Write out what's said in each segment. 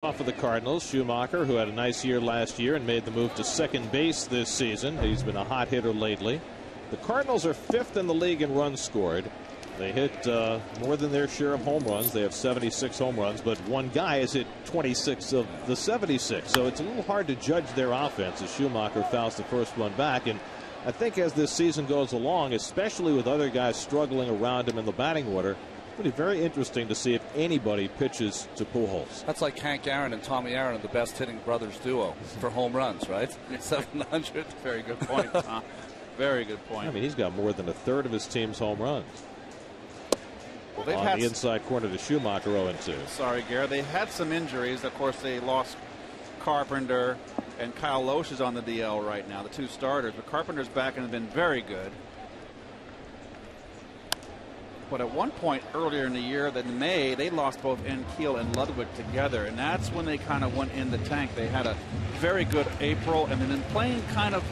Off of the Cardinals, Schumacher, who had a nice year last year and made the move to second base this season. He's been a hot hitter lately. The Cardinals are 5th in the league in runs scored. They hit more than their share of home runs. They have 76 home runs, but one guy has hit 26 of the 76. So it's a little hard to judge their offense as Schumacher fouls the first one back. And I think as this season goes along, especially with other guys struggling around him in the batting order, it'll be very interesting to see if anybody pitches to Pujols. That's like Hank Aaron and Tommy Aaron, the best hitting brothers duo for home runs, right? 700. Very good point. Very good point. I mean, he's got more than a third of his team's home runs. Well, they've on had the inside corner to Schumacher, 0-2. Sorry, Gare. They had some injuries. Of course, they lost Carpenter, and Kyle Loesch is on the DL right now, the two starters. But Carpenter's back and has been very good. But at one point earlier in the year, in May, they lost both Keel and Ludwig together, and that's when they kind of went in the tank. They had a very good April, and then been playing kind of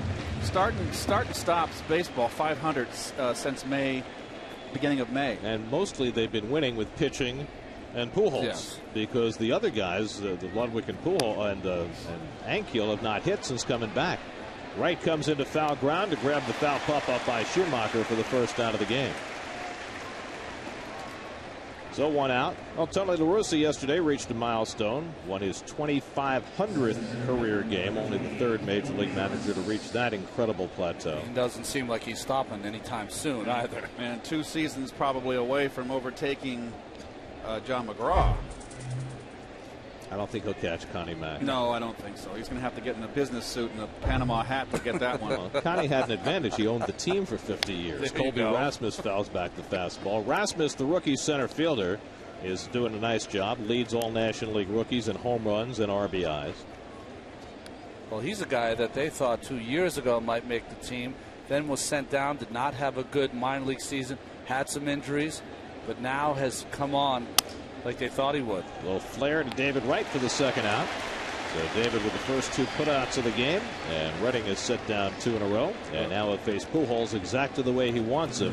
start and stops baseball, 500 since May, beginning of May. And mostly they've been winning with pitching and Pujols, yes, because the other guys, the Ludwig and Pujols and Ankiel, have not hit since coming back. Wright comes into foul ground to grab the foul pop up by Schumacher for the first out of the game. So one out. Well, Tony La Russa yesterday reached a milestone, won his 2,500th career game, only the third major league manager to reach that incredible plateau. It doesn't seem like he's stopping anytime soon either. And 2 seasons probably away from overtaking John McGraw. I don't think he'll catch Connie Mack. No, I don't think so. He's going to have to get in a business suit and a Panama hat to get that one. Well, Connie had an advantage. He owned the team for 50 years. Colby Rasmus fouls back the fastball. Rasmus, the rookie center fielder, is doing a nice job. Leads all National League rookies in home runs and RBIs. Well, he's a guy that they thought 2 years ago might make the team, then was sent down, did not have a good minor league season, had some injuries, but now has come on like they thought he would. A little flare to David Wright for the second out. So David with the first 2 putouts of the game, and Redding has set down 2 in a row, and now will face Pujols exactly the way he wants him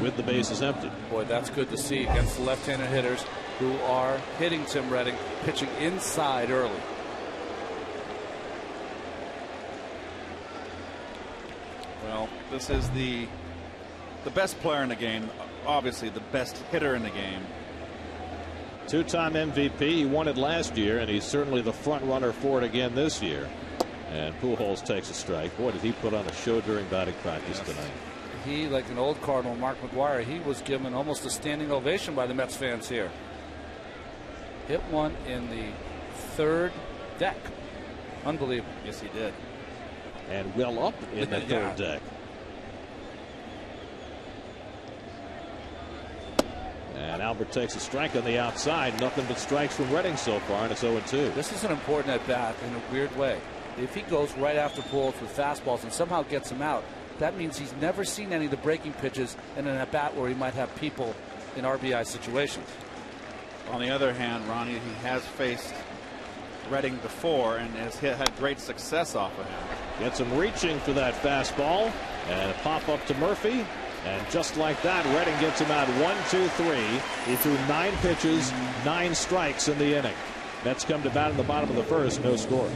with the bases empty. Boy, that's good to see against the left-handed hitters who are hitting Tim Redding, pitching inside early. Well, this is the best player in the game, obviously the best hitter in the game. 2-time MVP. He won it last year, and he's certainly the front runner for it again this year. And Pujols takes a strike. Boy, did he put on a show during batting practice tonight. He, like an old Cardinal, Mark McGwire, he was given almost a standing ovation by the Mets fans here. Hit one in the 3rd deck. Unbelievable. Yes, he did. And well up in the 3rd deck. And Albert takes a strike on the outside. Nothing but strikes from Redding so far, and it's 0-2. This is an important at-bat in a weird way. If he goes right after Pujols with fastballs and somehow gets him out, that means he's never seen any of the breaking pitches in an at-bat where he might have people in RBI situations. On the other hand, Ronnie, he has faced Redding before and has had great success off of him. Gets him reaching for that fastball, and a pop up to Murphy. And just like that, Redding gets him out 1-2-3. He threw 9 pitches, 9 strikes in the inning. Mets come to bat in the bottom of the first, no score.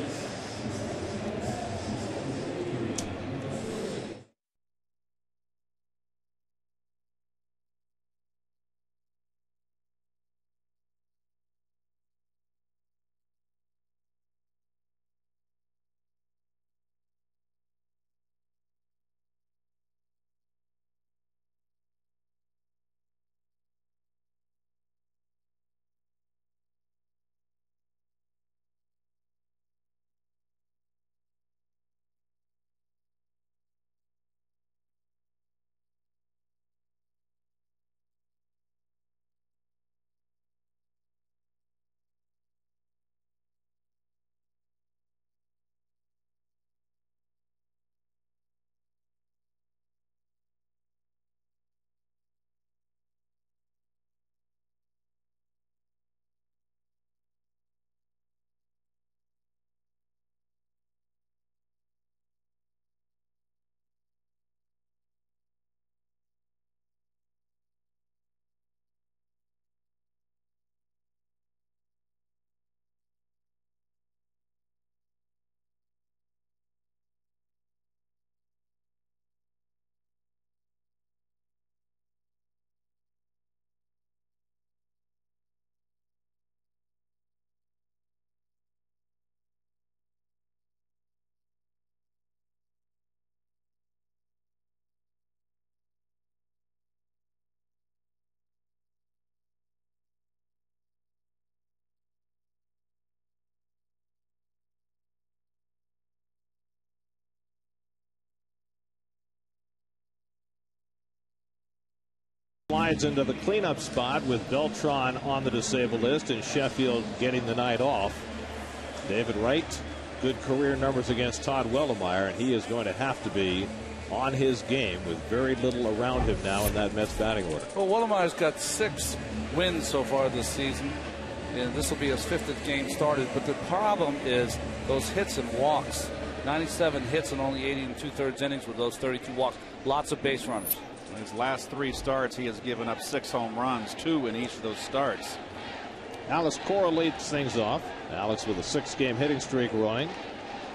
Slides into the cleanup spot with Beltran on the disabled list and Sheffield getting the night off. David Wright, good career numbers against Todd Wellemeyer, and he is going to have to be on his game with very little around him now in that Mets batting order. Well, Wellemeyer's got 6 wins so far this season, and this will be his 5th game started. But the problem is those hits and walks. 97 hits and only 80 2/3 innings with those 32 walks. Lots of base runners. In his last 3 starts, he has given up 6 home runs, 2 in each of those starts. Alex Cora leads things off. Alex with a 6-game hitting streak running,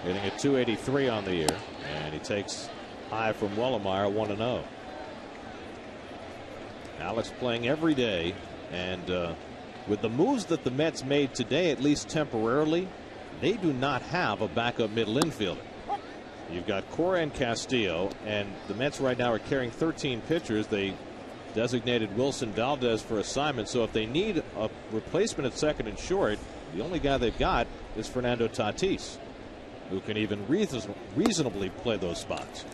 hitting at .283 on the year, and he takes high from Wellemeyer, 1-0. Alex playing every day, and with the moves that the Mets made today, at least temporarily, they do not have a backup middle infielder. You've got Cora and Castillo, and the Mets right now are carrying 13 pitchers. They designated Wilson Valdez for assignment, so if they need a replacement at second and short, the only guy they've got is Fernando Tatis, who can even reasonably play those spots.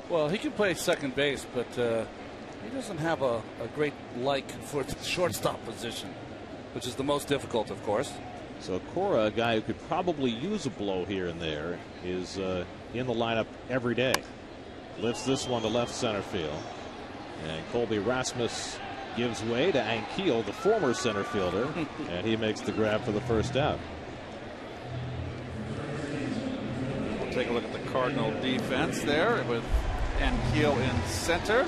Well, he can play second base, but he doesn't have a great like for the shortstop position, which is the most difficult, of course. So Cora, a guy who could probably use a blow here and there, is in the lineup every day. Lifts this one to left center field. And Colby Rasmus gives way to Ankiel, the former center fielder, and he makes the grab for the first out. We'll take a look at the Cardinal defense there with Ankiel in center.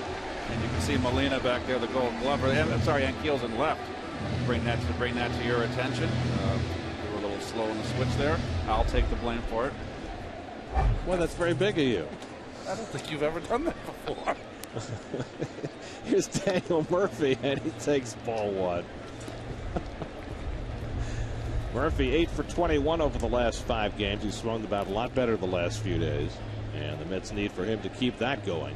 And you can see Molina back there, the Gold Glover. I'm sorry, Ankiel's in left. Bring that to your attention. We were a little slow on the switch there. I'll take the blame for it. Well, that's very big of you. I don't think you've ever done that before. Here's Daniel Murphy, and he takes ball 1. Murphy 8 for 21 over the last 5 games. He's swung the bat a lot better the last few days, and the Mets need for him to keep that going.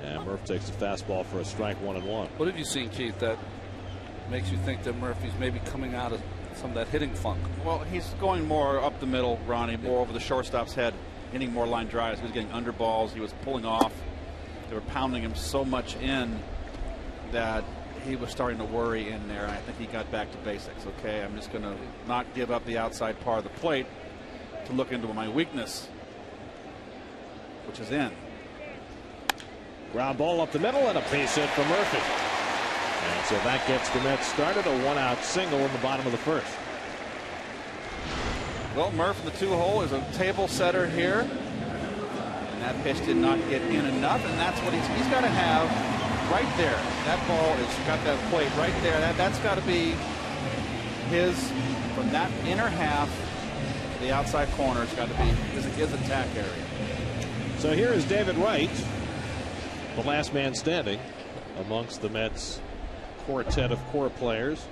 And Murphy takes the fastball for a strike, 1-1. What have you seen, Keith, that makes you think that Murphy's maybe coming out of some of that hitting funk? Well, he's going more up the middle, Ronnie, more over the shortstop's head, hitting more line drives. He was getting under balls. He was pulling off. They were pounding him so much in that he was starting to worry in there. And I think he got back to basics. Okay, I'm just going to not give up the outside part of the plate to look into my weakness, which is in. Ground ball up the middle and a base hit for Murphy. And so that gets the Mets started. A 1-out single in the bottom of the first. Well, Murph in the 2-hole is a table setter here. And that pitch did not get in enough, and that's what he's got to have right there. That ball has got that plate right there. That's got to be his, from that inner half, the outside corner has got to be his attack area. So here is David Wright, the last man standing amongst the Mets quartet of core players.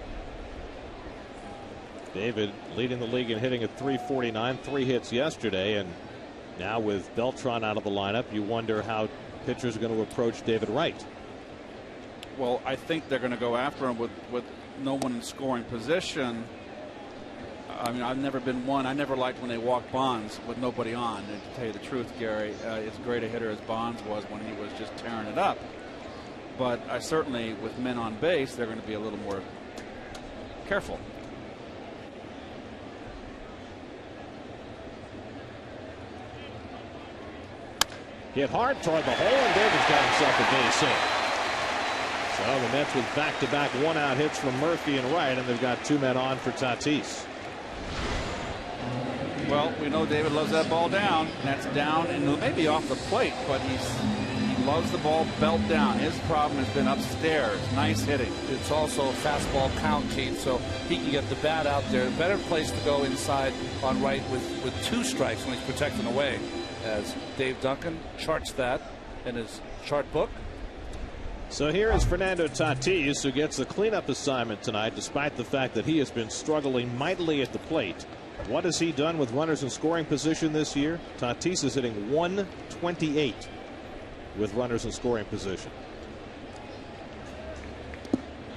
David leading the league in hitting at .349, 3 hits yesterday, and now with Beltran out of the lineup, you wonder how pitchers are going to approach David Wright. Well, I think they're going to go after him with no one in scoring position. I mean, I've never been one. I never liked when they walk Bonds with nobody on. And to tell you the truth, Gary, as great a hitter as Bonds was when he was just tearing it up. But I certainly, with men on base, they're going to be a little more careful. Hit hard toward the hole, and David's got himself a base hit. So the Mets with back-to-back 1-out hits from Murphy and Wright, and they've got 2 men on for Tatis. Well, we know David loves that ball down. That's down and maybe off the plate, but he loves the ball belt down. His problem has been upstairs. Nice hitting. It's also a fastball count, Keith, so he can get the bat out there. A better place to go inside on Wright with 2 strikes when he's protecting away, as Dave Duncan charts that in his chart book. So here is Fernando Tatis, who gets the cleanup assignment tonight, despite the fact that he has been struggling mightily at the plate. What has he done with runners in scoring position this year? Tatis is hitting .128 with runners in scoring position.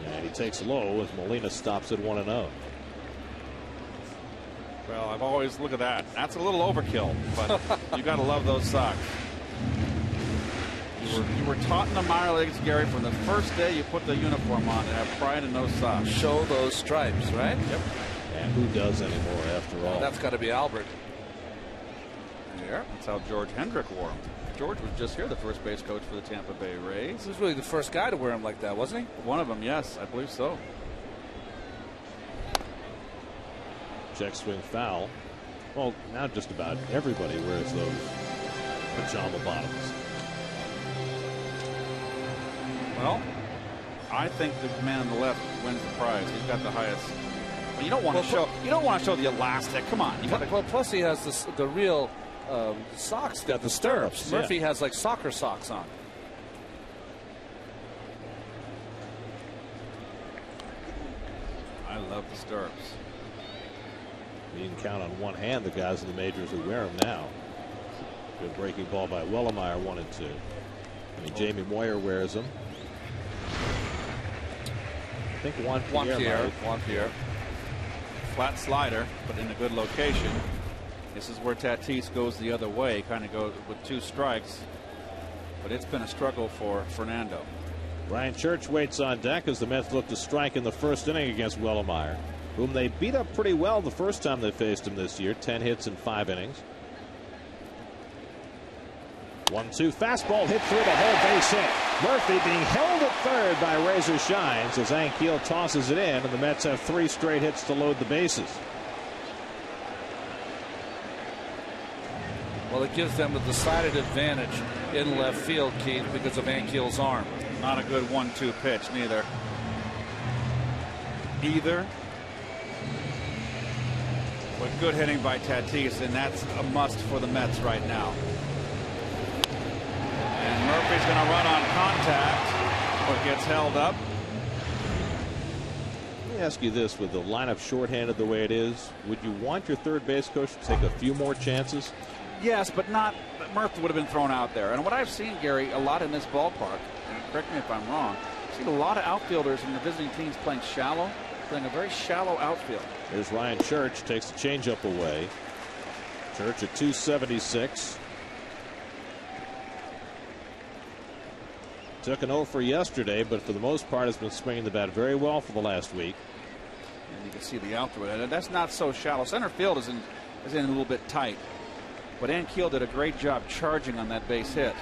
And he takes low as Molina stops at 1-0. Well, I've always, look at that. That's a little overkill, but you got to love those socks. You were taught in the minor leagues, Gary, from the first day you put the uniform on to have pride in those socks. Show those stripes, right? Yep. And who does anymore, after all? That's got to be Albert. Yeah, that's how George Hendrick wore them. George was just here, the first base coach for the Tampa Bay Rays. He was really the first guy to wear them like that, wasn't he? One of them, yes, I believe so. Check swing foul. Well, now just about everybody wears those pajama bottoms. Well, I think the man on the left wins the prize. He's got the highest. Well, you don't want to show. You don't want to show the elastic. Come on. Well, plus he has the real socks. Got the stirrups. Murphy has like soccer socks on. I love the stirrups. You can count on one hand the guys in the majors who wear them now. Good breaking ball by Wellemeyer, 1 and 2. I mean, Jamie Moyer wears them. I think Juan Pierre. Flat slider, but in a good location. This is where Tatis goes the other way, kind of goes with 2 strikes. But it's been a struggle for Fernando. Brian Church waits on deck as the Mets look to strike in the first inning against Wellemeyer, whom they beat up pretty well the first time they faced him this year. 10 hits in 5 innings. 1-2 fastball hit through the whole base hit. Murphy being held at third by Razor Shines as Ankiel tosses it in, and the Mets have 3 straight hits to load the bases. Well, it gives them a decided advantage in left field, Keith, because of Ankiel's arm. Not a good 1-2 pitch, neither. But good hitting by Tatis, and that's a must for the Mets right now. And Murphy's going to run on contact, but gets held up. Let me ask you this: with the lineup shorthanded the way it is, would you want your third base coach to take a few more chances? Yes, but not. Murphy would have been thrown out there. And what I've seen, Gary, a lot in this ballpark, and correct me if I'm wrong, I've seen a lot of outfielders in the visiting teams playing shallow, playing a very shallow outfield. Here's Ryan Church, takes the changeup away. Church at 276. Took an 0 for yesterday, but for the most part has been swinging the bat very well for the last week. And you can see the outfield, and that's not so shallow. Center field is in a little bit tight, but Ankiel did a great job charging on that base hit.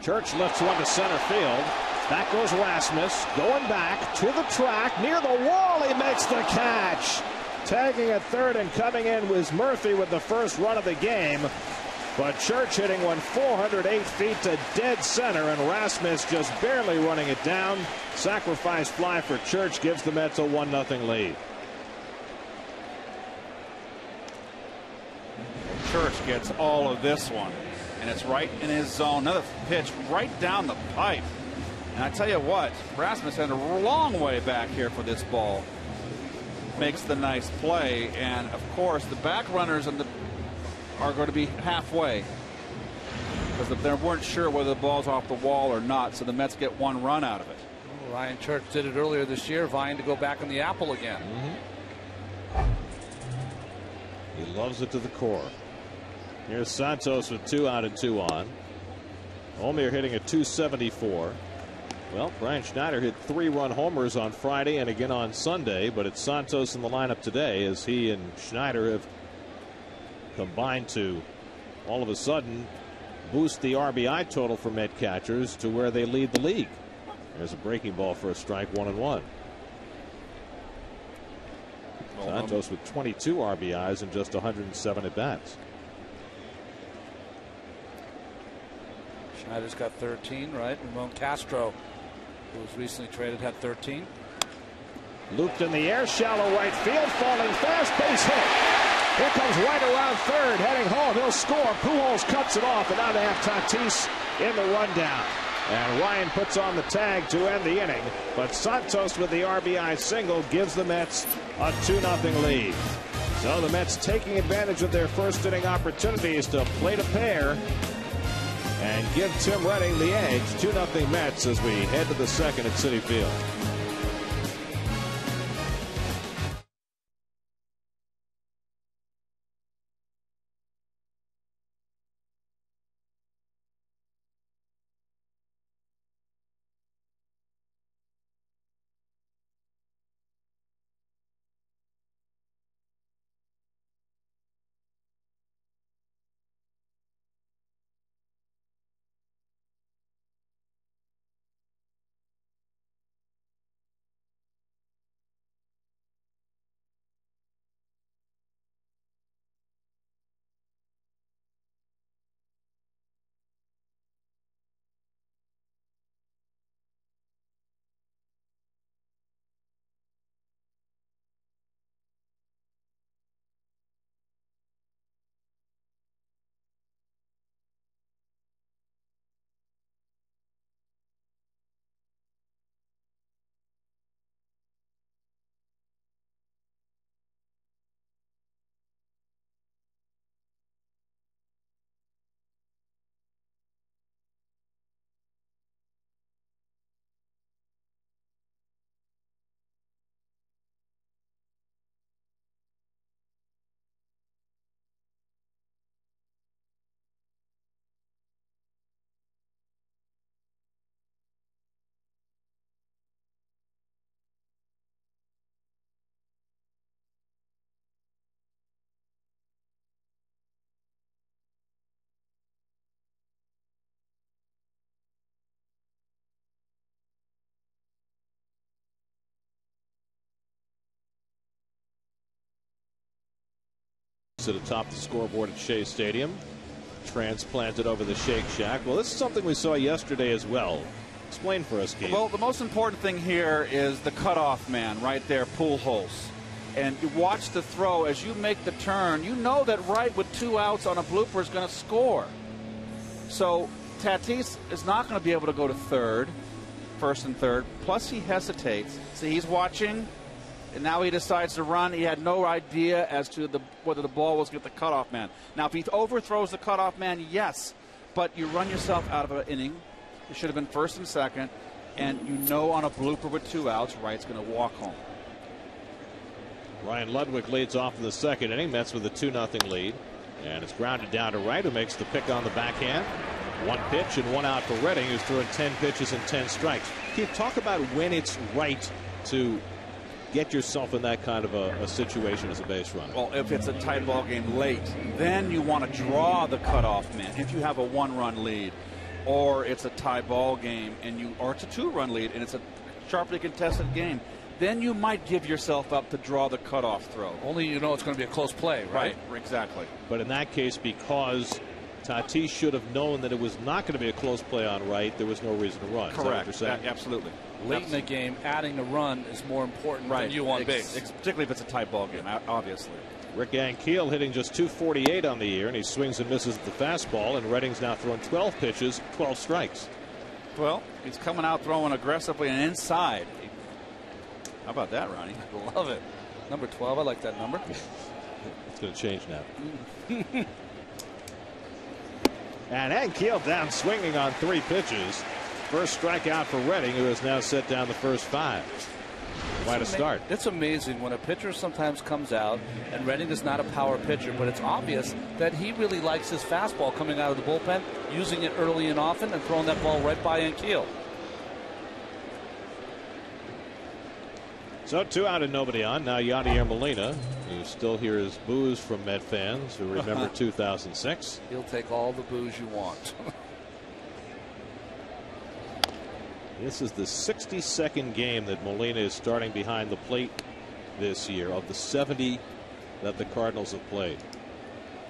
Church lifts one to center field. Back goes Rasmus, going back to the track near the wall. He makes the catch. Tagging at third and coming in was Murphy with the first run of the game. But Church hitting one 408 feet to dead center, and Rasmus just barely running it down. Sacrifice fly for Church gives the Mets a 1-0 lead. Church gets all of this one, and it's right in his zone. Another pitch right down the pipe. And I tell you what, Rasmus had a long way back here for this ball. Makes the nice play, and of course the back runners are going to be halfway because they weren't sure whether the ball's off the wall or not, so the Mets get 1 run out of it. Ryan Church did it earlier this year, vying to go back on the apple again. He loves it to the core. Here's Santos with 2 out and 2 on. Omir hitting at 274. Well, Brian Schneider hit 3-run homers on Friday and again on Sunday, but it's Santos in the lineup today as he and Schneider have combined to all of a sudden boost the RBI total for Met catchers to where they lead the league. There's a breaking ball for a strike, 1-1. Santos with 22 RBIs and just 107 at bats. Schneider's got 13, right? Ramon Castro, who was recently traded, had 13. Looped in the air, shallow right field, falling fast, base hit. Here comes Wright around third, heading home. He'll score. Pujols cuts it off, and now they have Tatis in the rundown. And Ryan puts on the tag to end the inning. But Santos with the RBI single gives the Mets a 2-0 lead. So the Mets taking advantage of their first inning opportunities to plate a pair and give Tim Redding the edge. 2-0 Mets as we head to the second at Citi Field. sit atop the scoreboard at Shea Stadium, transplanted over the Shake Shack. Well, this is something we saw yesterday as well. Explain for us, Keith. Well, the most important thing here is the cutoff man right there, Pujols. And you watch the throw. As you make the turn, you know that Wright with 2 outs on a blooper is going to score. So Tatis is not going to be able to go to first and third. Plus he hesitates. See, he's watching, and now he decides to run. He had no idea as to whether the ball was going to the cutoff man. Now, if he overthrows the cutoff man, yes, but you run yourself out of an inning. It should have been first and second, and you know on a blooper with 2 outs, Wright's going to walk home. Ryan Ludwig leads off in the second inning. Mets with a 2-0 lead. And it's grounded down to Wright, who makes the pick on the backhand. 1 pitch and 1 out for Redding, who's throwing 10 pitches and 10 strikes. Keith, talk about when it's right to get yourself in that kind of a situation as a base runner. Well, if it's a tight ball game late, then you want to draw the cutoff man. If you have a 1-run lead, or it's a tie ball game, or it's a 2-run lead, and it's a sharply contested game, then you might give yourself up to draw the cutoff throw. Only you know it's going to be a close play, right? Right, exactly. But in that case, because Tatis should have known that it was not going to be a close play on Wright, there was no reason to run. Correct. Is that what you're saying? Absolutely. Late in the game, adding a run is more important than you on base. Particularly if it's a tight ball game, obviously. Rick Ankiel hitting just .248 on the year, and he swings and misses at the fastball, and Redding's now throwing 12 pitches, 12 strikes. Well, he's coming out throwing aggressively and inside. How about that, Ronnie? I love it. Number 12, I like that number. It's going to change now. And Ankiel down swinging on 3 pitches. First strikeout for Redding, who has now set down the first 5. Quite a start. It's amazing when a pitcher sometimes comes out, and Redding is not a power pitcher, but it's obvious that he really likes his fastball coming out of the bullpen, using it early and often, and throwing that ball right by Ankiel. So 2 out and nobody on. Now Yadier Molina. You still hear his boos from Met fans who remember 2006. He'll take all the boos you want. This is the 62nd game that Molina is starting behind the plate this year of the 70 that the Cardinals have played.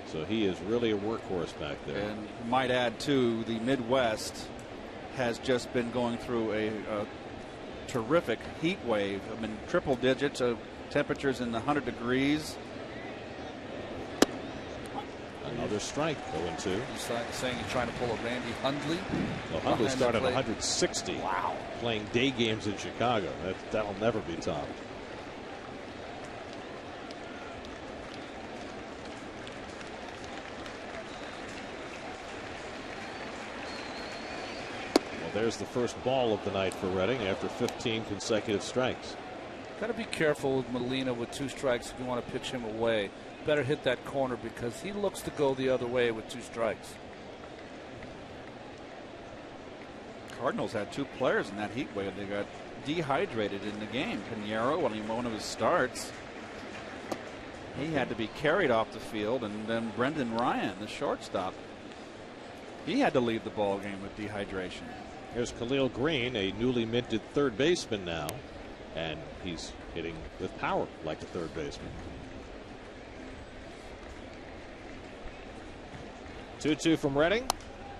So he is really a workhorse back there. And might add, too, the Midwest has just been going through a terrific heat wave. I mean, triple digits of temperatures in the 100 degrees. Another strike, 0-2. He's saying he's trying to pull a Randy Hundley. Well, Hundley started 160. Wow. Playing day games in Chicago. That'll never be topped. Well, there's the first ball of the night for Redding after 15 consecutive strikes. Got to be careful with Molina with 2 strikes if you want to pitch him away. Better hit that corner because he looks to go the other way with 2 strikes. Cardinals had 2 players in that heat wave. They got dehydrated in the game. Pinheiro, one of his starts, he had to be carried off the field, and then Brendan Ryan, the shortstop, he had to leave the ball game with dehydration. Here's Khalil Greene, a newly minted third baseman now, and he's hitting with power like a third baseman. 2-2 from Redding.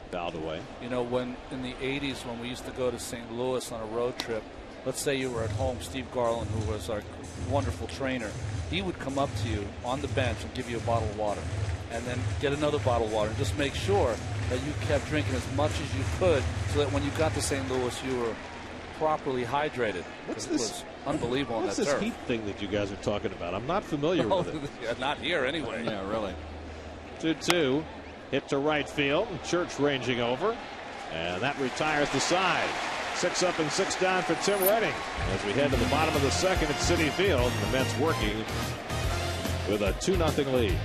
Fouled away. You know, when in the 80s when we used to go to St. Louis on a road trip, let's say you were at home, Steve Garland, who was our wonderful trainer, he would come up to you on the bench and give you a bottle of water, and then get another bottle of water, and just make sure that you kept drinking as much as you could so that when you got to St. Louis you were properly hydrated. What's It this? was unbelievable. What's on that this turf. heat thing that you guys are talking about? I'm not familiar with it. Yeah, not here anyway. Yeah, really. 2-2. Hit to right field. Church ranging over. And that retires the side. 6 up and 6 down for Tim Redding as we head to the bottom of the second at Citi Field. The Mets working with a 2-0 lead.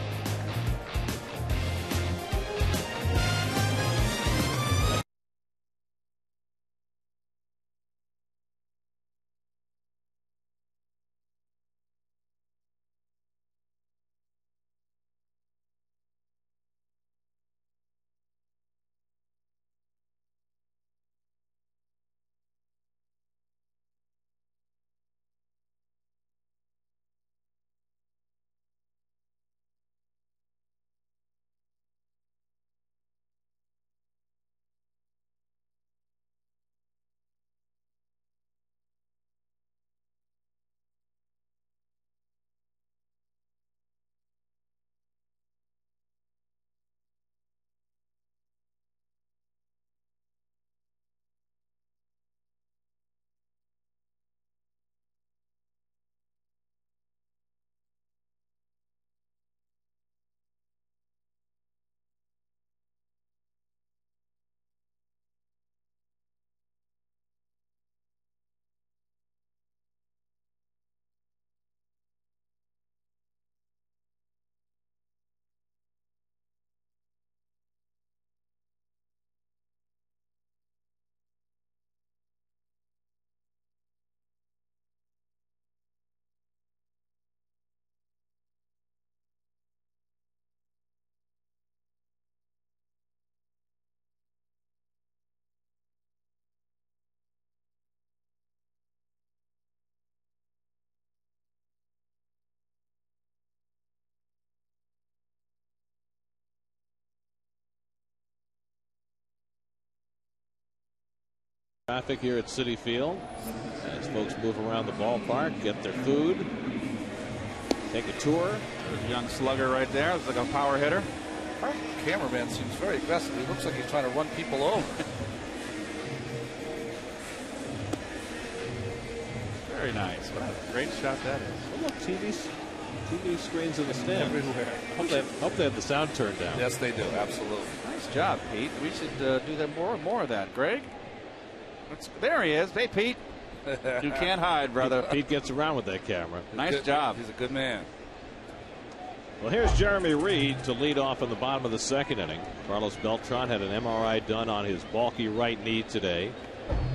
traffic here at Citi Field as folks move around the ballpark, get their food, take a tour. There's a young slugger right there. Looks like a power hitter. Our cameraman seems very aggressive. He looks like he's trying to run people over. Very nice. What a great shot that is. Oh, look, TV screens in the stand. Everywhere. Hope they have the sound turned down. Yes, they do. Absolutely. Nice job, Pete. We should do that more of that. Greg? There he is. Hey, Pete. You can't hide, brother. Pete gets around with that camera. Nice job. He's a good man. Well, here's Jeremy Reed to lead off in the bottom of the second inning. Carlos Beltran had an MRI done on his bulky right knee today.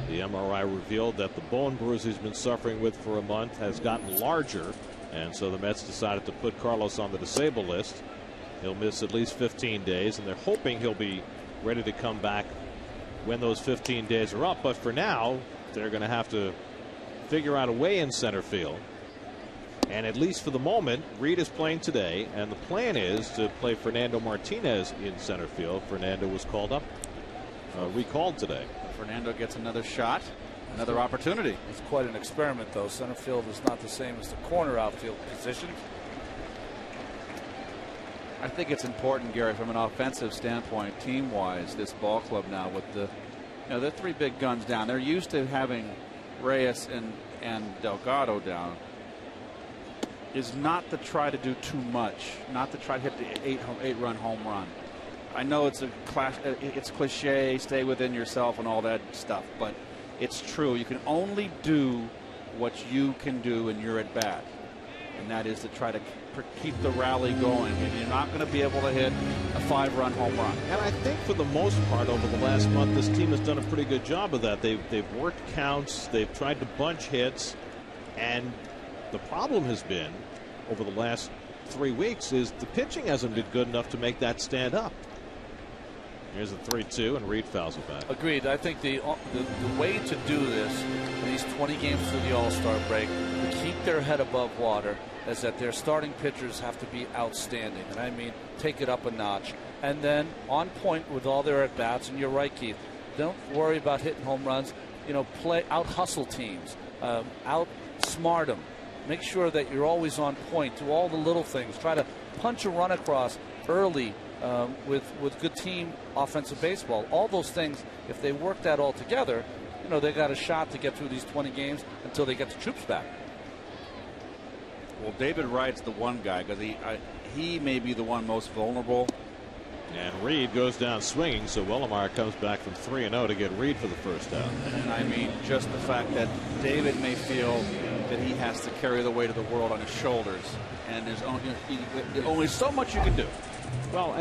The MRI revealed that the bone bruise he's been suffering with for a month has gotten larger, and so the Mets decided to put Carlos on the disabled list. He'll miss at least 15 days, and they're hoping he'll be ready to come back when those 15 days are up. But for now, they're going to have to figure out a way in center field. And at least for the moment, Reed is playing today, and the plan is to play Fernando Martinez in center field. Fernando was recalled today. Fernando gets another shot, another opportunity. It's quite an experiment, though. Center field is not the same as the corner outfield position. I think it's important, Gary, from an offensive standpoint, team-wise, this ball club now with the three big guns down. They're used to having Reyes and Delgado down. Is not to try to do too much, not to try to hit the eight-run home run. I know it's it's cliche, stay within yourself and all that stuff, but it's true. You can only do what you can do when you're at bat, and that is to try to keep the rally going. And you're not going to be able to hit a 5-run home run. And I think for the most part over the last month, this team has done a pretty good job of that. They've worked counts, they've tried to bunch hits, and the problem has been over the last 3 weeks is the pitching hasn't been good enough to make that stand up. Here's a 3-2, and Reed fouls it back. Agreed. I think the way to do this, these 20 games through the All-Star break, to keep their head above water, is that their starting pitchers have to be outstanding. And I mean, take it up a notch. And then on point with all their at-bats. And you're right, Keith. Don't worry about hitting home runs. Play out-hustle teams, out-smart them. Make sure that you're always on point. Do all the little things. Try to punch a run across early with good team offensive baseball. All those things, if they work that all together, they got a shot to get through these 20 games until they get the troops back. Well, David Wright's the one guy because he may be the one most vulnerable. And Reed goes down swinging, so Willamar comes back from 3-0 to get Reed for the first out. And I mean, just the fact that David may feel that he has to carry the weight of the world on his shoulders, and there's only so much you can do. Well,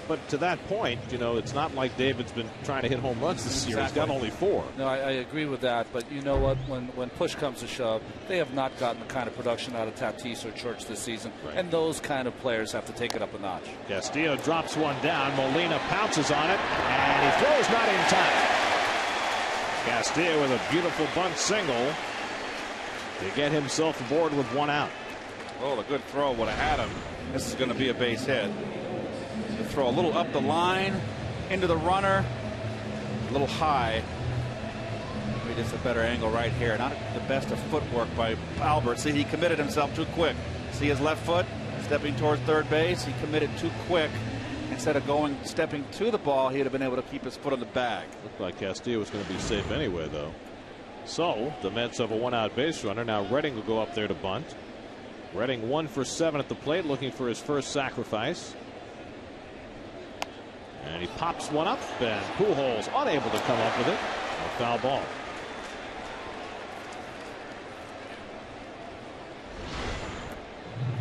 but to that point, it's not like David's been trying to hit home runs this year. Exactly. He's got only 4. No, I agree with that. But you know what? When push comes to shove, they have not gotten the kind of production out of Tatis or Church this season. Right. And those kind of players have to take it up a notch. Castillo drops one down. Molina pounces on it, and he throws not in time. Castillo with a beautiful bunt single to get himself aboard with 1 out. Oh, a good throw would have had him. This is going to be a base hit. The throw a little up the line, into the runner, a little high. Maybe just a better angle right here. Not the best of footwork by Albert. See, he committed himself too quick. See his left foot stepping towards third base. He committed too quick. Instead of stepping to the ball, he'd have been able to keep his foot on the bag. Looked like Castillo was going to be safe anyway, though. So the Mets have a 1-out base runner. Now Redding will go up there to bunt. Redding 1 for 7 at the plate, looking for his first sacrifice. And he pops one up, and Pujols unable to come up with it. A foul ball.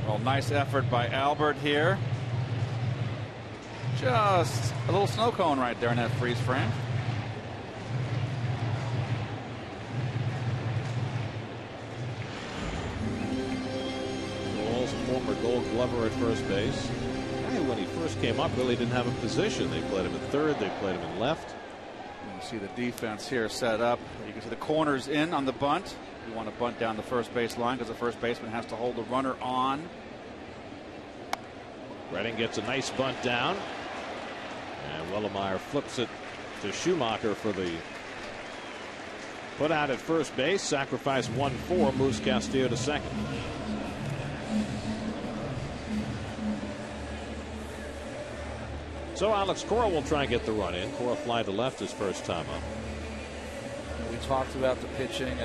Well, nice effort by Albert here. Just a little snow cone right there in that freeze frame. Former Gold Glover at first base. When he first came up, really didn't have a position. They played him at third, they played him in left. You see the defense here set up. You can see the corners in on the bunt. You want to bunt down the first base line because the first baseman has to hold the runner on. Redding gets a nice bunt down, and Wellemeyer flips it to Schumacher for the Put out at first base, sacrifice 1-4, moves Castillo to second. So Alex Cora will try and get the run in. Cora fly to left his first time up. We talked about the pitching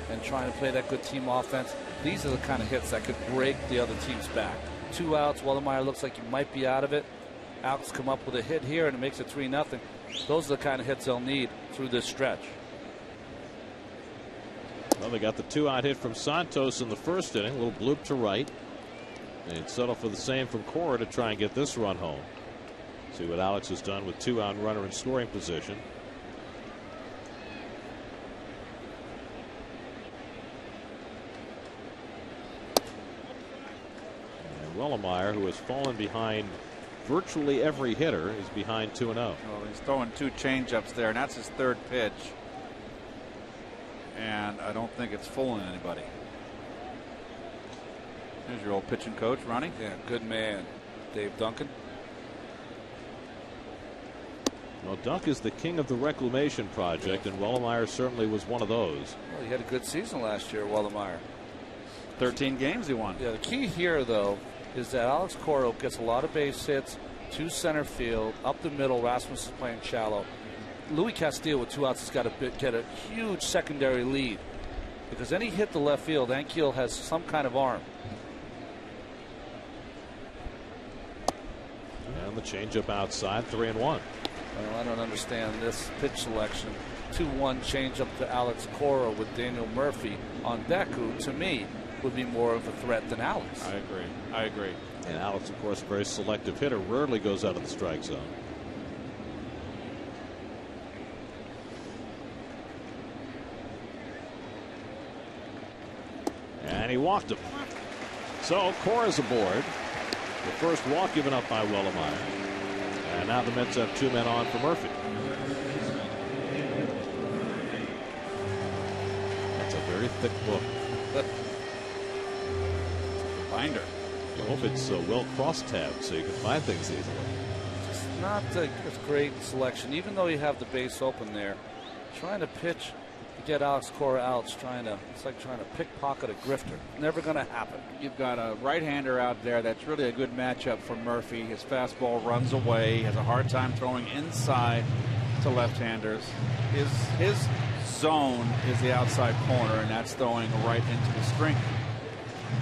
and trying to play that good team offense. These are the kind of hits that could break the other team's back. 2 outs. Wellemeyer looks like he might be out of it. Alex come up with a hit here and it makes it 3-0. Those are the kind of hits they'll need through this stretch. Well, they got the 2-out hit from Santos in the first inning. A little bloop to right. They'd settle for the same from Cora to try and get this run home. See what Alex has done with 2-out runner in scoring position. And Wellemeyer, who has fallen behind virtually every hitter, is behind 2-0. Well, he's throwing 2 changeups there, and that's his 3rd pitch. And I don't think it's fooling anybody. Here's your old pitching coach, Ronnie. Yeah, good man, Dave Duncan. Well, Dunk is the king of the reclamation project, and Wellemeyer certainly was one of those. Well, he had a good season last year, Wellemeyer. 13 games he won. Yeah, the key here, though, is that Alex Cora gets a lot of base hits to center field, up the middle. Rasmus is playing shallow. Louis Castillo with 2 outs has got to get a huge secondary lead, because any hit to left field, Ankiel has some kind of arm. And the changeup outside, 3-1. Well, I don't understand this pitch selection. 2-1 changeup to Alex Cora with Daniel Murphy on deck, who to me would be more of a threat than Alex. I agree. And Alex, of course, a very selective hitter, rarely goes out of the strike zone. And he walked him. So Cora's aboard. The first walk given up by Wellemeyer. And now the Mets have 2 men on for Murphy. That's a very thick book. Binder. I hope it's well cross-tabbed so you can find things easily. It's not a great selection, even though you have the base open there. Trying to pitch to get Alex Cora out, it's like trying to pickpocket a grifter. Never going to happen. You've got a right-hander out there that's really a good matchup for Murphy. His fastball runs away, has a hard time throwing inside to left-handers. His zone is the outside corner, and that's throwing right into the strength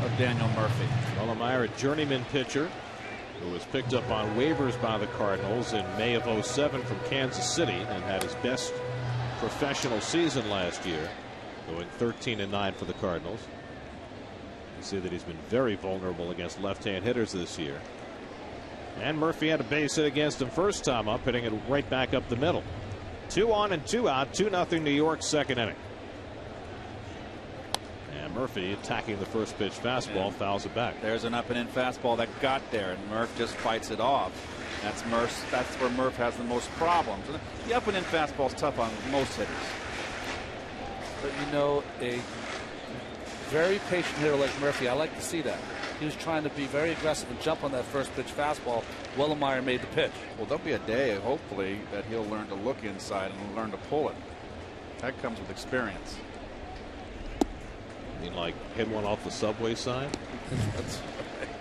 of Daniel Murphy. Wellemeyer, a journeyman pitcher who was picked up on waivers by the Cardinals in May of '07 from Kansas City and had his best professional season last year, going 13-9 for the Cardinals. You see that he's been very vulnerable against left-hand hitters this year. And Murphy had a base hit against him first time up, hitting it right back up the middle. 2 on and 2 out, 2-0 New York, second inning. And Murphy attacking the first pitch fastball, fouls it back. There's an up and in fastball that got there, and Murph just fights it off. That's where Murph has the most problems. The up and in fastball is tough on most hitters. But you know, a very patient hitter like Murphy, I like to see that. He was trying to be very aggressive and jump on that first pitch fastball. Wellemeyer made the pitch. Well, there'll be a day, hopefully, that he'll learn to look inside and learn to pull it. That comes with experience. You mean like hit one off the subway sign?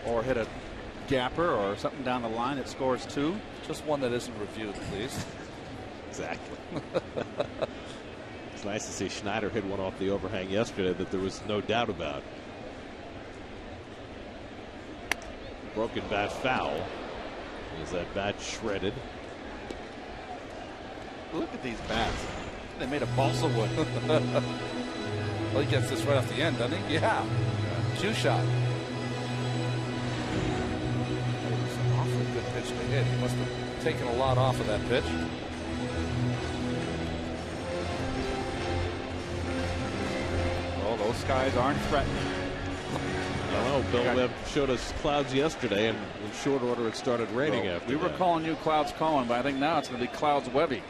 Or hit a gapper or something down the line that scores 2. Just one that isn't reviewed, please. Exactly. It's nice to see Schneider hit one off the overhang yesterday that there was no doubt about. Broken bat foul. Is that bat shredded? Look at these bats. They made a balsa wood. Well, he gets this right off the end, doesn't he? Yeah. Cue shot. That was an awfully good pitch to hit. He must have taken a lot off of that pitch. Oh, those skies aren't threatening. I don't know. Bill Webb showed us clouds yesterday, and in short order it started raining after we were that. calling you Clouds Cohen, but I think now it's going to be Clouds Webby.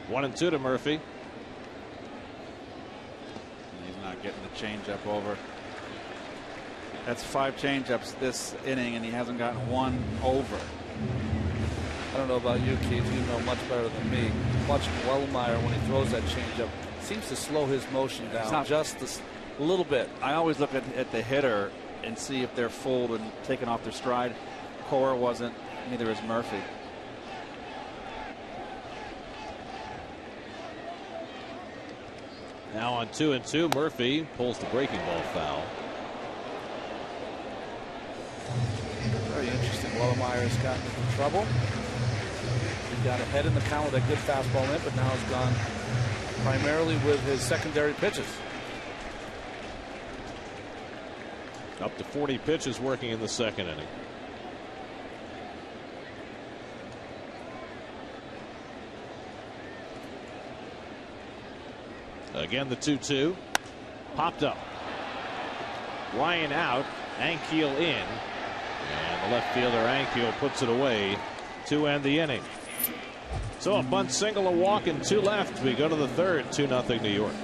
One and 2 to Murphy. He's not getting the changeup over. That's 5 changeups this inning, and he hasn't gotten one over. I don't know about you, Keith. You know much better than me. Watching Wellmeyer when he throws that changeup seems to slow his motion down just a little bit. I always look at the hitter and see if they're fooled and taken off their stride. Cora wasn't. Neither is Murphy. Now on 2-2, Murphy pulls the breaking ball foul. Very interesting. Wellmeyer's gotten into trouble. He got ahead in the count with a good fastball in, but now has gone primarily with his secondary pitches. Up to 40 pitches working in the second inning. Again, the 2-2. Popped up. Ryan out. Ankiel in. And the left fielder, Ankiel, puts it away to end the inning. So a bunt single, a walk, and 2 left. We go to the third, 2-0 New York.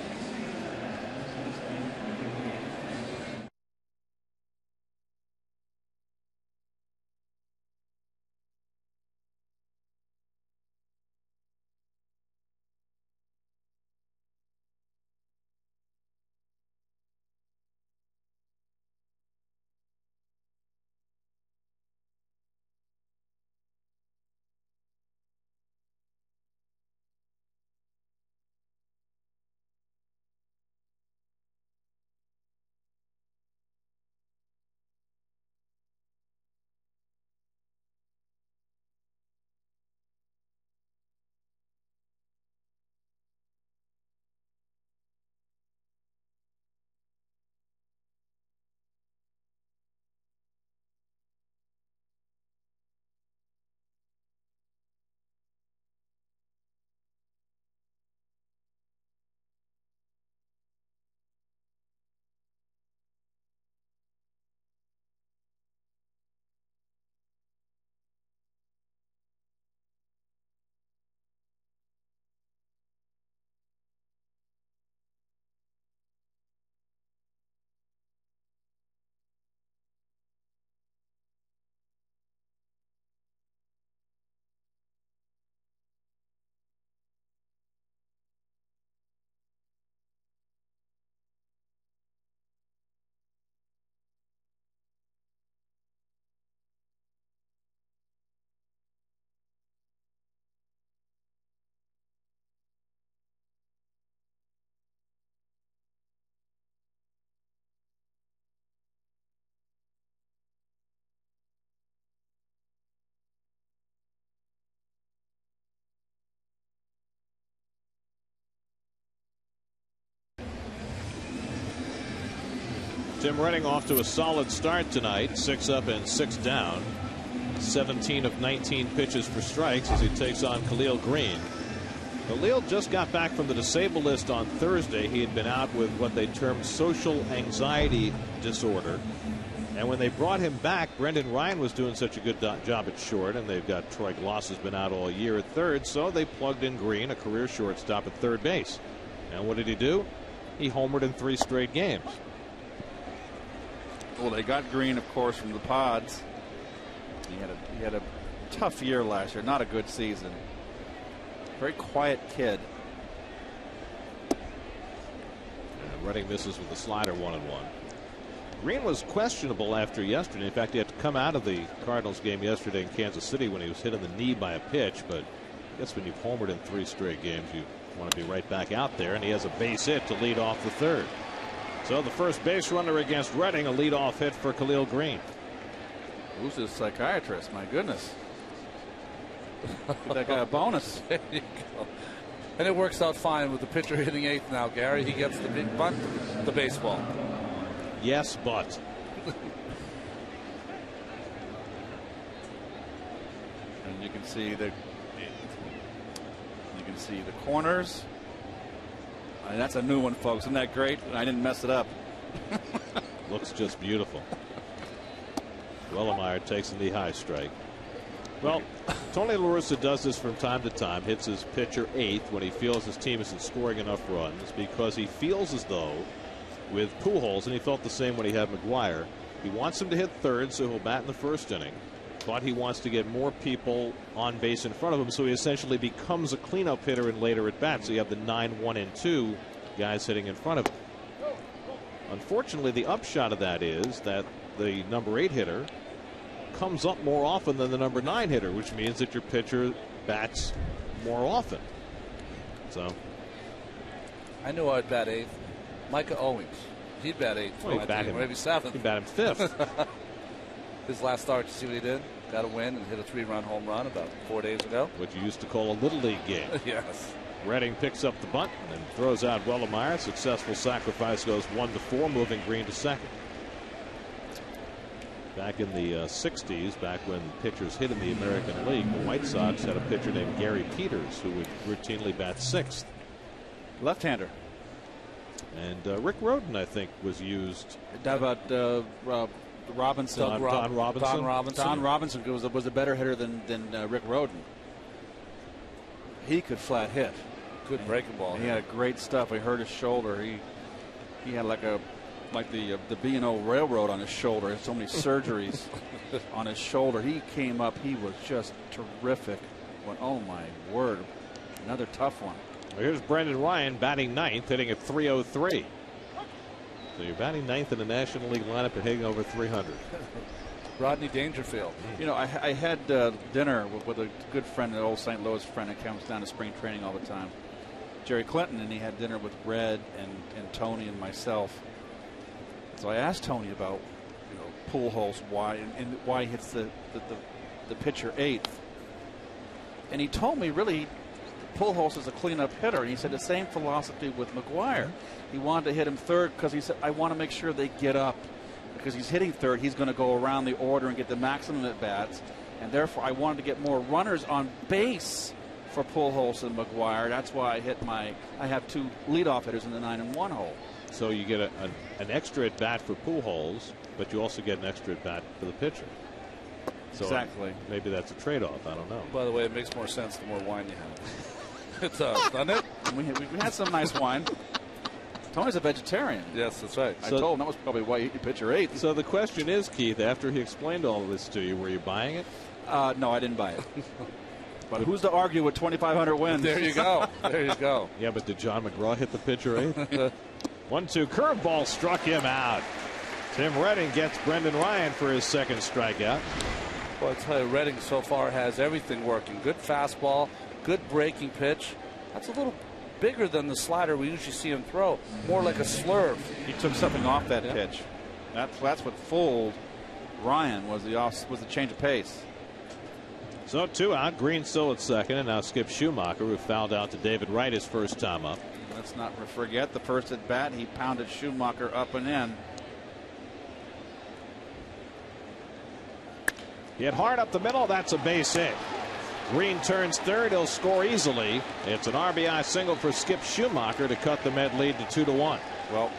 Tim Redding off to a solid start tonight. 6 up and 6 down. 17 of 19 pitches for strikes as he takes on Khalil Greene. Khalil just got back from the disabled list on Thursday. He had been out with what they termed social anxiety disorder. And when they brought him back, Brendan Ryan was doing such a good job at short, and they've got Troy Gloss has been out all year at third, so they plugged in Greene, a career shortstop, at third base. And what did he do? He homered in 3 straight games. Well, they got Greene, of course, from the Pods. He had a tough year last year, not a good season. Very quiet kid. And Redding misses with a slider 1-1. Greene was questionable after yesterday. In fact, he had to come out of the Cardinals game yesterday in Kansas City when he was hit in the knee by a pitch. But I guess when you've homered in 3 straight games, you want to be right back out there. And he has a base hit to lead off the third. So the first base runner against Redding, a leadoff hit for Khalil Greene. Who's his psychiatrist? My goodness. Give that guy a bonus. There you go. And it works out fine with the pitcher hitting 8th now, Gary. He gets the big bunt, the baseball. Yes, but. And you can see the corners. And that's a new one, folks. Isn't that great? I didn't mess it up. Looks just beautiful. Wellemeyer takes a knee-high strike. Well, Tony La Russa does this from time to time. Hits his pitcher 8th when he feels his team isn't scoring enough runs, because he feels as though with Pujols, and he felt the same when he had McGuire, He wants him to hit third, so he'll bat in the first inning. But he wants to get more people on base in front of him, so he essentially becomes a cleanup hitter in later at bats. So you have the 9, 1, and 2 guys hitting in front of him. Unfortunately, the upshot of that is that the number 8 hitter comes up more often than the number 9 hitter, which means that your pitcher bats more often. So I knew I'd bat 8th. Micah Owings. He'd bat 8th. Well, he'd bat him, maybe 7th. He'd bat him 5th. His last start, you see what he did? Got a win and hit a 3-run home run about 4 days ago. What you used to call a little league game. Yes. Redding picks up the bunt and throws out Wellemeyer. Successful sacrifice goes 1-4, moving Greene to second. Back in the 60s, back when pitchers hit in the American League, the White Sox had a pitcher named Gary Peters who would routinely bat 6th. Left-hander. And Rick Rhoden, I think, was used. How about Robinson? Don Robinson. Don Robinson was a better hitter than Rick Rhoden. He could flat hit. Good breaking ball. He had great stuff. He hurt his shoulder. He had like the B&O Railroad on his shoulder. He had so many surgeries on his shoulder. He came up. He was just terrific. Went, oh my word, another tough one. Well, here's Brendan Ryan batting 9th, hitting at 303. So you're batting 9th in the National League lineup and hitting over 300. Rodney Dangerfield. You know, I had dinner with a good friend, an old St. Louis friend that comes down to spring training all the time, Jerry Clinton, and he had dinner with Red and Tony and myself. So I asked Tony about, Pujols, why he hits the pitcher 8th, and he told me really Pujols is a cleanup hitter, and he said the same philosophy with McGuire. He wanted to hit him third because he said, I want to make sure they get up. Because he's hitting third, he's going to go around the order and get the maximum at bats, and therefore I wanted to get more runners on base for Pujols and McGuire. That's why I have 2 leadoff hitters in the 9 and 1 hole. So you get an extra at bat for Pujols, but you also get an extra at bat for the pitcher. So exactly. Maybe that's a trade-off. I don't know. By the way, it makes more sense the more wine you have. It does, doesn't it? We had some nice wine. Tony's a vegetarian. Yes, that's right. I told him that was probably why you pitcher 8th. So the question is, Keith, after he explained all of this to you, were you buying it? No, I didn't buy it. But who's to argue with 2,500 wins? There you go. There you go. Yeah, but did John McGraw hit the pitcher 8th? 1-2 curveball struck him out. Tim Redding gets Brendan Ryan for his second strikeout. Well, I tell you, Redding so far has everything working. Good fastball, good breaking pitch. That's a little bigger than the slider we usually see him throw. More like a slurve. He took something off that pitch. That's what fooled Ryan was the change of pace. So 2 out. Greene still at second, and now Skip Schumacher, who fouled out to David Wright his first time up. Let's not forget the first at bat. He pounded Schumacher up and in. Hit hard up the middle. That's a base hit. Greene turns third. He'll score easily. It's an RBI single for Skip Schumacher to cut the Met lead to 2-1. Well,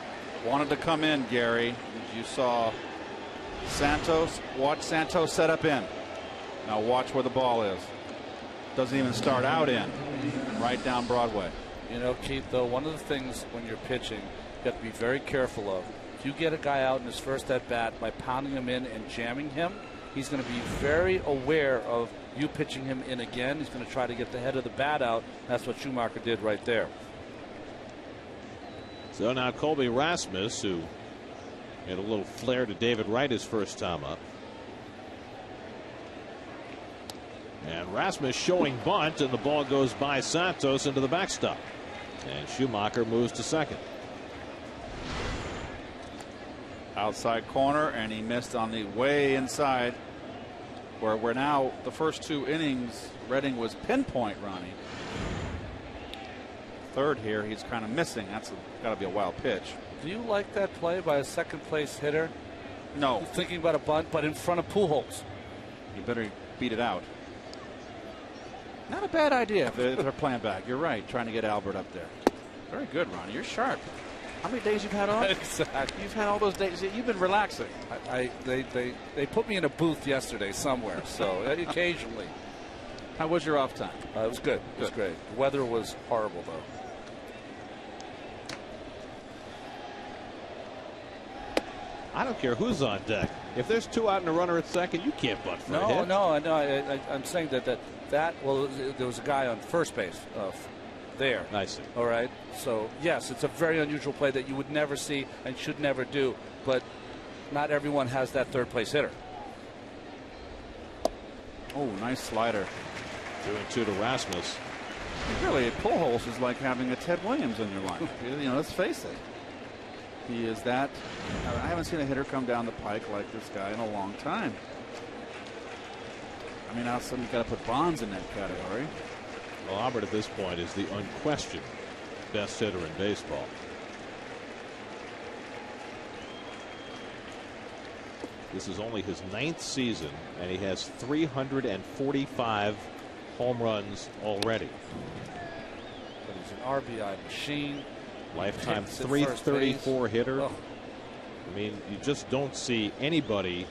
wanted to come in, Gary. As you saw Santos. Watch Santos set up in. Now watch where the ball is. Doesn't even start out in. Right down Broadway. You know, Keith, though, one of the things when you're pitching, you have to be very careful of. If you get a guy out in his first at bat by pounding him in and jamming him, he's going to be very aware of you pitching him in again. He's going to try to get the head of the bat out. That's what Schumacher did right there. So now Colby Rasmus, who had a little flare to David Wright his first time up. And Rasmus showing bunt, and the ball goes by Santos into the backstop. And Schumacher moves to second. Outside corner, and he missed on the way inside. Where we're now the first 2 innings, Redding was pinpoint Ronnie. Third here, he's kind of missing. That's got to be a wild pitch. Do you like that play by a second place hitter? No. Thinking about a bunt, but in front of Pujols. You better beat it out. Not a bad idea if they're playing back. You're right, trying to get Albert up there. Very good, Ronnie. You're sharp. How many days you've had off? Exactly. You've had all those days. You've been relaxing. They put me in a booth yesterday somewhere, so occasionally. How was your off time? It was good. It was great. The weather was horrible, though. I don't care who's on deck. If there's 2 out and a runner at second, you can't bunt for a hit. No. I'm saying well, there was a guy on first base there. I see. All right. So yes, it's a very unusual play that you would never see and should never do. But not everyone has that third place hitter. Oh, nice slider. 2-2 to Rasmus. Really, Pujols is like having a Ted Williams in your life. Let's face it. He is that. I haven't seen a hitter come down the pike like this guy in a long time. I mean, all of a sudden you got to put Bonds in that category. Well, Albert at this point is the unquestioned best hitter in baseball. This is only his 9th season, and he has 345 home runs already. But he's an RBI machine. Lifetime 334 hitter. Oh. I mean, you just don't see anybody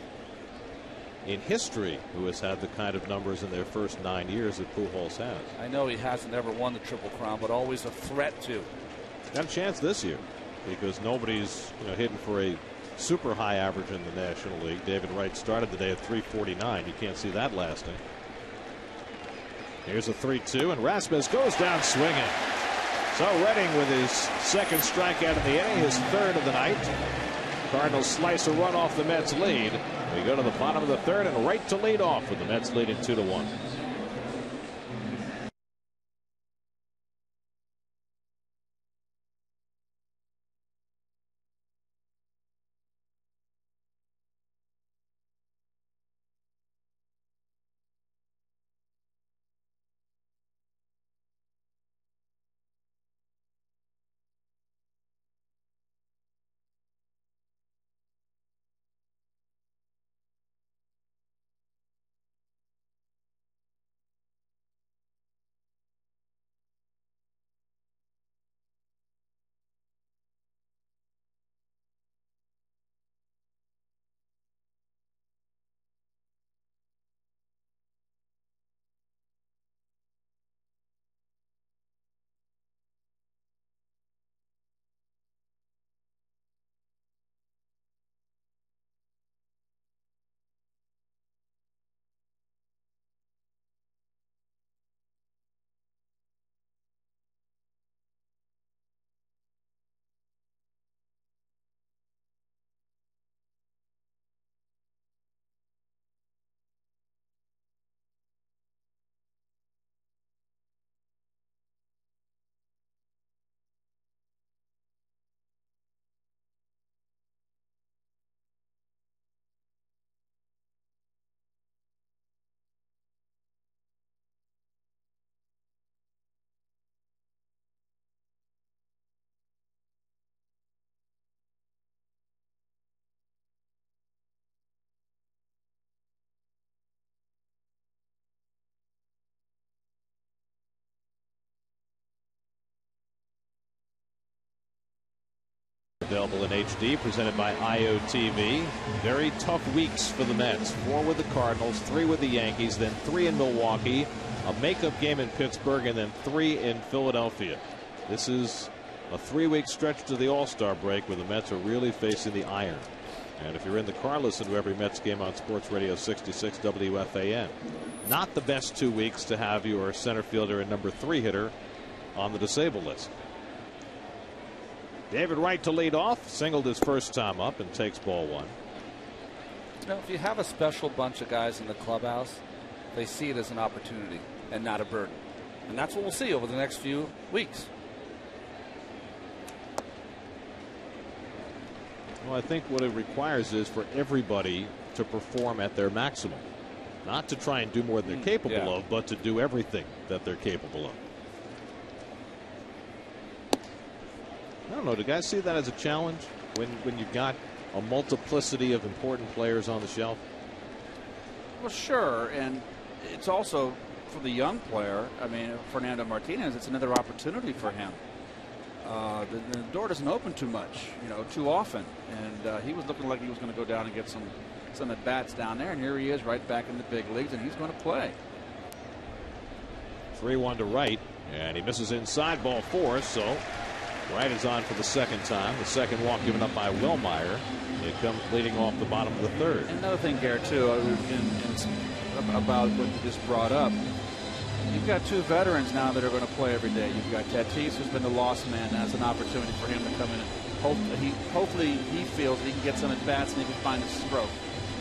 in history who has had the kind of numbers in their first 9 years that Pujols has. I know he hasn't ever won the Triple Crown, but always a threat to. Got a chance this year because nobody's hitting for a super high average in the National League. David Wright started the day at 349. You can't see that lasting. Here's a 3-2, and Rasmus goes down swinging. So Redding with his second strikeout of the inning, his third of the night. Cardinals slice a run off the Mets lead. We go to the bottom of the third, and Wright to lead off with the Mets leading 2-1. Available in HD, presented by IOTV. Very tough weeks for the Mets. 4 with the Cardinals, 3 with the Yankees, then 3 in Milwaukee, a makeup game in Pittsburgh, and then 3 in Philadelphia. This is a 3-week stretch to the All-Star break where the Mets are really facing the iron. And if you're in the car, listen to every Mets game on Sports Radio 66 WFAN. Not the best 2 weeks to have your center fielder and number 3 hitter on the disabled list. David Wright to lead off, singled his first time up and takes ball 1. If you have a special bunch of guys in the clubhouse, they see it as an opportunity and not a burden. And that's what we'll see over the next few weeks. Well, I think what it requires is for everybody to perform at their maximum. Not to try and do more than they're capable of, but to do everything that they're capable of. I don't know. Do guys see that as a challenge when you've got a multiplicity of important players on the shelf? Well, sure. And it's also for the young player. I mean, Fernando Martinez, it's another opportunity for him. The door doesn't open too much, too often. And he was looking like he was going to go down and get some at bats down there. And here he is right back in the big leagues, and he's going to play. 3-1 to Wright, and he misses inside, ball 4. So Wright is on for the second time. The second walk given up by Wilmeyer. They come leading off the bottom of the third. Another thing, Garrett, too, about what you just brought up. You've got two veterans now that are going to play every day. You've got Tatis, who's been the lost man. That's an opportunity for him to come in. And hopefully he feels he can get some at bats and he can find a stroke.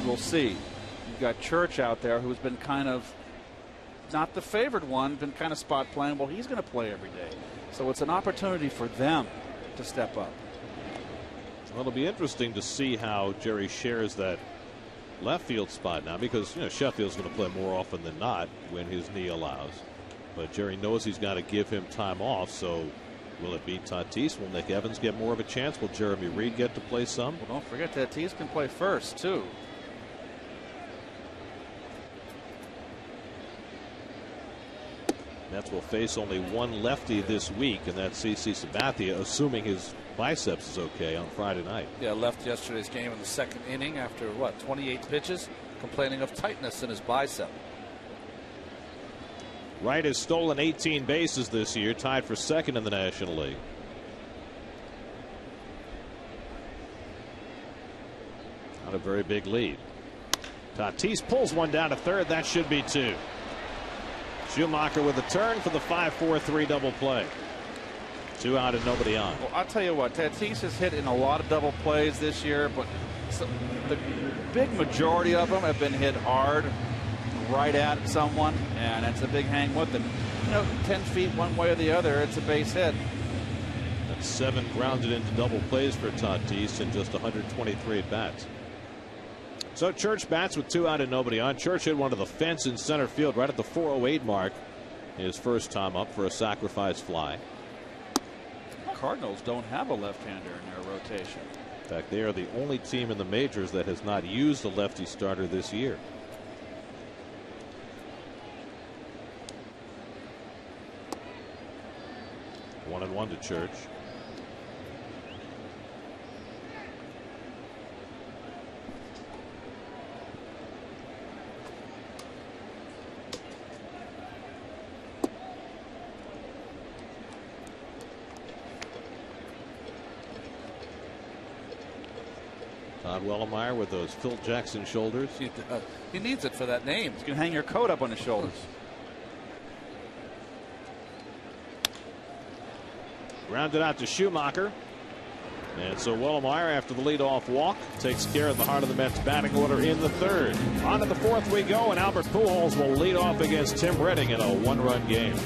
We'll see. You've got Church out there, who's been kind of not the favored one, been kind of spot playing. Well, he's going to play every day. So it's an opportunity for them to step up. Well, it'll be interesting to see how Jerry shares that left field spot now, because Sheffield's going to play more often than not when his knee allows. But Jerry knows he's got to give him time off. So will it be Tatis? Will Nick Evans get more of a chance? Will Jeremy Reed get to play some? Well, don't forget Tatis can play first too. Mets will face only one lefty this week, and that's CC Sabathia, assuming his biceps is okay on Friday night. Yeah, left yesterday's game in the second inning after 28 pitches, complaining of tightness in his bicep. Wright has stolen 18 bases this year, tied for second in the National League. Not a very big lead. Tatis pulls one down to third. That should be two. Schumacher with a turn for the 5-4-3 double play. 2 out and nobody on. Well, I'll tell you what, Tatis has hit in a lot of double plays this year, but the big majority of them have been hit hard, right at someone, and it's a big hang with them. 10 feet one way or the other, it's a base hit. That's 7 grounded into double plays for Tatis in just 123 at bats. So Church bats with 2 out and nobody on. Church hit one to the fence in center field right at the 408 mark. His first time up for a sacrifice fly. Cardinals don't have a left-hander in their rotation. In fact, they are the only team in the majors that has not used a lefty starter this year. 1-1 to Church. Todd Wellemeyer with those Phil Jackson shoulders. He needs it for that name. You can hang your coat up on his shoulders. Grounded out to Schumacher. And so Wellemeyer, after the leadoff walk, takes care of the heart of the Mets batting order in the third. On to the fourth we go, and Albert Pujols will lead off against Tim Redding in a 1-run game.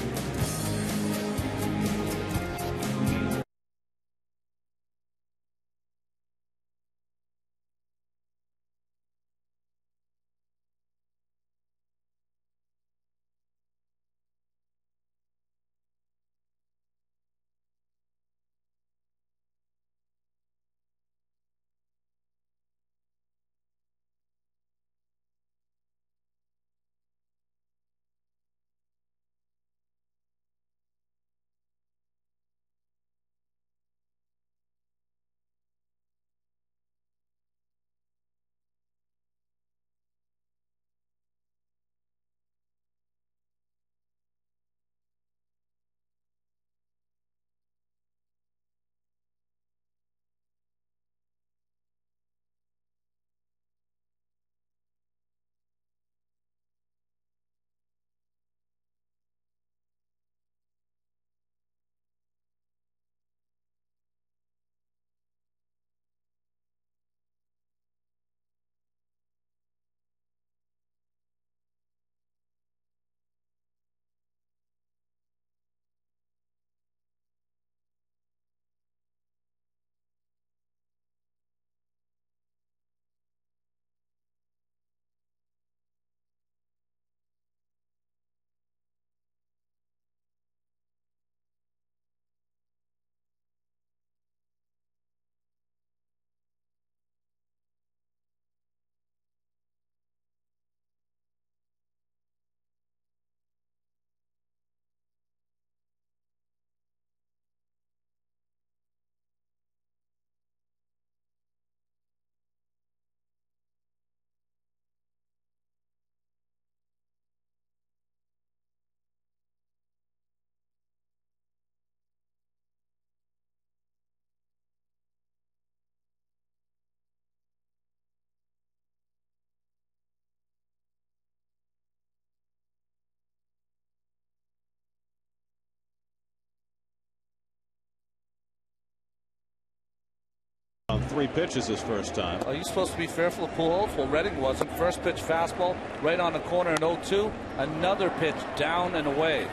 3 pitches his first time. Are you supposed to be fearful of Pujols? Well, Redding wasn't. First pitch fastball right on the corner in 0-2. Another pitch down and away.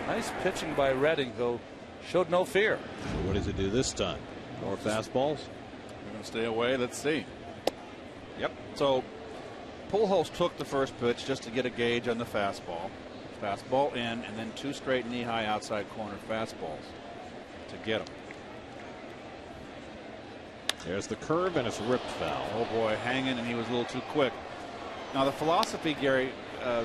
Nice pitching by Redding, who showed no fear. So what does he do this time? More fastballs? We're going to stay away. Let's see. Yep. So Pujols took the first pitch just to get a gauge on the fastball. Fastball in, and then 2 straight knee-high outside corner fastballs to get him. There's the curve, and it's ripped foul. Oh boy, hanging, and he was a little too quick. Now the philosophy, Gary,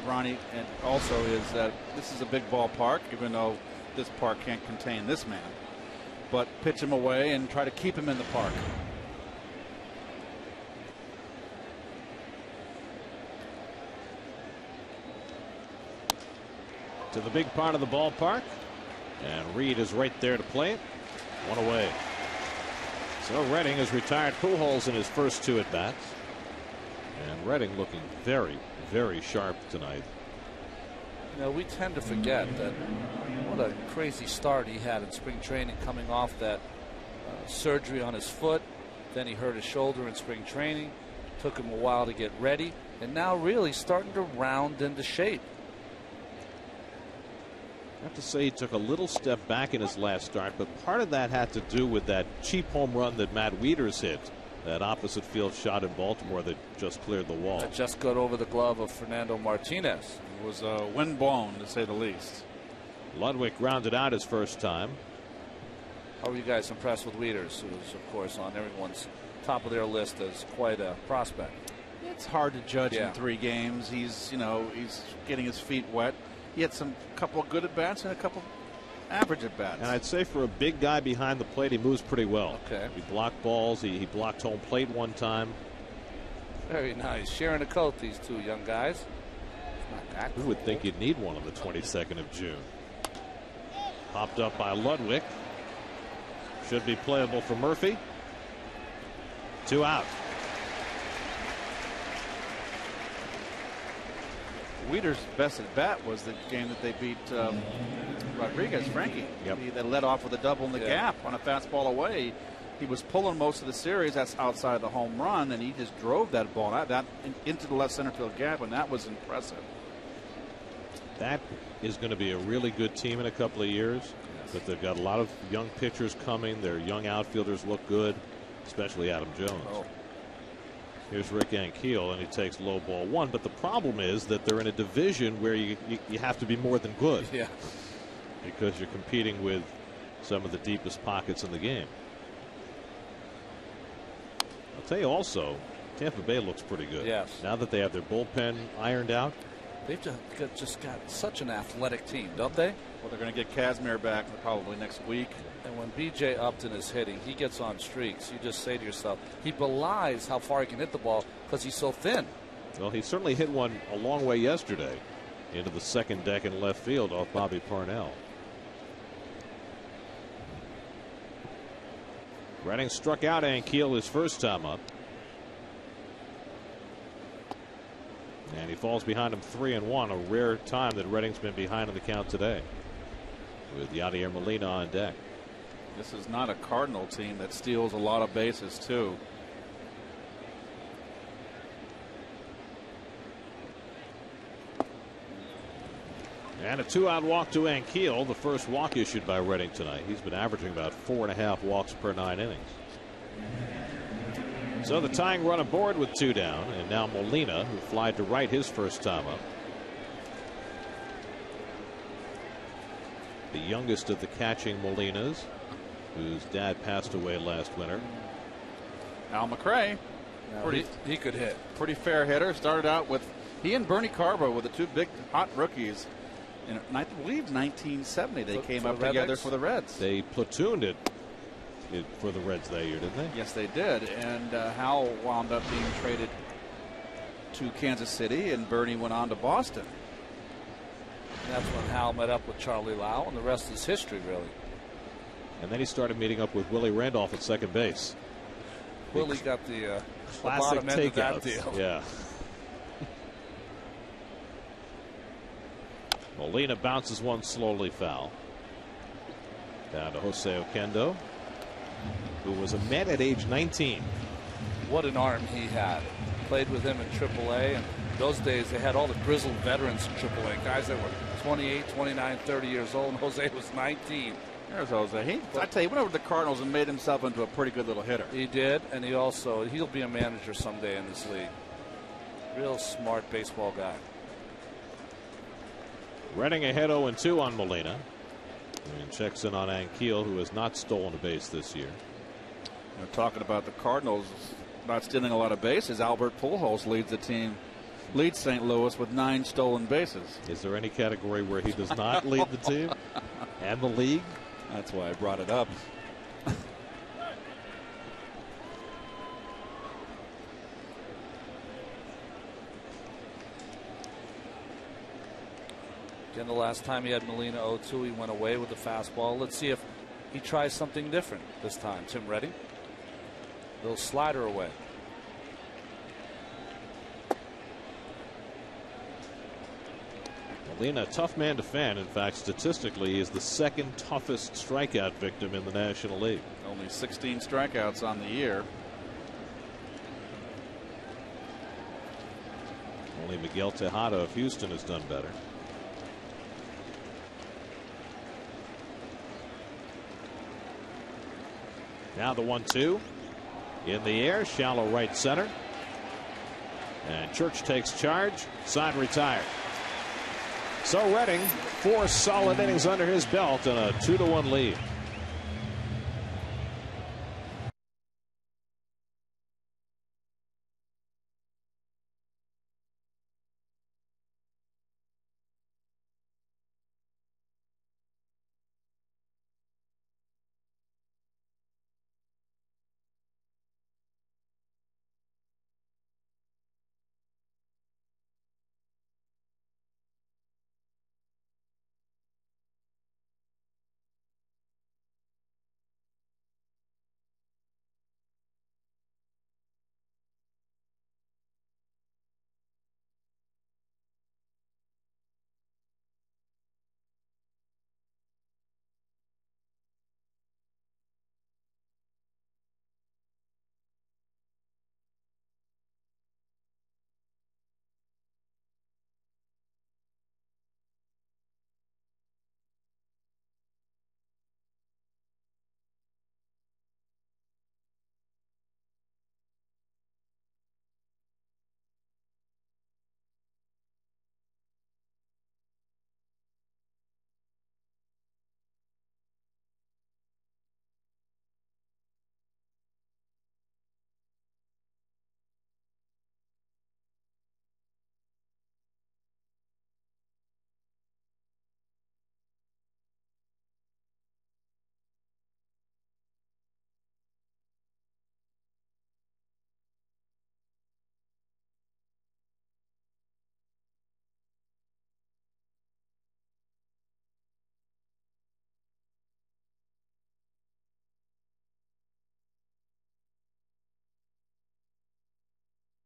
Ronnie, and also is that this is a big ballpark, even though this park can't contain this man. But pitch him away and try to keep him in the park. To the big part of the ballpark, and Reed is right there to play it. 1 away. So Redding has retired Pujols in his first 2 at-bats. And Redding looking very, very sharp tonight. You know, we tend to forget that what a crazy start he had in spring training, coming off that surgery on his foot. Then he hurt his shoulder in spring training. Took him a while to get ready. And now really starting to round into shape. I have to say he took a little step back in his last start, but part of that had to do with that cheap home run that Matt Wieters hit, that opposite field shot in Baltimore that just cleared the wall. That just got over the glove of Fernando Martinez. It was windblown, to say the least. Ludwig grounded out his first time. How were you guys impressed with Wieters, who's of course on everyone's top of their list as quite a prospect? It's hard to judge in 3 games. He's getting his feet wet. He had some couple of good at-bats and a couple average at-bats. And I'd say for a big guy behind the plate, he moves pretty well. Okay. He blocked balls. He blocked home plate one time. Very nice. Sharing a coat, these 2 young guys. Not that Who would think you'd need one on the 22nd of June? Popped up by Ludwig. Should be playable for Murphy. 2 out. Wieters' best at bat was the game that they beat Rodriguez, Frankie. Yep. They led off with a double in the gap on a fastball away. He was pulling most of the series. That's outside the home run, and he just drove that ball that into the left center field gap, and that was impressive. That is going to be a really good team in a couple of years. Yes. But they've got a lot of young pitchers coming. Their young outfielders look good, especially Adam Jones. Oh. Here's Rick Ankiel, and he takes low ball 1. But the problem is that they're in a division where you have to be more than good. Yeah. Because you're competing with some of the deepest pockets in the game. I'll tell you also, Tampa Bay looks pretty good. Yes. Now that they have their bullpen ironed out. They've just got such an athletic team, don't they? Well, they're going to get Kazmir back probably next week. And when B.J. Upton is hitting, he gets on streaks. You just say to yourself, he belies how far he can hit the ball because he's so thin. Well, he certainly hit one a long way yesterday into the second deck in left field off Bobby Parnell. Redding struck out Ankiel his first time up. And he falls behind him 3-1, a rare time that Redding's been behind in the count today, with Yadier Molina on deck. This is not a Cardinal team that steals a lot of bases, too. And a 2-out walk to Ankiel, the first walk issued by Redding tonight. He's been averaging about 4.5 walks per 9 innings. So the tying run aboard with 2 down, and now Molina, who flied to right his first time up. The youngest of the catching Molinas, whose dad passed away last winter. Al McRae, he could hit. Pretty fair hitter. Started out with he and Bernie Carbo were the 2 big hot rookies. In, I believe 1970 they came up together for the Reds. They platooned it for the Reds that year, didn't they? Yes, they did. And Hal wound up being traded to Kansas City, and Bernie went on to Boston. And that's when Hal met up with Charlie Lau, and the rest is history, really. And then he started meeting up with Willie Randolph at second base. Willie got the classic bottom end of that deal. Yeah. Molina bounces one slowly foul. Down to Jose Oquendo. who was a Met at age 19. What an arm he had. Played with him in AAA, and those days they had all the grizzled veterans in AAA, guys that were 28, 29, 30 years old, and Jose was 19. There's Jose. I tell you, went over to the Cardinals and made himself into a pretty good little hitter. He did, and he'll be a manager someday in this league. Real smart baseball guy. Redding ahead 0-2 on Molina. And checks in on Ankiel, who has not stolen a base this year. Talking about the Cardinals not stealing a lot of bases, Albert Pujols leads St. Louis with 9 stolen bases. Is there any category where he does not lead the team and the league? That's why I brought it up. Again, the last time he had Molina 0-2, he went away with the fastball. Let's see if he tries something different this time. Tim Redding. Little slider away. Molina, a tough man to fan. In fact, statistically, he is the second toughest strikeout victim in the National League. Only 16 strikeouts on the year. Only Miguel Tejada of Houston has done better. Now the 1-2 in the air, shallow right center. And Church takes charge. Side retired. So Redding, 4 solid innings under his belt and a 2-1 lead.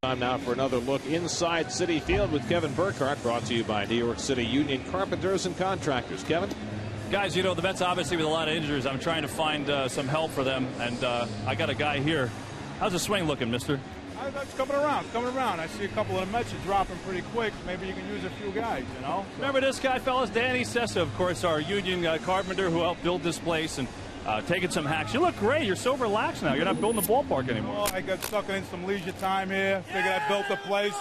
Time now for another look inside Citi Field with Kevin Burkhardt, brought to you by New York City Union Carpenters and Contractors. Kevin? Guys, you know, the Mets obviously with a lot of injuries. I'm trying to find some help for them, and I got a guy here. How's the swing looking, mister? It's coming around. I see a couple of the Mets are dropping pretty quick. Maybe you can use a few guys, you know? So. Remember this guy, fellas? Danny Sessa, of course, our union carpenter who helped build this place and taking some hacks. You look great. You're so relaxed now. You're not building the ballpark anymore. Well, I got stuck in some leisure time here. Figured I built the place.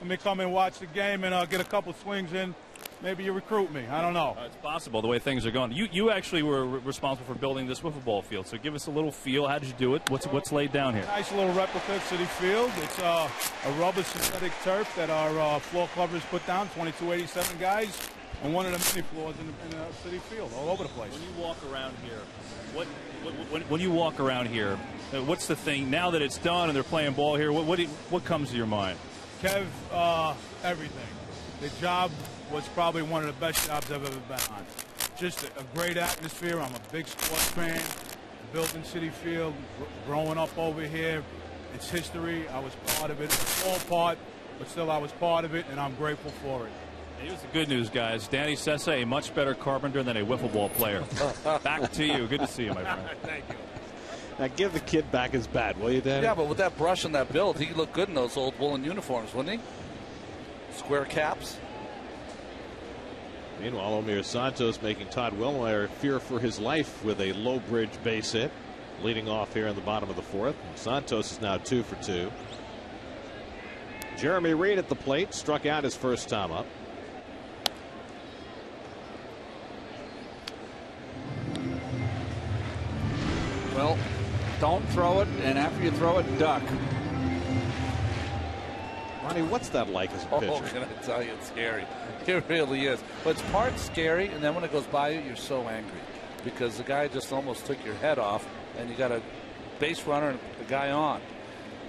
Let me come and watch the game and get a couple swings in. Maybe you recruit me. I don't know. It's possible the way things are going. You actually were responsible for building this wiffle ball field. So give us a little feel. How did you do it? What's laid down here? Nice little replica of Citi Field. It's a rubber synthetic turf that our floor covers put down. 2287 guys on one of the many floors in Citi Field, all over the place. When you walk around here, when you walk around here, what's the thing now that it's done and they're playing ball here? What comes to your mind? Kev, everything. The job was probably one of the best jobs I've ever been on. Just a great atmosphere. I'm a big sports fan. Built in Citi Field, growing up over here. It's history. I was part of it. It's a small part, but still I was part of it, and I'm grateful for it. Here's the good news, guys. Danny Sessa, a much better carpenter than a wiffle ball player. Back to you. Good to see you, my friend. Thank you. Now give the kid back his bat, will you, Danny? Yeah, but with that brush and that build, he looked good in those old woolen uniforms, wouldn't he? Square caps. Meanwhile, Omir Santos making Todd Willmeyer fear for his life with a low bridge base hit, leading off here in the bottom of the fourth. Santos is now 2 for 2. Jeremy Reed at the plate, struck out his first time up. Well, don't throw it, and after you throw it, duck. Ronnie, what's that like as a pitcher? Oh, can I tell you, it's scary. It really is. But it's part scary, and then when it goes by you, you're so angry because the guy just almost took your head off, and you got a base runner and the guy on.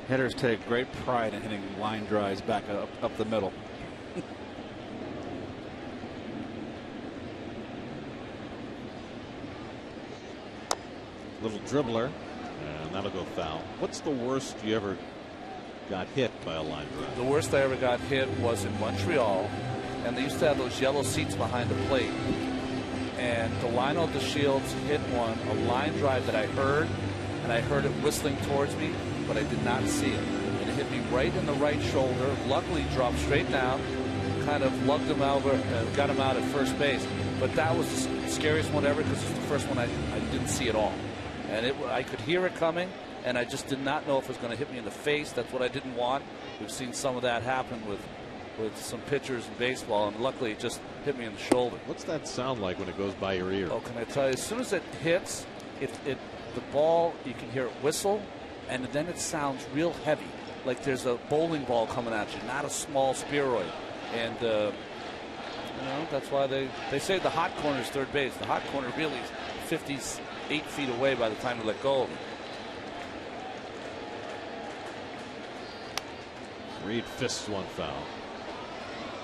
Hitters take great pride in hitting line drives back up the middle. Little dribbler, and that'll go foul. What's the worst you ever got hit by a line drive? The worst I ever got hit was in Montreal, and they used to have those yellow seats behind the plate. And Delino DeShields hit one, a line drive that I heard, and I heard it whistling towards me, but I did not see it. And it hit me right in the right shoulder. Luckily, dropped straight down, kind of lugged him over, got him out at first base. But that was the scariest one ever because it's the first one I didn't see at all. And I could hear it coming, and I just did not know if it was going to hit me in the face. That's what I didn't want. We've seen some of that happen with some pitchers in baseball, and luckily it just hit me in the shoulder. What's that sound like when it goes by your ear? Oh, can I tell you? As soon as it hits, the ball, you can hear it whistle, and then it sounds real heavy, like there's a bowling ball coming at you, not a small spheroid. And that's why they say the hot corner is third base. The hot corner really is 58 feet away by the time you let go of it. Reed fists one foul.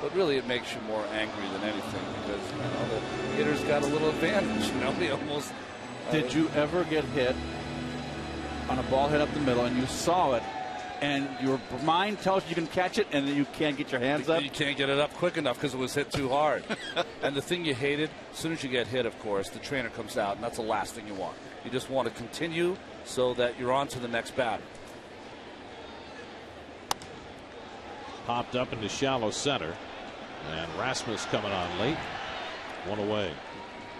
But really, it makes you more angry than anything because the hitter's got a little advantage. He almost. Did you ever get hit on a ball hit up the middle and you saw it, and your mind tells you can catch it, and then you can't get your hands up? You can't get it up quick enough because it was hit too hard. And the thing you hated, as soon as you get hit, of course, the trainer comes out, and that's the last thing you want. You just want to continue so that you're on to the next batter. Popped up into shallow center, and Rasmus coming on late. One away.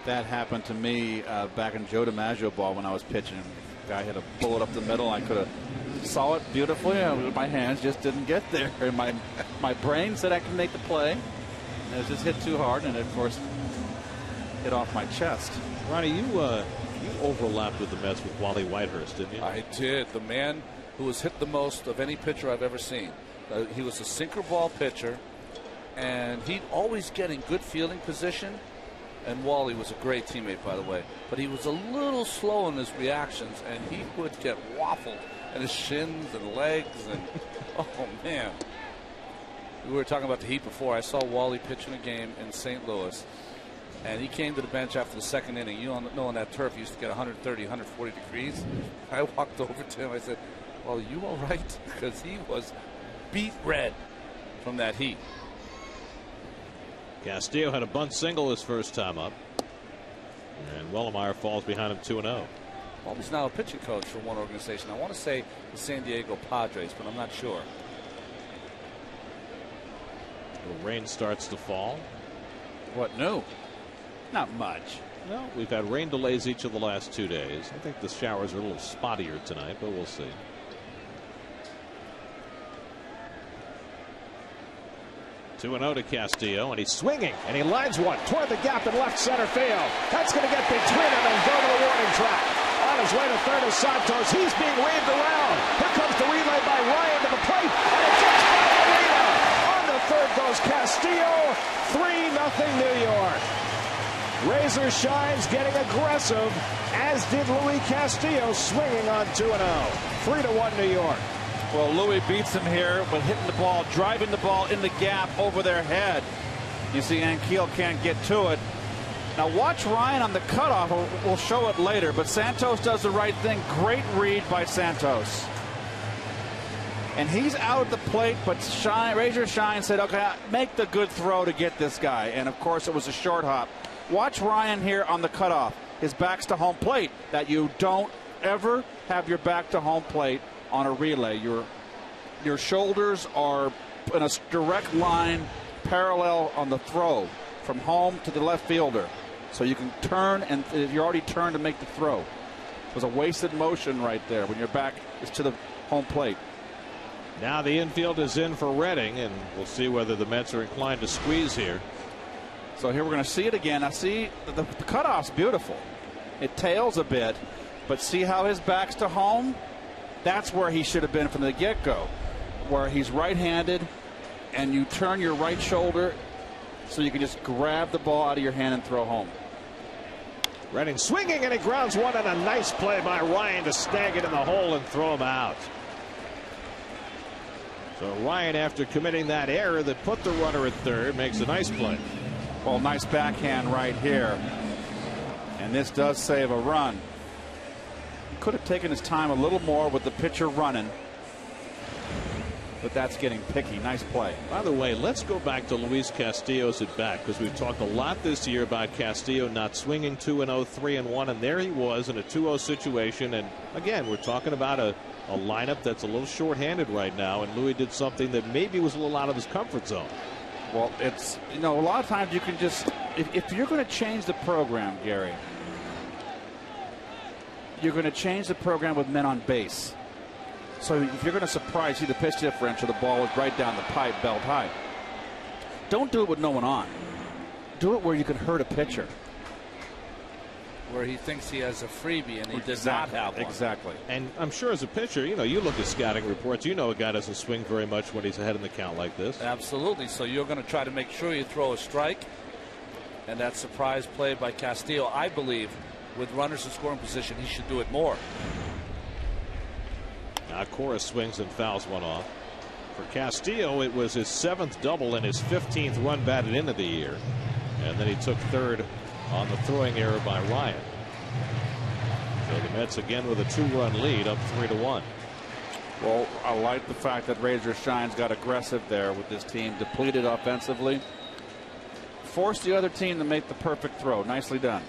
That happened to me back in Joe DiMaggio ball when I was pitching. The guy hit a bullet up the middle. I could have saw it beautifully. My hands just didn't get there. And my brain said I could make the play. And it was just hit too hard, and it, of course, hit off my chest. Ronnie, you overlapped with the Mets with Wally Whitehurst, didn't you? I did. The man who was hit the most of any pitcher I've ever seen. He was a sinker ball pitcher, and he'd always get in good fielding position. And Wally was a great teammate, by the way, but he was a little slow in his reactions, and he would get waffled in his shins and legs, and oh man. We were talking about the heat before. I saw Wally pitch in a game in St. Louis, and he came to the bench after the second inning. You know, on that turf, he used to get 130, 140 degrees. I walked over to him. I said, "Well, are you all right?" Because he was beat red from that heat. Castillo had a bunt single his first time up, and Willmeyer falls behind him 2-0. Well, he's now a pitching coach for one organization. I want to say the San Diego Padres, but I'm not sure. The rain starts to fall. What new? Not much. No, we've had rain delays each of the last 2 days. I think the showers are a little spottier tonight, but we'll see. 2-0 to Castillo, and he's swinging, and he lines one toward the gap in left center field. That's going to get between him and go to the warning track. On his way to third is Santos. He's being waved around. Here comes the relay by Ryan to the plate, and it gets by Arena. On the third goes Castillo. 3-0 New York. Razor Shines getting aggressive, as did Louis Castillo, swinging on 2-0. 3-1 New York. Well, Louis beats him here, but hitting the ball, driving the ball in the gap over their head. You see Ankiel can't get to it. Now watch Ryan on the cutoff. We'll show it later, but Santos does the right thing. Great read by Santos. And he's out at the plate, but Razor Shine said, okay, make the good throw to get this guy. And, of course, it was a short hop. Watch Ryan here on the cutoff. His back's to home plate. That you don't ever have your back to home plate on a relay, your shoulders are in a direct line parallel on the throw from home to the left fielder. So you can turn, and you already turned to make the throw. It was a wasted motion right there when your back is to the home plate. Now the infield is in for Redding, and we'll see whether the Mets are inclined to squeeze here. So here we're going to see it again. I see the cutoff's beautiful. It tails a bit, but see how his back's to home? That's where he should have been from the get-go, where he's right-handed, and you turn your right shoulder so you can just grab the ball out of your hand and throw home. Redding swinging, and he grounds one, and a nice play by Ryan to snag it in the hole and throw him out. So Ryan, after committing that error that put the runner at third, makes a nice play. Well, nice backhand right here. And this does save a run. He could have taken his time a little more with the pitcher running. But that's getting picky. Nice play. By the way, let's go back to Luis Castillo's at bat, because we've talked a lot this year about Castillo not swinging 2-0, 3-1, and there he was in a 2-0 situation. And again, we're talking about a lineup that's a little short-handed right now, and Louis did something that maybe was a little out of his comfort zone. Well, it's, a lot of times you can just, if you're going to change the program, Gary, you're going to change the program with men on base. So if you're going to surprise, see the pitch differential, the ball is right down the pipe, belt high. Don't do it with no one on. Do it where you can hurt a pitcher. Where he thinks he has a freebie, and he does not have one. Exactly. And I'm sure as a pitcher, you look at scouting reports, a guy doesn't swing very much when he's ahead in the count like this. Absolutely. So you're going to try to make sure you throw a strike. And that surprise play by Castillo, I believe, with runners in scoring position, he should do it more. Now Cora swings and fouls one off. For Castillo, it was his 7th double and his 15th run batted into the year. And then he took third on the throwing error by Ryan. So the Mets again with a 2-run lead, up 3-1. Well, I like the fact that Razor Shine's got aggressive there with this team, depleted offensively. Forced the other team to make the perfect throw. Nicely done.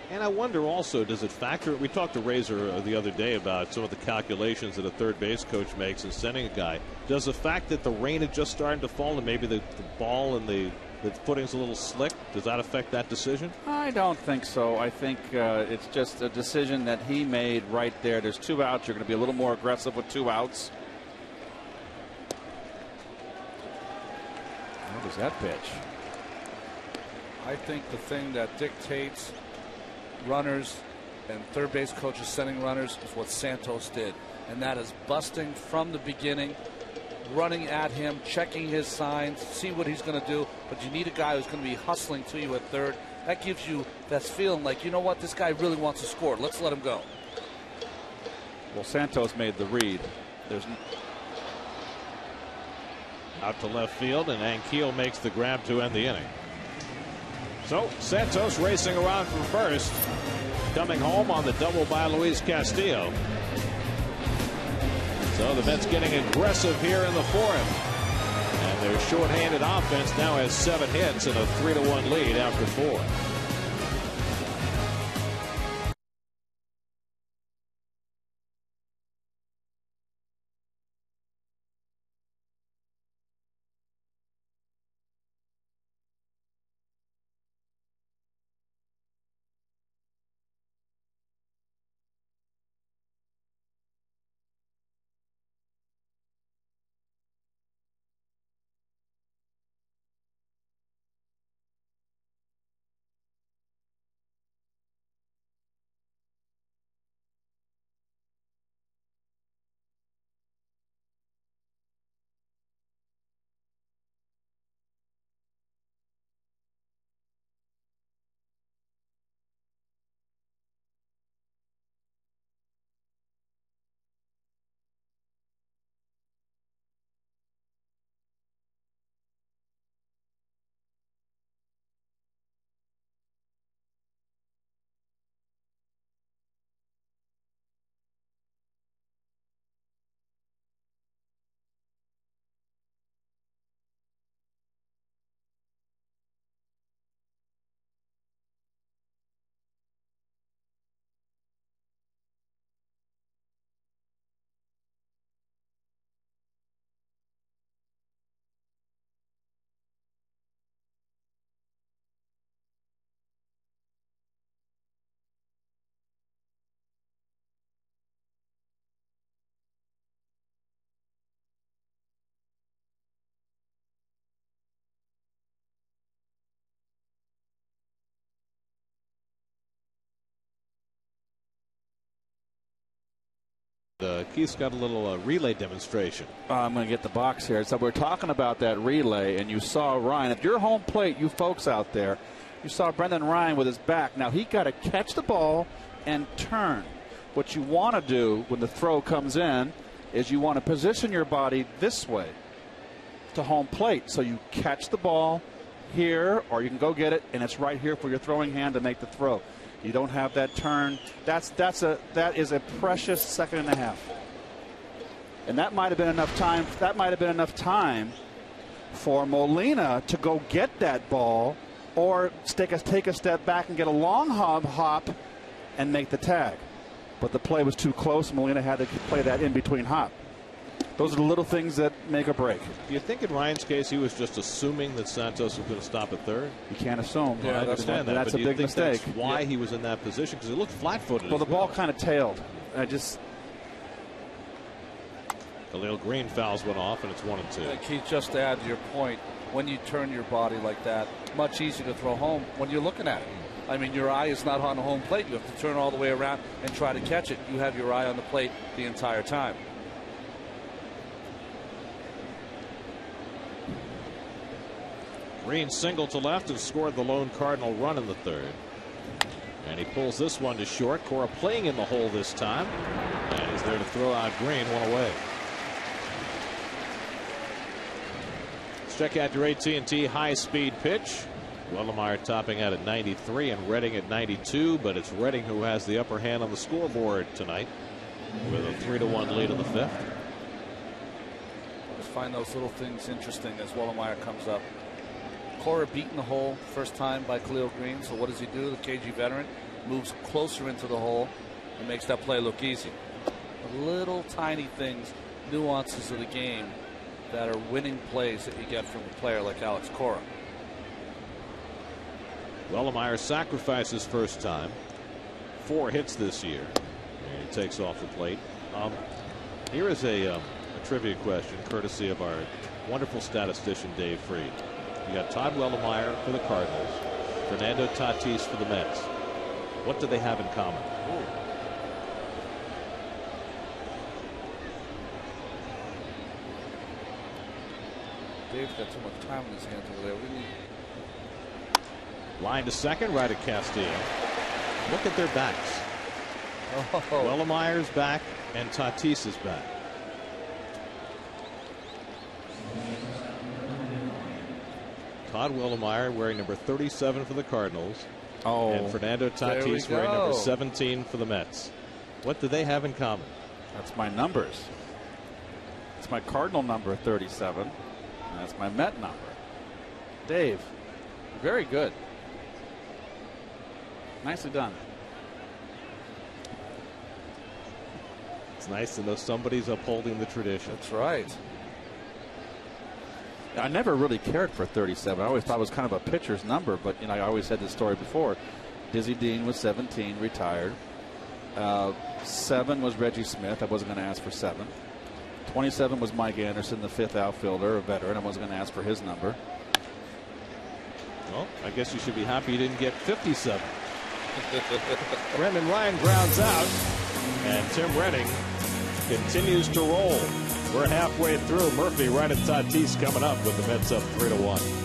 And I wonder also, does it factor? We talked to Razor the other day about some of the calculations that a third base coach makes in sending a guy. Does the fact that the rain had just started to fall and maybe the ball and the footing's a little slick, does that affect that decision? I don't think so. I think it's just a decision that he made right there. There's 2 outs. You're going to be a little more aggressive with 2 outs. What is that pitch? I think the thing that dictates runners and third base coaches sending runners is what Santos did, and that is busting from the beginning, running at him, checking his signs, see what he's going to do. But you need a guy who's going to be hustling to you at third. That gives you that feeling like, you know what, this guy really wants to score. Let's let him go. Well, Santos made the read. There's out to left field, and Ankiel makes the grab to end the inning. So Santos racing around from first, coming home on the double by Luis Castillo. So the Mets getting aggressive here in the 4th. And their shorthanded offense now has 7 hits and a 3-1 lead after 4. Keith's got a little relay demonstration. I'm going to get the box here. So we're talking about that relay, and you saw Ryan. At your home plate, you folks out there, you saw Brendan Ryan with his back. Now, he got to catch the ball and turn. What you want to do when the throw comes in is you want to position your body this way to home plate. So you catch the ball here, or you can go get it, and it's right here for your throwing hand to make the throw. You don't have that turn. That is a precious second and a half. And that might have been enough time. That might have been enough time for Molina to go get that ball, or take a step back and get a long hop and make the tag. But the play was too close. Molina had to play that in between hop. Those are the little things that make a break. Do you think in Ryan's case he was just assuming that Santos was going to stop at third? You can't assume. Yeah, I understand that. That's a big mistake. That's why he was in that position, because he looked flat-footed. Well, the ball kind of tailed. Khalil Greene fouls one off, and it's 1-2. Keith, just to add to your point, when you turn your body like that, much easier to throw home when you're looking at it. I mean, your eye is not on the home plate. You have to turn all the way around and try to catch it. You have your eye on the plate the entire time. Greene singled to left and scored the lone Cardinal run in the third. And he pulls this one to short. Cora playing in the hole this time. And he's there to throw out Greene, one away. Let's check out your AT&T high-speed pitch. Wellemeyer topping out at 93 and Redding at 92, but it's Redding who has the upper hand on the scoreboard tonight with a 3-1 lead in the fifth. Just find those little things interesting as Wellemeyer comes up. Cora beating the hole first time by Khalil Greene. So what does he do? The KG veteran moves closer into the hole and makes that play look easy. The little tiny things, nuances of the game that are winning plays that you get from a player like Alex Cora. Wellemeyer sacrifices first time. 4 hits this year. And he takes off the plate. Here is a trivia question courtesy of our wonderful statistician Dave Freed. You got Todd Wellemeyer for the Cardinals, Fernando Tatis for the Mets. What do they have in common? Dave's got too much time in his hands over there. Line to second, right at Castillo. Look at their backs. Oh. Wellemeyer's back and Tatis is back. Todd Wellemeyer wearing number 37 for the Cardinals. And Fernando Tatis wearing number 17 for the Mets. What do they have in common? That's my numbers. It's my Cardinal number 37. And that's my Met number. Dave, very good. Nicely done. It's nice to know somebody's upholding the tradition. That's right. I never really cared for 37. I always thought it was kind of a pitcher's number, but I always had this story before. Dizzy Dean was 17, retired. 7 was Reggie Smith. I wasn't going to ask for 7. 27 was Mike Anderson, the 5th outfielder, a veteran. I wasn't going to ask for his number. Well, I guess you should be happy you didn't get 57. Brendan Ryan grounds out, and Tim Redding continues to roll. We're halfway through. Murphy right at Tatis coming up with the Mets up 3-1.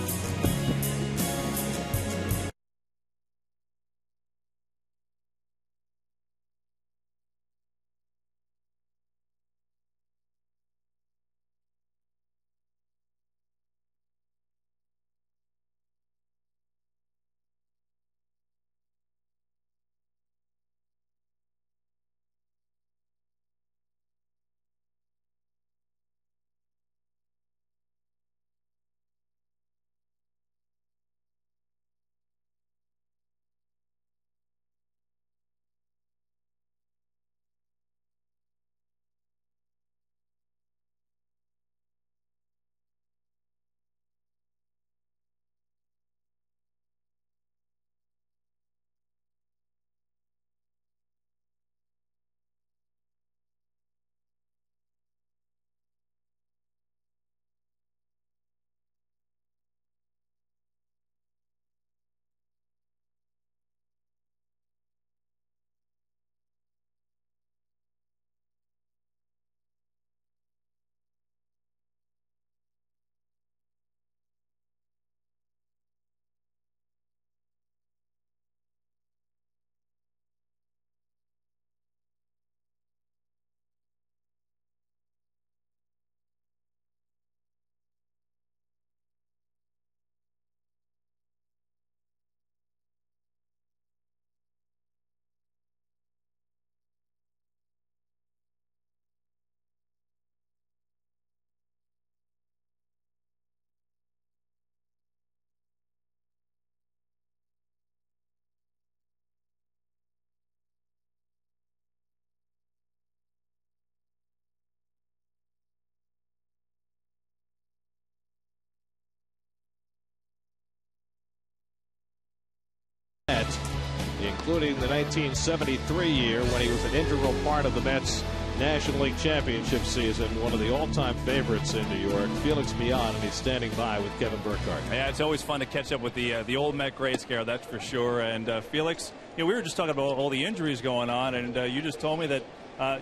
including the 1973 year when he was an integral part of the Mets National League Championship season, one of the all-time favorites in New York, Felix Millan, and he's standing by with Kevin Burkhardt. Yeah, it's always fun to catch up with the old Met greats, Gary, that's for sure. And Felix, we were just talking about all the injuries going on, and you just told me that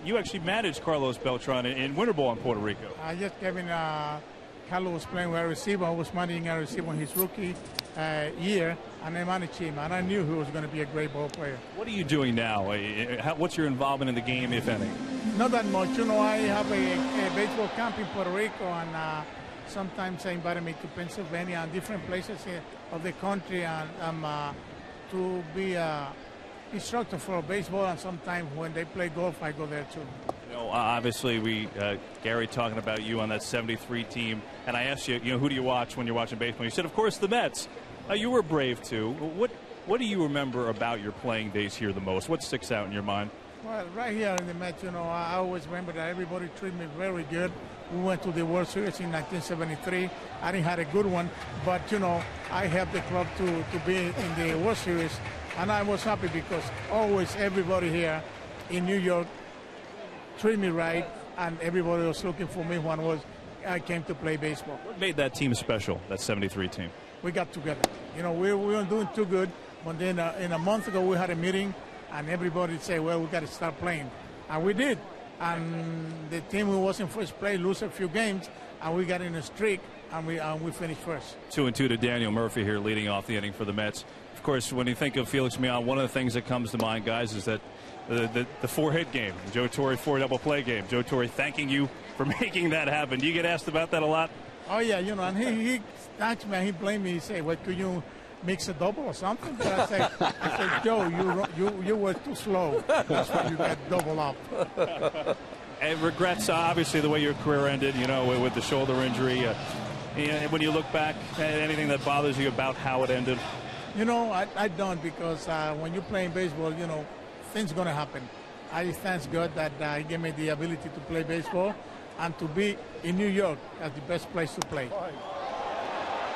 you actually managed Carlos Beltran in winter ball in Puerto Rico. Just Kevin, Carlos was playing wide receiver. I was managing a receiver in his rookie year, and I managed him, and I knew he was going to be a great ball player. What are you doing now? What's your involvement in the game, if any? Not that much. I have a baseball camp in Puerto Rico, and sometimes they invite me to Pennsylvania and different places of the country, and to be instructor for baseball, and sometimes when they play golf, I go there too. Obviously, Gary talking about you on that 73 team, and I asked you, who do you watch when you're watching baseball? You said, of course, the Mets. You were brave too. What do you remember about your playing days here the most? What sticks out in your mind? Well, right here in the Mets, I always remember that everybody treated me very good. We went to the World Series in 1973. I didn't have a good one, but I helped the club to be in the World Series, and I was happy because always everybody here in New York treated me right, and everybody was looking for me when I came to play baseball. What made that team special, that 73 team? We got together. We weren't doing too good, but then in a month ago we had a meeting, and everybody said, well, we got to start playing. And we did. And the team who was in first place lose a few games, and we got in a streak, and we finished first. 2-2 to Daniel Murphy here leading off the inning for the Mets. Of course, when you think of Felix Millan, one of the things that comes to mind, guys, is that the 4-hit game, the Joe Torre 4-double play game. Joe Torre thanking you for making that happen. Do you get asked about that a lot? Oh, yeah, and he thanks me, and he blamed me. He said, well, could you mix a double or something? But I said, Joe, you were too slow. That's why you got double up. And regrets, obviously, the way your career ended, with the shoulder injury. When you look back, anything that bothers you about how it ended? I don't, because when you're playing baseball, things going to happen. I thank God that he gave me the ability to play baseball and to be in New York as the best place to play.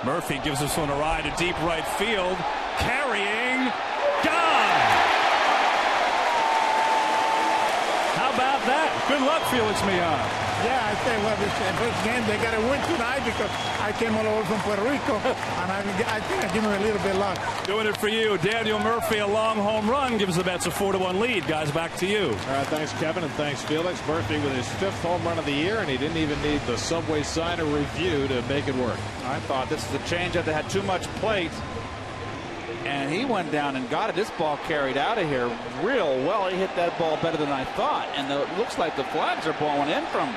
Murphy gives this one a ride to deep right field. Carrying. Gone. How about that? Good luck, Felix Millan. Yeah, I tell you what, this first game, they got to win tonight because I came all over from Puerto Rico, and I think I give them a little bit of luck. Doing it for you. Daniel Murphy, a long home run, gives the Mets a 4-1 lead. Guys, back to you. All right, thanks, Kevin, and thanks, Felix. Murphy with his 5th home run of the year, and he didn't even need the subway sign or review to make it work. I thought this is a changeup that had too much plate, and he went down and got it. This ball carried out of here real well. He hit that ball better than I thought, and it looks like the flags are blowing in from.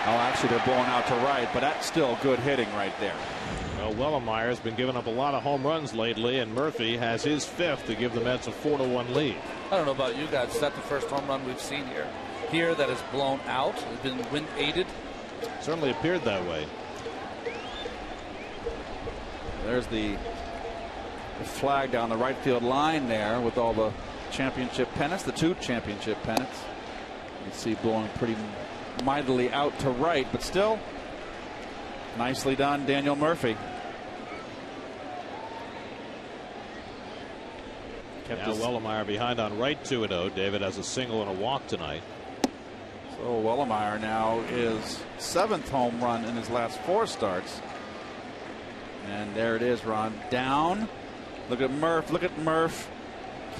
Oh, actually, they're blowing out to right, but that's still good hitting right there. Well, Wellemeyer has been giving up a lot of home runs lately, and Murphy has his 5th to give the Mets a 4-1 lead. I don't know about you guys. Is that the first home run we've seen here that has blown out, has been wind aided? Certainly appeared that way. There's the flag down the right field line there with all the championship pennants, the 2 championship pennants. You see blowing pretty mightily out to right, but still nicely done, Daniel Murphy. Now Wellemeyer behind on right 2-0. David has a single and a walk tonight. So Wellemeyer now is 7th home run in his last 4 starts. And there it is, Ron. Down. Look at Murph. Look at Murph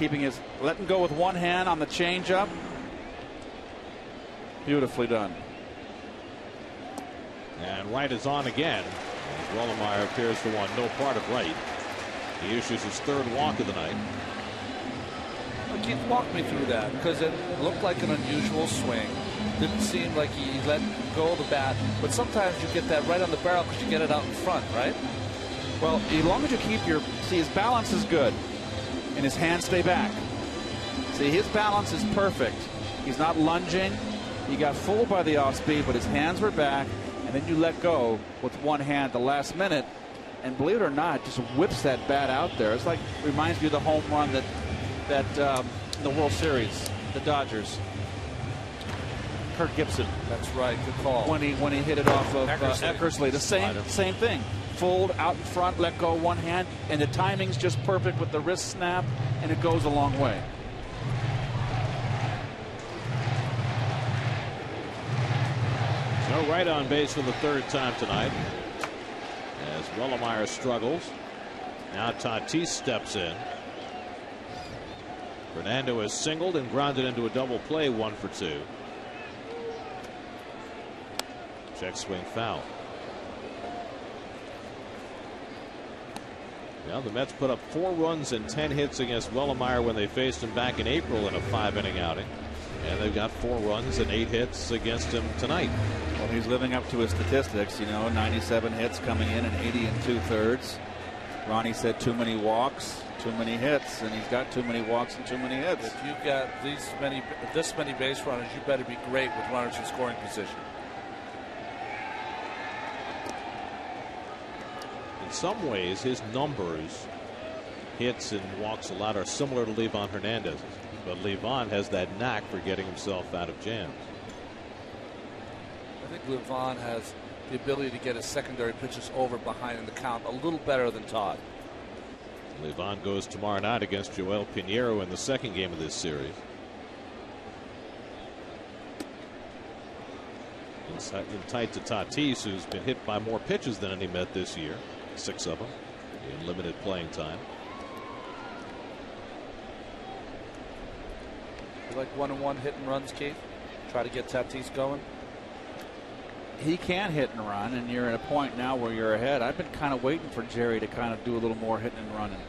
letting go with one hand on the changeup. Beautifully done. And Wright is on again. Wellemeyer appears to want no part of Wright. He issues his 3rd walk of the night. Keith, walk me through that, because it looked like an unusual swing. Didn't seem like he let go of the bat, but sometimes you get that right on the barrel because you get it out in front, right? Well, as long as you keep his balance is good and his hands stay back. See, his balance is perfect. He's not lunging. He got fooled by the off speed, but his hands were back, and then you let go with one hand at the last minute, and believe it or not, just whips that bat out there. It's like, reminds me of the home run that the World Series, the Dodgers. Kirk Gibson. That's right. Good call. When he hit it off of Eckersley. The same thing. fold out in front, let go one hand, and the timing's just perfect with the wrist snap, and it goes a long way. So Wright on base for the third time tonight as Wellemeyer struggles. Now Tatis steps in. Fernando is singled and grounded into a double play, 1 for 2. Check swing foul. Well, the Mets put up 4 runs and 10 hits against Wellemeyer when they faced him back in April in a 5-inning outing. And they've got 4 runs and 8 hits against him tonight. Well, he's living up to his statistics, you know, 97 hits coming in and 80 2/3. Ronnie said too many walks, too many hits, and he's got too many walks and too many hits. If you've got this many base runners, you better be great with runners in scoring position. In some ways, his numbers, hits and walks allowed, are similar to Livan Hernandez's. But Livan has that knack for getting himself out of jams. I think Livan has the ability to get his secondary pitches over behind in the count a little better than Todd. Livan goes tomorrow night against Joel Pinheiro in the second game of this series. In tight to Tatis, who's been hit by more pitches than any Met this year, 6 of them in limited playing time. You like 1-on-1 hit and runs, Keith? Try to get Tatis going. He can hit and run, and you're at a point now where you're ahead. I've been kind of waiting for Jerry to kind of do a little more hitting and running.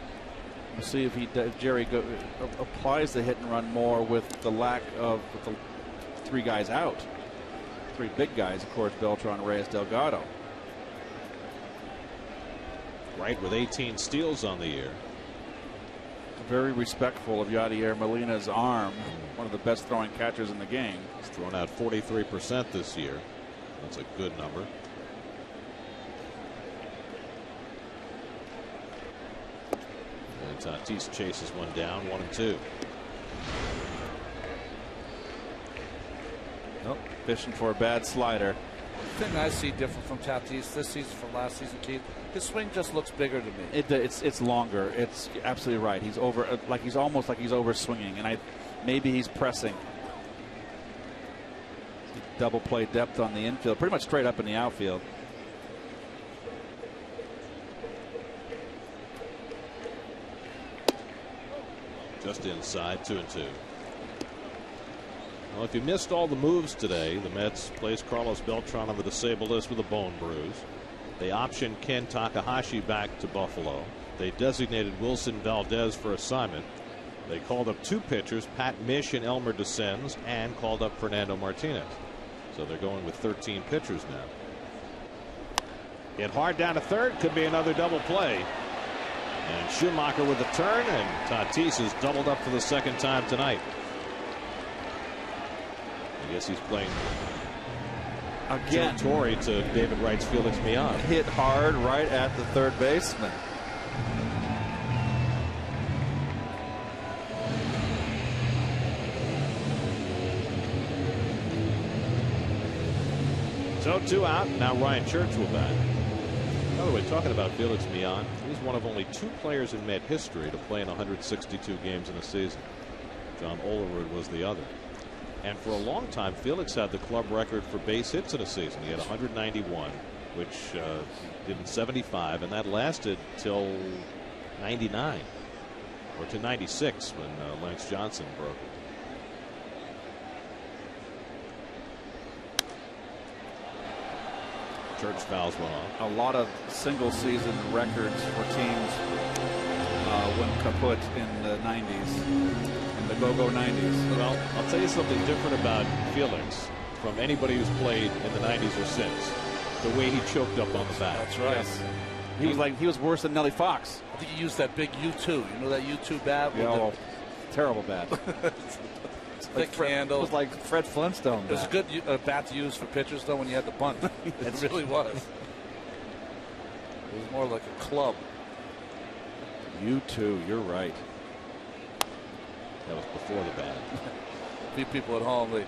We'll see if Jerry applies the hit and run more with the lack of the 3 guys out. 3 big guys, of course, Beltran, Reyes, Delgado. Wright with 18 steals on the year. Very respectful of Yadier Molina's arm, one of the best throwing catchers in the game. He's thrown out 43% this year. That's a good number. And Tatis chases one down, 1-2. Nope, fishing for a bad slider. The thing I see different from Tatis this season from last season, Keith, his swing just looks bigger to me. It's longer. It's absolutely right. He's over, he's almost like he's over swinging, and maybe he's pressing. Double play depth on the infield, pretty much straight up in the outfield. Just inside, 2-2. Well, if you missed all the moves today, the Mets placed Carlos Beltran on the disabled list with a bone bruise. They optioned Ken Takahashi back to Buffalo. They designated Wilson Valdez for assignment. They called up 2 pitchers, Pat Mish and Elmer Descends, and called up Fernando Martinez. So they're going with 13 pitchers now. Hit hard down to third, could be another double play. And Schumacher with a turn, and Tatis is doubled up for the second time tonight. I guess he's playing again. Joe Torre to David Wright's Felix Millan. Hit hard right at the third baseman. So 2 out. Now Ryan Church will bat. By the way, talking about Felix Millan, he's one of only 2 players in Met history to play in 162 games in a season. John Olerud was the other. And for a long time, Felix had the club record for base hits in a season. He had 191, which he did in 75, and that lasted till 99 or to 96 when Lance Johnson broke it. Church fouls one off. A lot of single season records for teams when kaput in the 90s, in the go-go 90s. Well, I'll tell you something different about Felix from anybody who's played in the 90s or since. The way he choked up on the bat. That's right. Yes. He was worse than Nellie Fox. I think he used that big U2. You know that U2 bat? Yeah, well, terrible bat. Thick handle. It was like Fred Flintstone. It was a good bat to use for pitchers, though, when you had the bunt. It really was. It was more like a club. You too. You're right. That was before the bat. People at home, the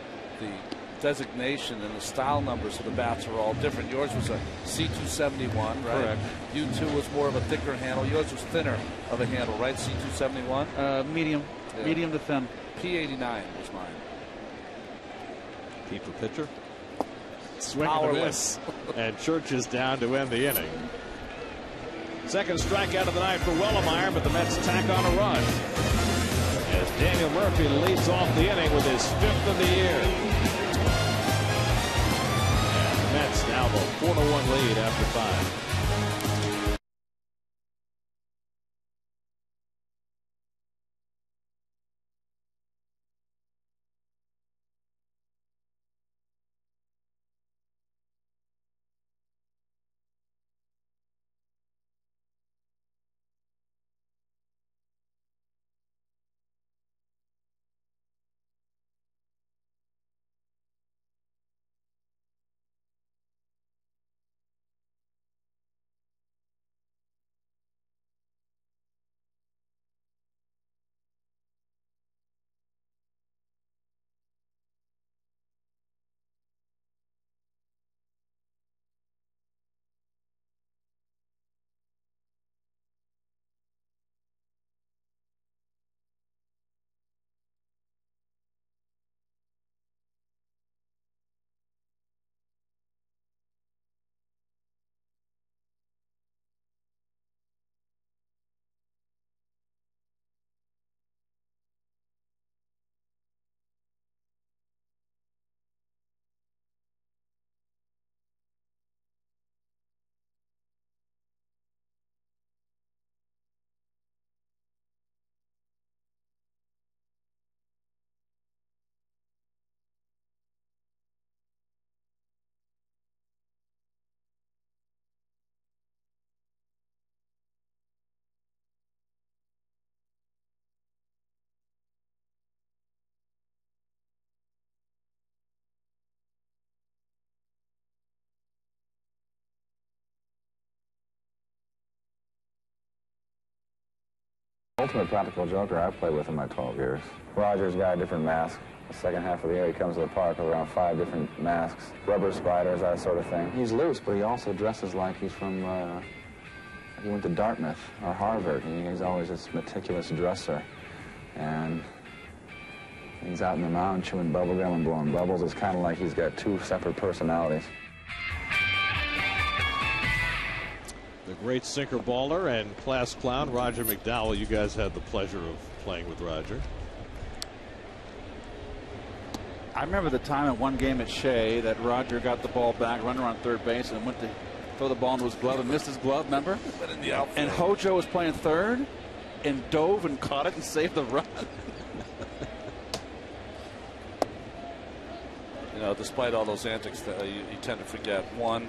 designation and the style numbers of the bats are all different. Yours was a C271, right? Correct. U2 was more of a thicker handle. Yours was thinner of a handle, right? C271? Medium. Yeah. Medium to thin. P89 was mine. Keeper pitcher. Swing and a miss. And Church is down to end the inning. Second strikeout of the night for Wellemeyer, but the Mets tack on a run as Daniel Murphy leads off the inning with his 5th of the year. And the Mets now have a 4-1 lead after 5. Ultimate practical joker I played with in my 12 years. Roger's got a different mask. The second half of the year he comes to the park with around 5 different masks. Rubber spiders, that sort of thing. He's loose, but he also dresses like he's from, he went to Dartmouth or Harvard. He's always this meticulous dresser. And he's out in the mountain chewing bubblegum and blowing bubbles. It's kind of like he's got 2 separate personalities. The great sinker baller and class clown, Roger McDowell. You guys had the pleasure of playing with Roger. I remember the time at one game at Shea that Roger got the ball back, run around third base, and went to throw the ball into his glove and missed his glove, remember? And Hojo was playing third and dove and caught it and saved the run. You know, despite all those antics, you tend to forget, one,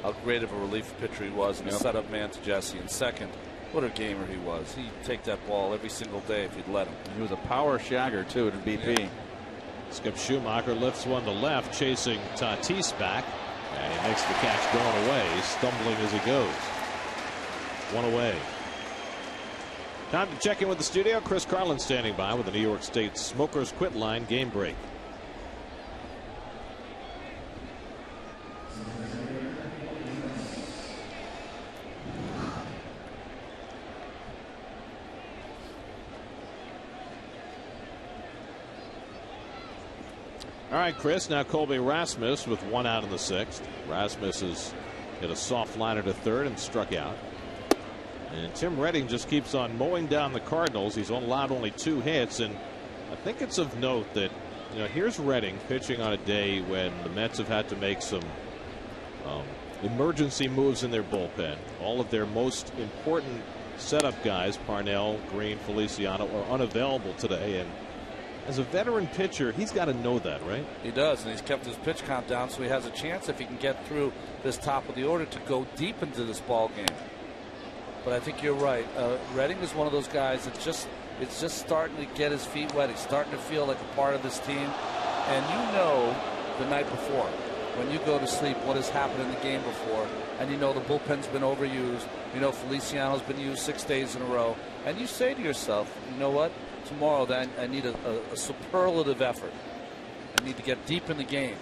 how great of a relief pitcher he was and a setup man to Jesse, and second, what a gamer he was. He'd take that ball every single day if he'd let him. He was a power shagger, too, at BP. Yeah. Skip Schumacher lifts one to left, chasing Tatis back, and he makes the catch going away, stumbling as he goes. One away. Time to check in with the studio. Chris Carlin standing by with the New York State Smokers Quit Line game break. All right, Chris, now Colby Rasmus with 1 out in the 6th. Rasmus has hit a soft liner to third and struck out. And Tim Redding just keeps on mowing down the Cardinals. He's allowed only 2 hits, and I think it's of note that, you know, here's Redding pitching on a day when the Mets have had to make some emergency moves in their bullpen. All of their most important setup guys, Parnell, Greene, Feliciano, are unavailable today, and as a veteran pitcher, he's got to know that, right? He does, and he's kept his pitch count down, so he has a chance, if he can get through this top of the order, to go deep into this ball game. But I think you're right. Redding is one of those guys that it's just starting to get his feet wet. He's starting to feel like a part of this team. And you know the night before, when you go to sleep, what has happened in the game before. And you know the bullpen's been overused. You know Feliciano's been used 6 days in a row. And you say to yourself, you know what? Tomorrow, then I need a superlative effort. They need to get deep in the game.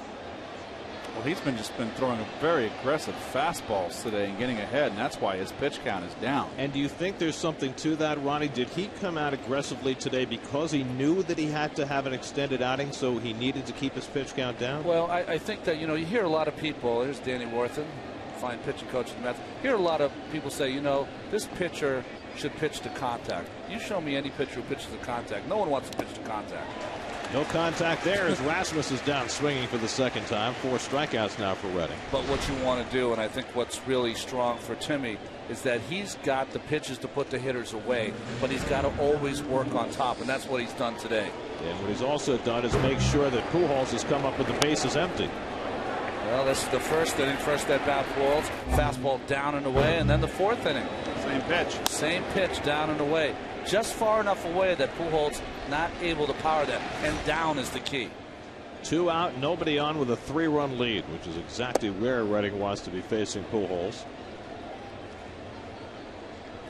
Well, he's been throwing a very aggressive fastballs today and getting ahead, and that's why his pitch count is down. And do you think there's something to that, Ronnie? Did he come out aggressively today because he knew that he had to have an extended outing, so he needed to keep his pitch count down? Well, I think that, you know, you hear a lot of people. Here's Danny Worthen, fine pitching coach in the Mets. Hear a lot of people say, you know, this pitcher should pitch to contact. You show me any pitcher who pitches to contact. No one wants to pitch to contact. No contact there as Rasmus is down swinging for the second time. 4 strikeouts now for Redding. But what you want to do, and I think what's really strong for Timmy, is that he's got the pitches to put the hitters away, but he's got to always work on top, and that's what he's done today. And what he's also done is make sure that Pujols has come up with the bases empty. Well, this is the first inning, first at bat, Pujols, fastball down and away, and then the 4th inning. Same pitch. Same pitch, down and away. Just far enough away that Pujols not able to power that, and down is the key. 2 out, nobody on with a 3-run lead, which is exactly where Redding wants to be facing Pujols.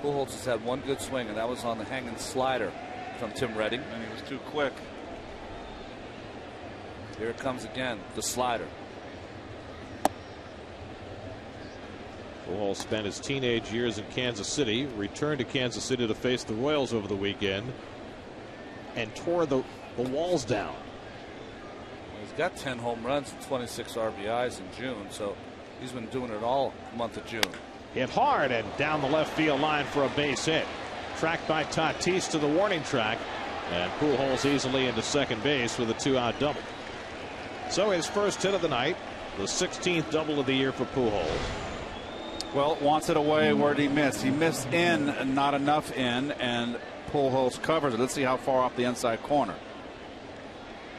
Pujols has had one good swing, and that was on the hanging slider from Tim Redding. And he was too quick. Here it comes again, the slider. Pujols spent his teenage years in Kansas City, returned to Kansas City to face the Royals over the weekend, and tore the walls down. He's got 10 home runs and 26 RBIs in June, so he's been doing it all month of June. Hit hard and down the left field line for a base hit. Tracked by Tatis to the warning track, and Pujols easily into second base with a 2-out double. So his first hit of the night, the 16th double of the year for Pujols. Well, wants it away. Where did he miss? He missed in, and not enough in, and Pujols covers it. Let's see how far off the inside corner.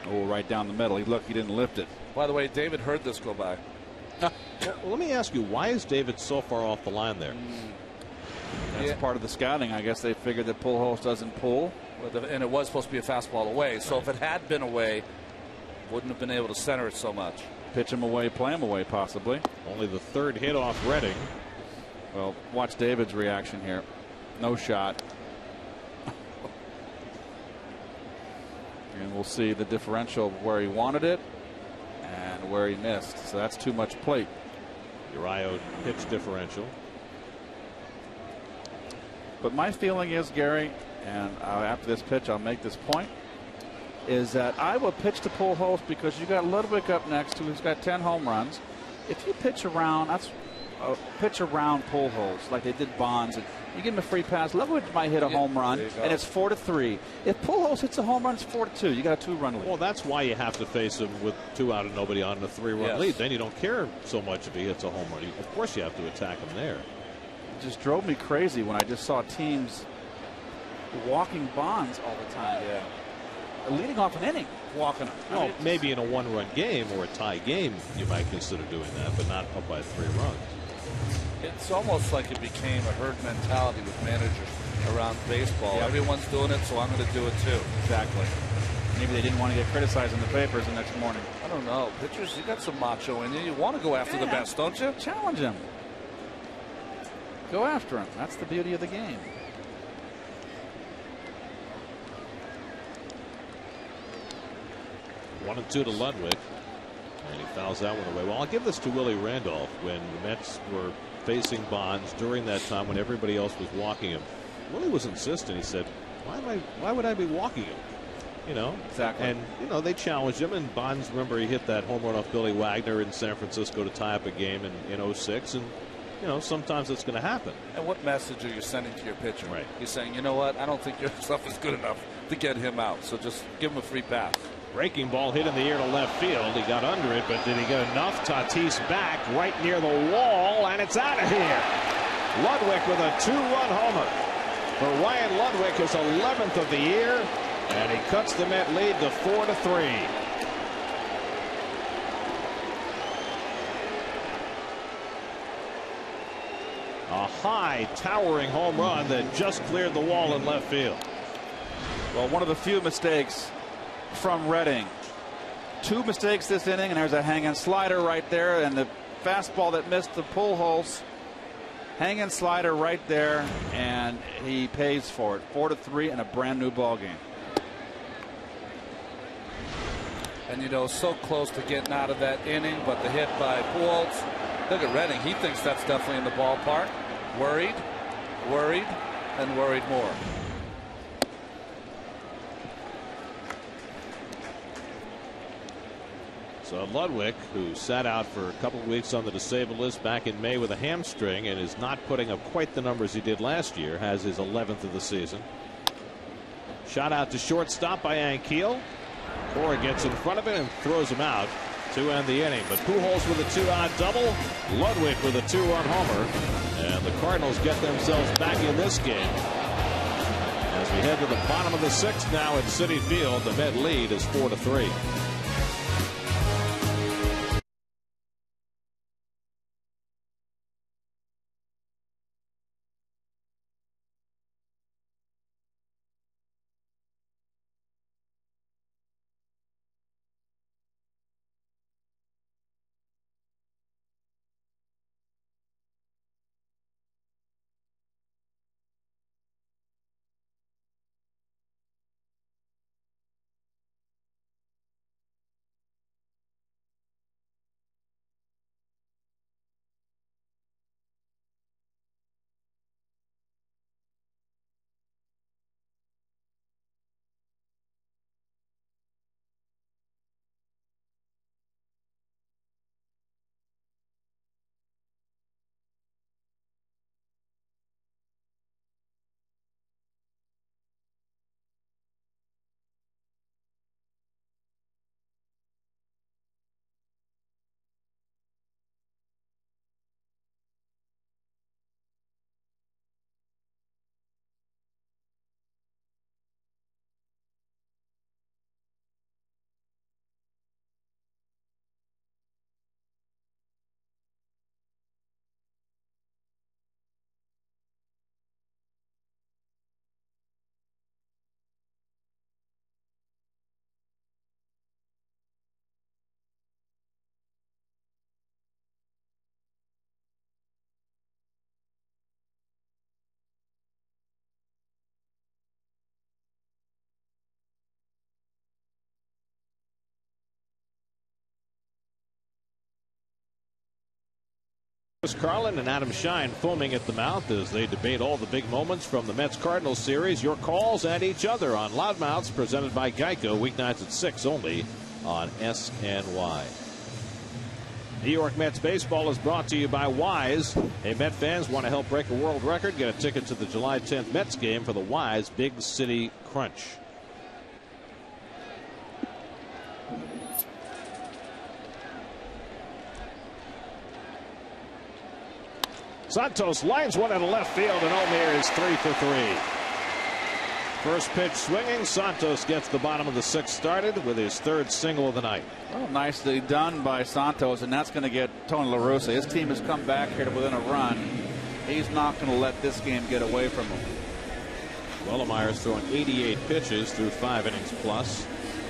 Oh, right down the middle. He didn't lift it. By the way, David heard this go by. Well, let me ask you, why is David so far off the line there? That's part of the scouting. I guess they figured that Pujols doesn't pull. And it was supposed to be a fastball away. So if it had been away, wouldn't have been able to center it so much. Pitch him away, play him away, possibly. Only the 3rd hit off Redding. Well, watch David's reaction here. No shot. And we'll see the differential of where he wanted it and where he missed. So that's too much plate. Uriah pitch differential. But my feeling is, Gary, and after this pitch I'll make this point, is that I will pitch to Pujols because you got Ludwig up next to who's got 10 home runs. If you pitch around, pitch around Pujols like they did Bonds, and you give him a free pass, Ludwig might hit a home run, and it's 4-3. If Pujols hits a home run, it's 4-2. You got a 2-run lead. Well, that's why you have to face him with 2 out and nobody on, a 3-run lead. Then you don't care so much if he hits a home run. Of course, you have to attack him there. It just drove me crazy when I just saw teams walking Bonds all the time. Yeah. Leading off an inning, walking him. Well, maybe in a 1-run game or a tie game, you might consider doing that, but not up by 3 runs. It's almost like it became a herd mentality with managers around baseball. Yep. Everyone's doing it, so I'm going to do it too. Exactly. Maybe they didn't want to get criticized in the papers the next morning. I don't know. Pitchers, you got some macho in you. You want to go after the best, don't you? Challenge him. Go after him. That's the beauty of the game. One and 2 to Ludwig, and he fouls that one away. Well, I'll give this to Willie Randolph. When the Mets were facing Bonds during that time when everybody else was walking him, Willie was insistent. He said, why would I be walking him? You know, exactly. And you know, they challenged him, and Bonds, remember, he hit that home run off Billy Wagner in San Francisco to tie up a game in 06, and you know, sometimes it's going to happen. And what message are you sending to your pitcher? Right. You're saying, you know what, I don't think your stuff is good enough to get him out, so just give him a free pass. Breaking ball hit in the air to left field. He got under it, but did he get enough? Tatis back right near the wall, and it's out of here. Ludwig with a 2-run homer. For Ryan Ludwig, his 11th of the year, and he cuts the Met lead to 4-3. A high, towering home run that just cleared the wall in left field. Well, one of the few mistakes from Redding. 2 mistakes this inning, and there's a hanging slider right there, and the fastball that missed the Pujols. Hanging slider right there, and he pays for it. 4-3 and a brand new ball game. And, you know, so close to getting out of that inning, but the hit by Pujols. Look at Redding. He thinks that's definitely in the ballpark. Worried, and worried more. So Ludwig, who sat out for a couple of weeks on the disabled list back in May with a hamstring and is not putting up quite the numbers he did last year, has his 11th of the season. Shot out to shortstop by Ankiel. Cora gets in front of it and throws him out to end the inning. But Pujols with a 2-out double, Ludwig with a 2-run homer, and the Cardinals get themselves back in this game. As we head to the bottom of the 6th now at Citi Field, the Met lead is 4-3. Carlin and Adam Shine foaming at the mouth as they debate all the big moments from the Mets-Cardinals series. Your calls and each other on Loudmouths, presented by Geico, weeknights at 6 only on SNY. New York Mets baseball is brought to you by Wise. Hey, Met fans, want to help break a world record? Get a ticket to the July 10th Mets game for the Wise Big City Crunch. Santos lines one into left field, and Omir is 3 for 3. First pitch swinging. Santos gets the bottom of the 6th started with his 3rd single of the night. Well, nicely done by Santos, and that's going to get Tony La Russa. His team has come back here to within a run. He's not going to let this game get away from him. Wellemeyer's throwing 88 pitches through 5 innings plus.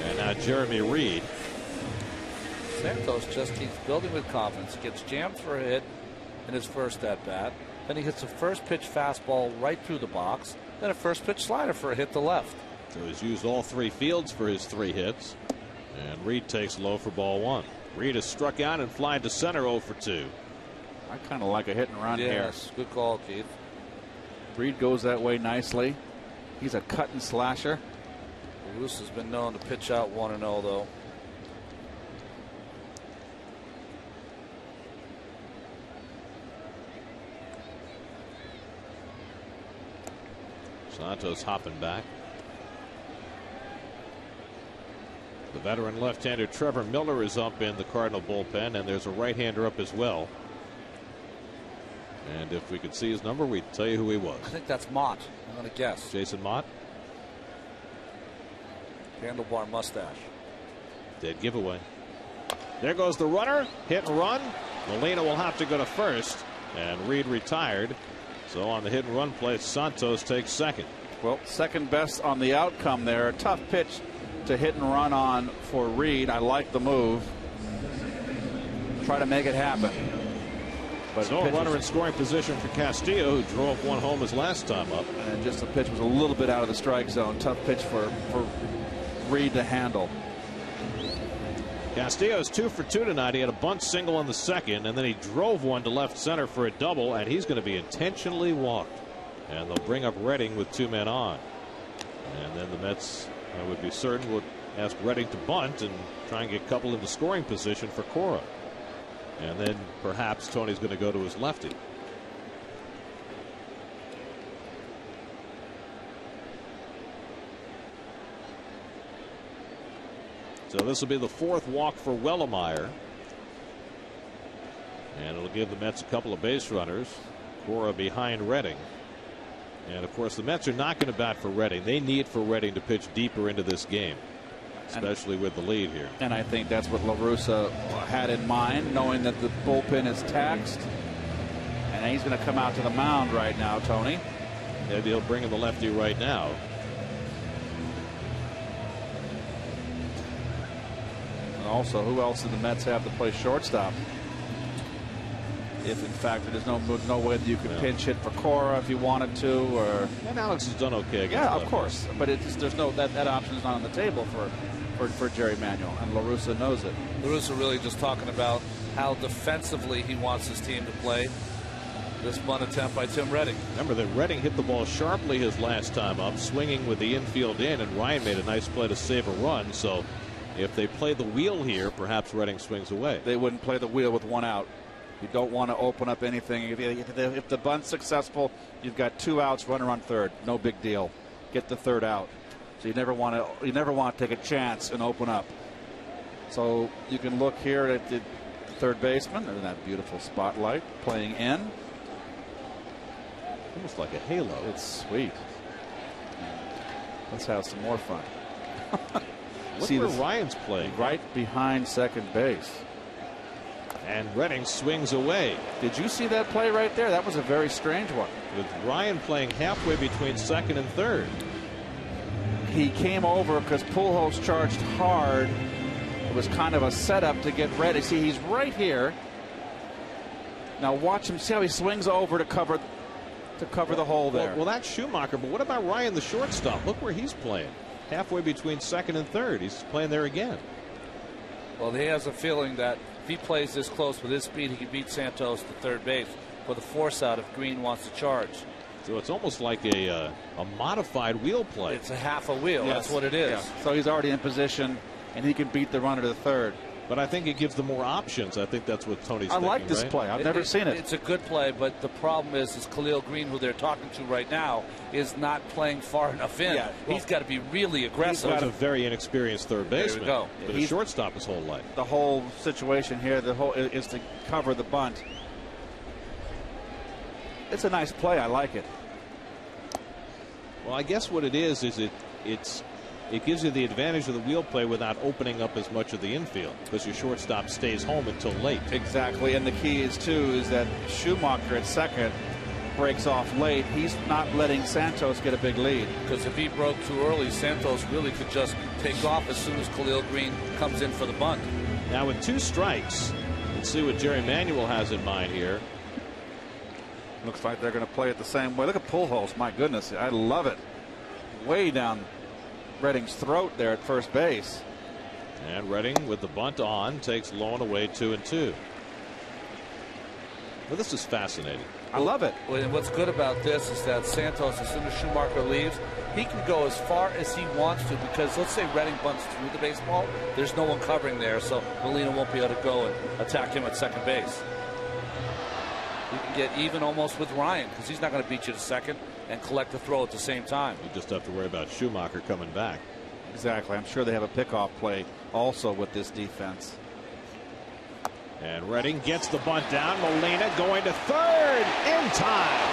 And now Jeremy Reed. Santos just keeps building with confidence. Gets jammed for a hit in his first at bat. Then he hits a first pitch fastball right through the box. Then a first pitch slider for a hit to left. So he's used all 3 fields for his 3 hits. And Reed takes low for ball 1. Reed is struck out and flied to center 0 for 2. I kind of like a hit and run here. Yes, good call, Keith. Reed goes that way nicely. He's a cut and slasher. Bruce has been known to pitch out 1-0 though. Santos hopping back. The veteran left-hander Trevor Miller is up in the Cardinal bullpen, and there's a right-hander up as well. And if we could see his number, we'd tell you who he was. I think that's Mott. I'm going to guess. Jason Mott. Handlebar mustache. Dead giveaway. There goes the runner. Hit and run. Molina will have to go to first, and Reed retired. So on the hit and run play, Santos takes second. Well, second best on the outcome there. A tough pitch to hit and run on for Reed. I like the move. Try to make it happen. But so a runner in scoring position for Castillo, who drove 1 home his last time up. And just the pitch was a little bit out of the strike zone. Tough pitch for Reed to handle. Castillo's 2 for 2 tonight. He had a bunt single in the second, and then he drove one to left center for a double, and he's going to be intentionally walked. And they'll bring up Redding with 2 men on. And then the Mets, I would be certain, would ask Redding to bunt and try and get coupled into scoring position for Cora. And then perhaps Tony's going to go to his lefty. So this will be the 4th walk for Wellemeyer. And it'll give the Mets a couple of base runners. Cora behind Redding. And of course the Mets are not going to bat for Redding. They need for Redding to pitch deeper into this game, especially with the lead here. And I think that's what La Russa had in mind, knowing that the bullpen is taxed. And he's going to come out to the mound right now, Tony. Maybe he'll bring in the lefty right now. And also, who else do the Mets have to play shortstop? If in fact there's no way that you could pinch hit for Cora if you wanted to, or and Alex has done okay. Yeah, of course, but there's no that option is not on the table for Jerry Manuel, and La Russa knows it. La Russa really just talking about how defensively he wants his team to play. This bunt attempt by Tim Redding. Remember that Redding hit the ball sharply his last time up, swinging with the infield in, and Ryan made a nice play to save a run. So if they play the wheel here, perhaps Redding swings away. They wouldn't play the wheel with 1 out. You don't want to open up anything. If the bunt's successful, you've got 2 outs, runner on third. No big deal. Get the 3rd out. So you never want to take a chance and open up. So you can look here at the third baseman and that beautiful spotlight playing in. Almost like a halo. It's sweet. Let's have some more fun. Look where Ryan's playing. Right behind second base. And Redding swings away. Did you see that play right there? That was a very strange one. With Ryan playing halfway between second and third. He came over because Pujols charged hard. It was kind of a setup to get ready. See, he's right here. Now watch him. See how he swings over to cover the hole there. Well, that's Schumacher, but what about Ryan, the shortstop? Look where he's playing. Halfway between second and third. He's playing there again. Well, he has a feeling that if he plays this close with his speed, he can beat Santos to third base for the force out if Greene wants to charge. So it's almost like a modified wheel play. It's a half a wheel. Yes. That's what it is. Yeah. So he's already in position, and he can beat the runner to the third. But I think it gives them more options. I think that's what Tony's thinking. I like this right? play. I've never seen it. It's a good play, but the problem is Khalil Greene, who they're talking to right now, is not playing far enough in. Yeah, well, he's got to be really aggressive. He's a very inexperienced third baseman. There we go. But a shortstop his whole life. The whole situation here, is to cover the bunt. It's a nice play. I like it. Well, I guess what it is it gives you the advantage of the wheel play without opening up as much of the infield because your shortstop stays home until late. Exactly, and the key is that Schumacher at second breaks off late. He's not letting Santos get a big lead. Because if he broke too early, Santos really could just take off as soon as Khalil Greene comes in for the bunt. Now with 2 strikes, let's see what Jerry Manuel has in mind here. Looks like they're going to play it the same way. Look at Pujols. My goodness, I love it. Way down Redding's throat there at first base. And Redding with the bunt on takes low and away 2-2. Well, this is fascinating. I love it. And what's good about this is that Santos, as soon as Schumacher leaves, he can go as far as he wants to because let's say Redding bunts through the baseball, there's no one covering there, so Molina won't be able to go and attack him at second base. You can get even almost with Ryan because he's not going to beat you to second and collect the throw at the same time. You just have to worry about Schumacher coming back. Exactly. I'm sure they have a pickoff play also with this defense. And Redding gets the bunt down. Molina going to third in time.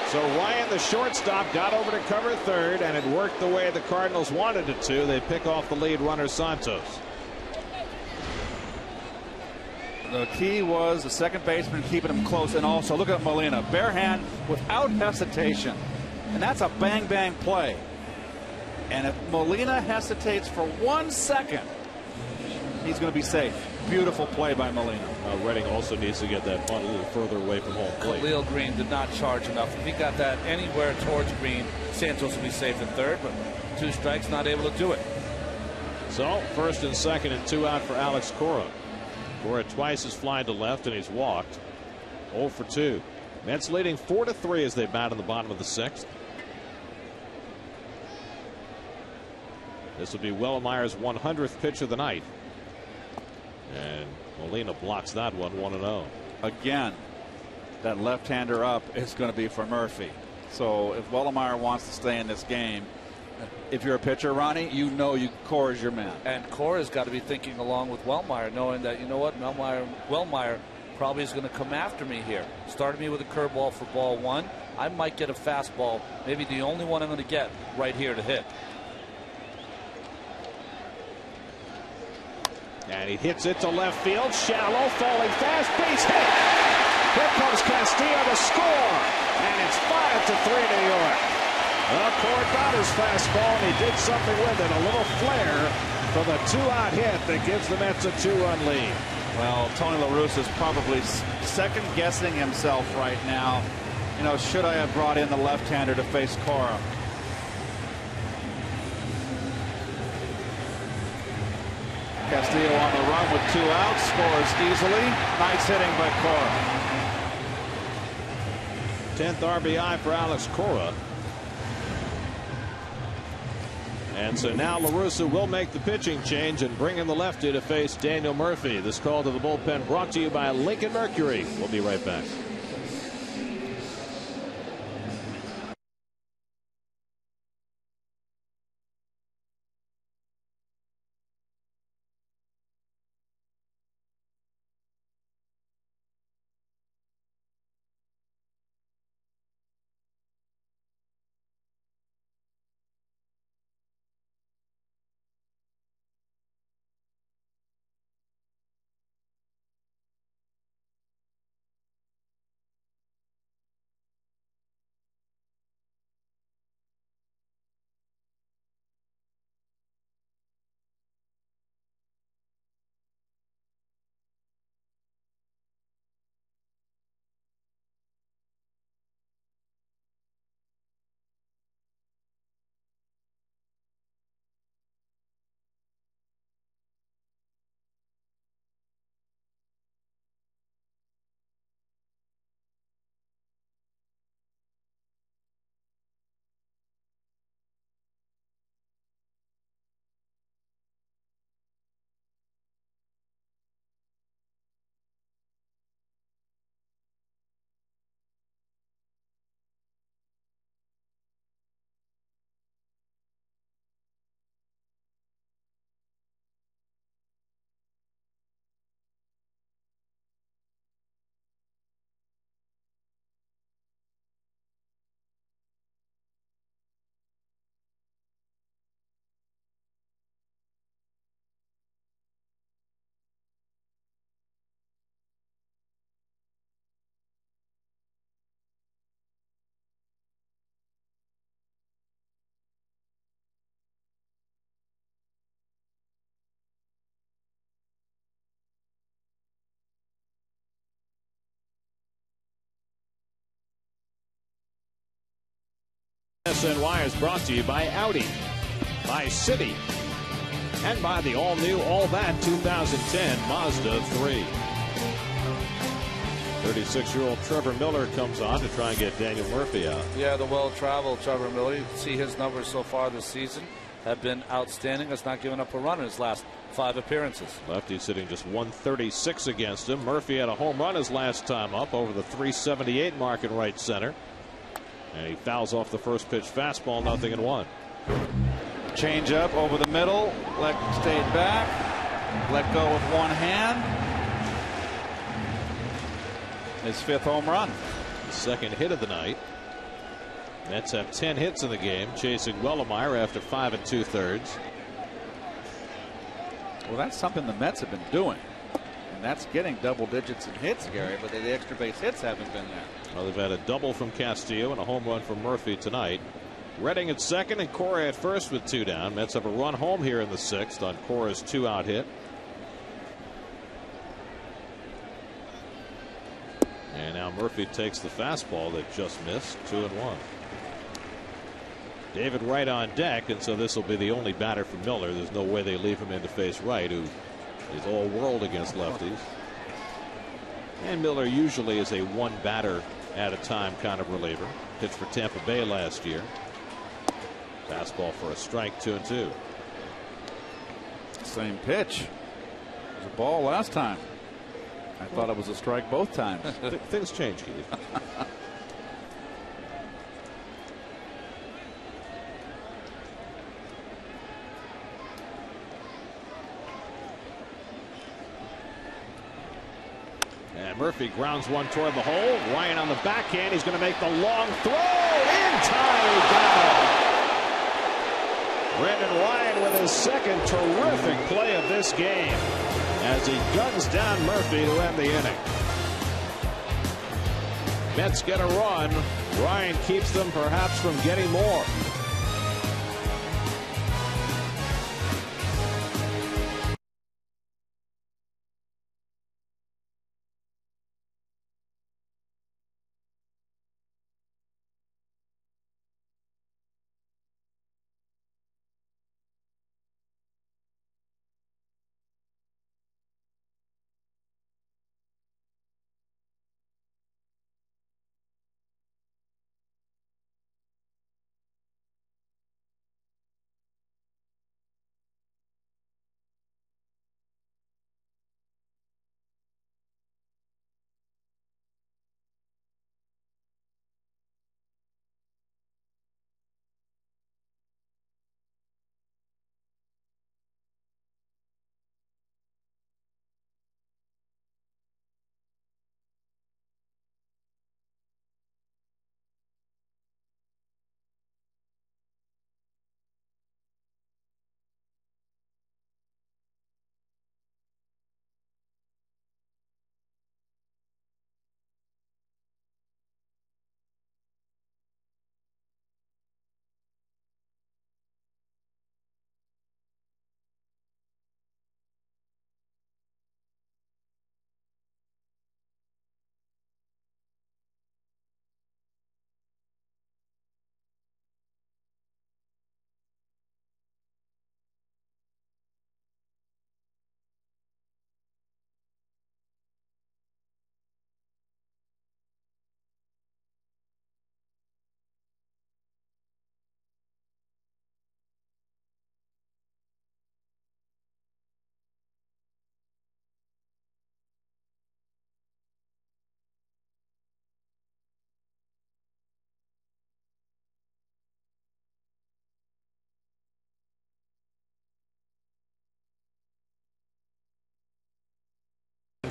So Ryan, the shortstop, got over to cover third, and it worked the way the Cardinals wanted it to. They pick off the lead runner, Santos. The key was the second baseman keeping him close, and also look at Molina, bare hand without hesitation, and that's a bang play. And if Molina hesitates for 1 second, he's going to be safe. Beautiful play by Molina. Redding also needs to get that bunt a little further away from home plate. Khalil Greene did not charge enough. If he got that anywhere towards Greene, Santos would be safe in third, but 2 strikes, not able to do it. So first and second and 2 out for Alex Cora. Cora twice his fly to left, and he's walked. 0 for 2. Mets leading 4-3 as they bat in the bottom of the 6th. This will be Wellmeyer's 100th pitch of the night. And Molina blocks that one 1-0. Again, that left-hander up is going to be for Murphy. So if Wellmeyer wants to stay in this game, if you're a pitcher, Ronnie, you know Cora's your man. And Cora's got to be thinking along with Wellmeyer, knowing that, you know what, Wellmeyer probably is going to come after me here. Started me with a curveball for ball 1. I might get a fastball, maybe the only one I'm going to get right here to hit. And he hits it to left field, shallow, falling fast, base hit. Here comes Castillo to score, and it's 5-3 New York. Well, Cora got his fastball, and he did something with it, a little flare for the 2-out hit that gives the Mets a 2-run lead. Well, Tony La Russa is probably second-guessing himself right now. You know, should I have brought in the left-hander to face Cora? Castillo on the run with 2 outs, scores easily. Nice hitting by Cora. 10th RBI for Alex Cora. And so now La Russa will make the pitching change and bring in the lefty to face Daniel Murphy. This call to the bullpen brought to you by Lincoln Mercury. We'll be right back. SNY is brought to you by Audi, by City, and by the all-new, all-that 2010 Mazda 3. 36-year-old Trevor Miller comes on to try and get Daniel Murphy out. Yeah, the well-traveled Trevor Miller. You can see his numbers so far this season have been outstanding. Has not given up a run in his last 5 appearances. Lefty's hitting just 136 against him. Murphy had a home run his last time up over the 378 mark in right center. And he fouls off the first pitch fastball, 0-1. Change up over the middle. Stayed back. Let go with one hand. His 5th home run. The 2nd hit of the night. Mets have 10 hits in the game, chasing Wellmeyer after 5 2/3. Well, that's something the Mets have been doing. And that's getting double digits in hits, Gary, but the extra base hits haven't been there. Well, they've had a double from Castillo and a home run from Murphy tonight. Redding at second and Cora at first with 2 down. Mets have a run home here in the 6th on Cora's 2-out hit. And now Murphy takes the fastball that just missed. 2-1. David Wright on deck, and so this will be the only batter for Miller. There's no way they leave him in to face Wright, who is all world against lefties. And Miller usually is a one batter at a time kind of reliever. Pitched for Tampa Bay last year. Fastball for a strike, 2-2. Same pitch. It was a ball last time. I thought it was a strike both times. Things change, Keith. And Murphy grounds one toward the hole. Ryan on the backhand. He's going to make the long throw. In time, he got it. Brendan Ryan with his second terrific play of this game as he guns down Murphy to end the inning. Mets get a run. Ryan keeps them perhaps from getting more.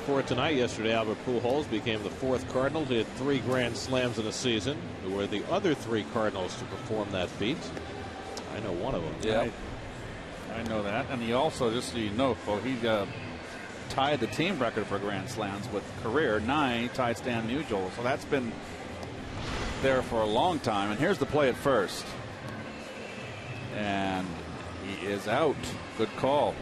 For tonight, yesterday, Albert Pujols became the fourth Cardinal to hit 3 grand slams in a season. Who were the other 3 Cardinals to perform that feat? I know one of them. Yeah, I know that. And he also, just so you know, well, he tied the team record for grand slams with career 9. He tied Stan Musial, so that's been there for a long time. And here's the play at first, and he is out. Good call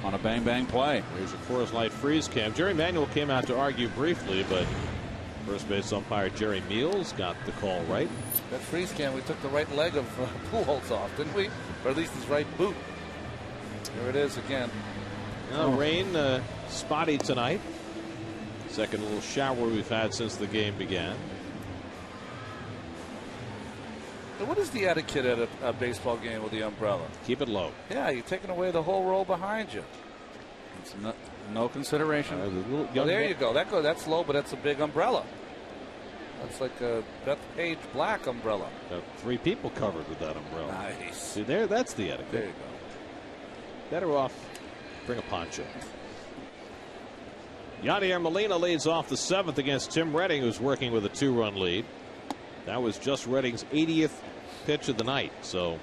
on a bang bang play. Here's a Coors Light freeze cam. Jerry Manuel came out to argue briefly, but first base umpire Jerry Meals got the call right. That freeze cam, we took the right leg of Pujols off, didn't we? Or at least his right boot. Here it is again. Rain spotty tonight. Second little shower we've had since the game began. What is the etiquette at a baseball game with the umbrella? Keep it low. Yeah, you're taking away the whole row behind you. It's no consideration. Well, there you go. That's low, but that's a big umbrella. That's like a Beth Page black umbrella. Got 3 people covered with that umbrella. Nice. See there, that's the etiquette. There you go. Better off bring a poncho. Yadier Molina leads off the 7th against Tim Redding, who's working with a 2-run lead. That was just Redding's 80th pitch of the night. So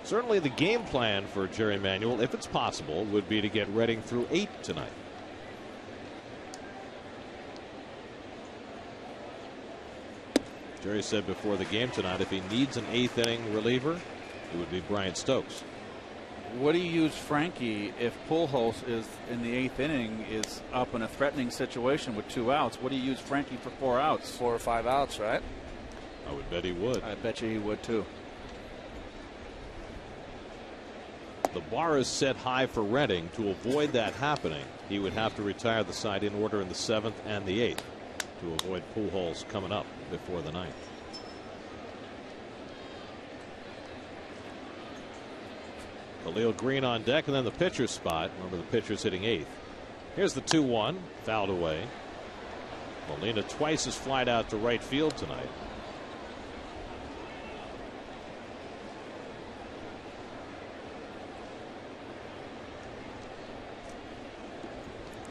certainly the game plan for Jerry Manuel, if it's possible, would be to get Redding through 8 tonight. Jerry said before the game tonight, if he needs an 8th inning reliever, it would be Brian Stokes. What do you use Frankie if Pujols is in the 8th inning, is up in a threatening situation with 2 outs? What do you use Frankie for 4 outs? 4 or 5 outs, right? I would bet he would. I bet you he would too. The bar is set high for Redding. To avoid that happening, he would have to retire the side in order in the 7th and the 8th to avoid Pujols coming up before the 9th. Khalil Greene on deck, and then the pitcher's spot. Remember, the pitcher's hitting 8th. Here's the 2-1, fouled away. Molina twice has flied out to right field tonight.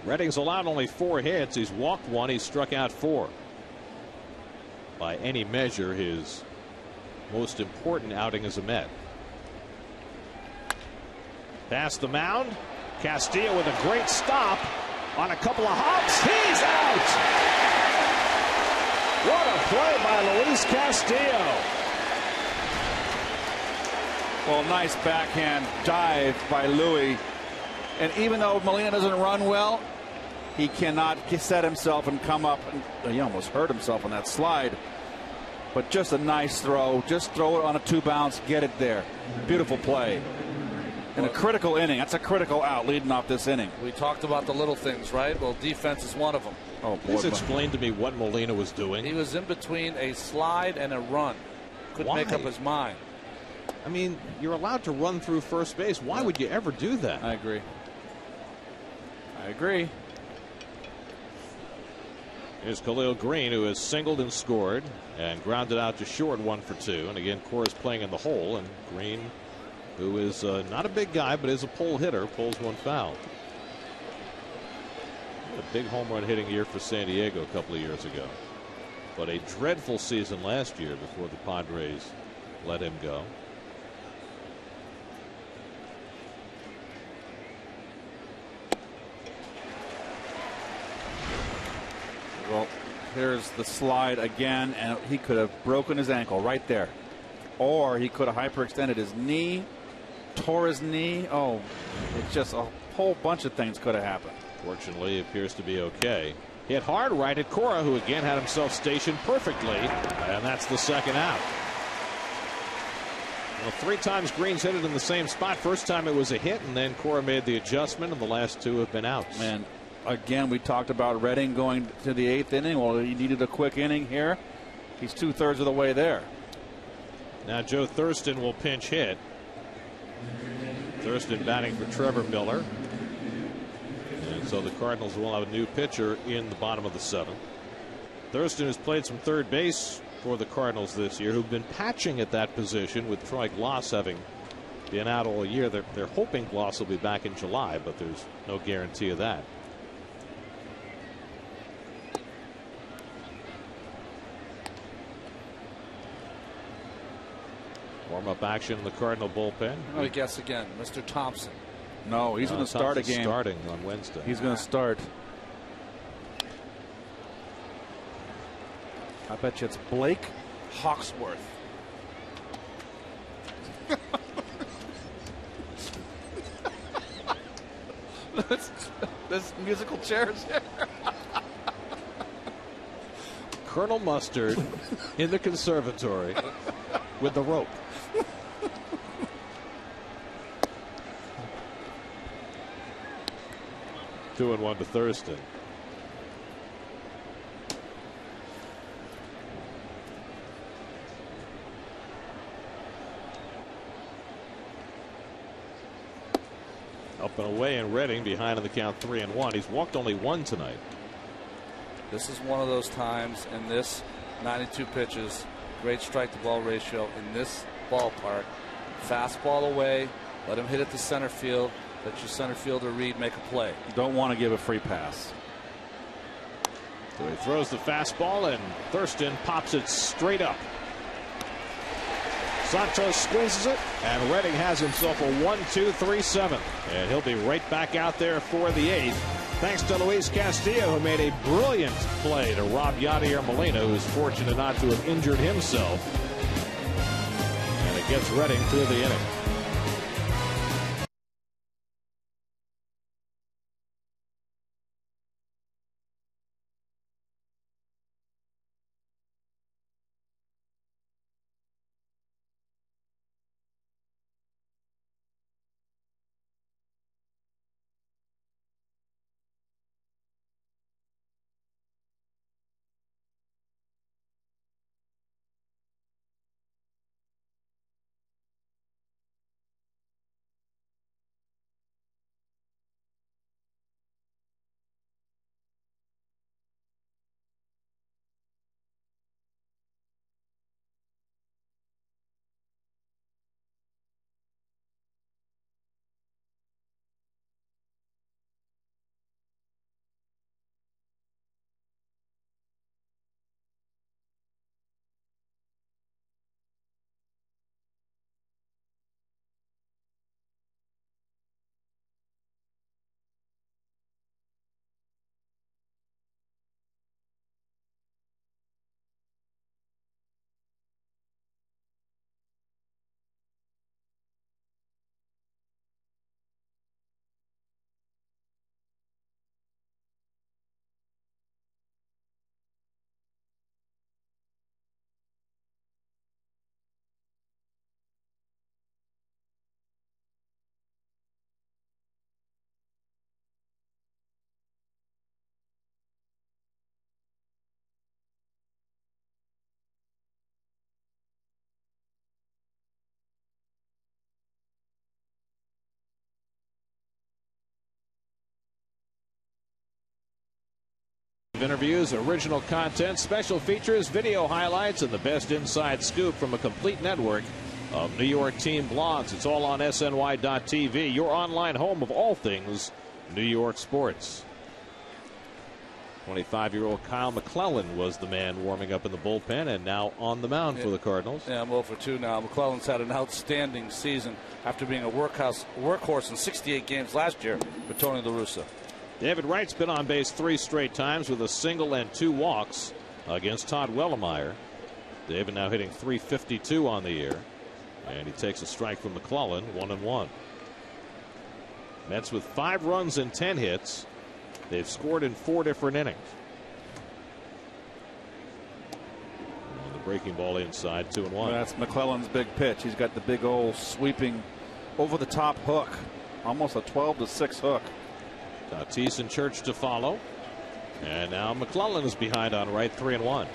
Redding's allowed only 4 hits. He's walked 1. He's struck out 4. By any measure, his most important outing as a Met. Past the mound. Castillo with a great stop on a couple of hops. He's out. What a play by Luis Castillo. Well, nice backhand dive by Louis. And even though Molina doesn't run well, he cannot set himself and come up. And he almost hurt himself on that slide. But just a nice throw. Just throw it on a 2-bounce. Get it there. Beautiful play. In a critical inning. That's a critical out leading off this inning. We talked about the little things, right? Well, defense is one of them. Oh, boy. Please explain to me what Molina was doing. He was in between a slide and a run. Couldn't make up his mind. I mean, you're allowed to run through first base. Why would you ever do that? I agree. I agree. Here's Khalil Greene, who has singled and scored and grounded out to short 1 for 2. And again, Cora's playing in the hole, and Greene, who is not a big guy but is a pull hitter, pulls 1 foul. A big home run hitting year for San Diego a couple of years ago, but a dreadful season last year before the Padres let him go. Well, here's the slide again, and he could have broken his ankle right there, or he could have hyperextended his knee, tore his knee. Oh, it's just a whole bunch of things could have happened. Fortunately, it appears to be okay. Hit hard right at Cora, who again had himself stationed perfectly, and that's the 2nd out. Well, 3 times Greene's hit it in the same spot. First time it was a hit, and then Cora made the adjustment, and the last 2 have been outs. Man, again, we talked about Redding going to the 8th inning. Well, he needed a quick inning here. He's 2/3 of the way there. Now Joe Thurston will pinch hit. Thurston batting for Trevor Miller. And so the Cardinals will have a new pitcher in the bottom of the 7th. Thurston has played some third base for the Cardinals this year, who've been patching at that position with Troy Glaus having been out all year. They're hoping Glaus will be back in July, but there's no guarantee of that. Warm-up action in the Cardinal bullpen. Let me guess again. Mr. Thompson. No, he's going to start a game. Starting on Wednesday. He's going to start. I bet you it's Blake Hawksworth. This musical chairs here. Colonel Mustard in the conservatory with the rope. Two and 1 to Thurston. Up and away in Redding, behind on the count 3-1. He's walked only 1 tonight. This is one of those times in this 92 pitches, great strike to ball ratio in this ballpark. Fastball away, let him hit it to center field. Let your center fielder Reed make a play. You don't want to give a free pass. So he throws the fastball, and Thurston pops it straight up. Santos squeezes it, and Redding has himself a 1-2-3 7th. And he'll be right back out there for the 8th. Thanks to Luis Castillo, who made a brilliant play to rob Yadier Molina, who's fortunate not to have injured himself. And it gets Redding through the inning. Interviews, original content, special features, video highlights, and the best inside scoop from a complete network of New York team blogs. It's all on SNY.TV, your online home of all things New York sports. 25-year-old Kyle McClellan was the man warming up in the bullpen and now on the mound for the Cardinals. Yeah, I'm 0 for 2 now. McClellan's had an outstanding season after being a workhorse in 68 games last year for Tony La Russa. David Wright's been on base 3 straight times with a single and 2 walks against Todd Wellemeyer. David now hitting .352 on the year, and he takes a strike from McClellan, 1-1. Mets with 5 runs and 10 hits. They've scored in 4 different innings. And the breaking ball inside, 2-1. Well, that's McClellan's big pitch. He's got the big old sweeping over the top hook, almost a 12-6 hook. Tatis and Church to follow. And now McClellan is behind on Wright, 3-1.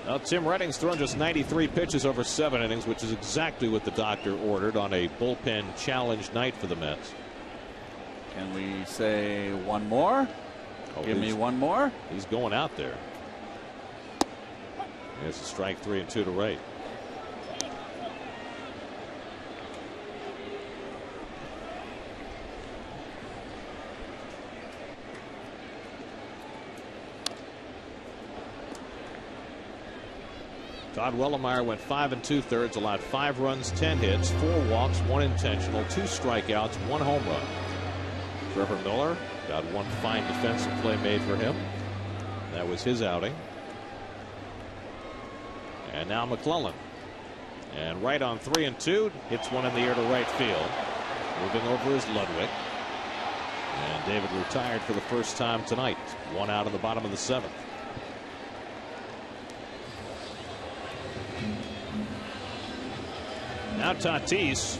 Now Tim Redding's thrown just 93 pitches over 7 innings, which is exactly what the doctor ordered on a bullpen challenge night for the Mets. Can we say one more? Give me one more. He's going out there. There's a strike 3 and 2 to Wright. Todd Wellemeyer went 5 2/3, allowed 5 runs, 10 hits, 4 walks, 1 intentional, 2 strikeouts, 1 home run. Trevor Miller got 1 fine defensive play made for him. That was his outing. And now McClellan. And Wright on 3 and 2 hits 1 in the air to right field. Moving over is Ludwig. And David retired for the first time tonight. 1 out in the bottom of the 7th. Now Tatis,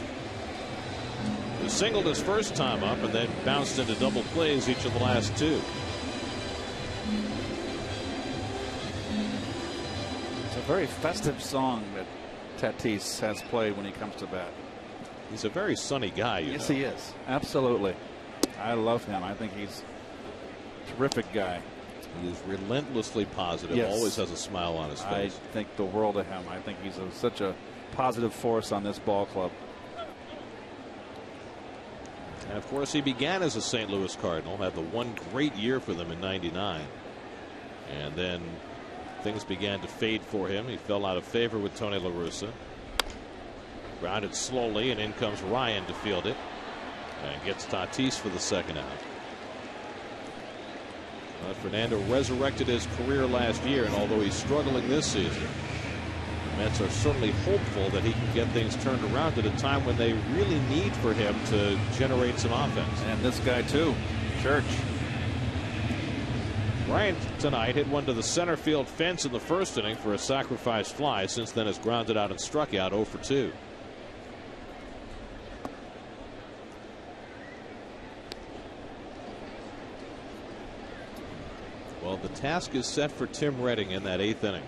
who singled his first time up and then bounced into double plays each of the last 2. It's a very festive song that Tatis has played when he comes to bat. He's a very sunny guy. Yes, he is. Absolutely. I love him. I think he's a terrific guy. He is relentlessly positive. Yes. Always has a smile on his face. I think the world of him. I think he's such a positive force on this ball club. And of course, he began as a St. Louis Cardinal, had the one great year for them in '99, and then things began to fade for him. He fell out of favor with Tony La Russa. Grounded slowly, and in comes Ryan to field it, and gets Tatis for the second out. Fernando resurrected his career last year, and although he's struggling this season, the Mets are certainly hopeful that he can get things turned around at a time when they really need for him to generate some offense. And this guy too, Church. Ryan tonight hit 1 to the center field fence in the first inning for a sacrifice fly. Since then has grounded out and struck out 0 for 2. Well, the task is set for Tim Redding in that 8th inning.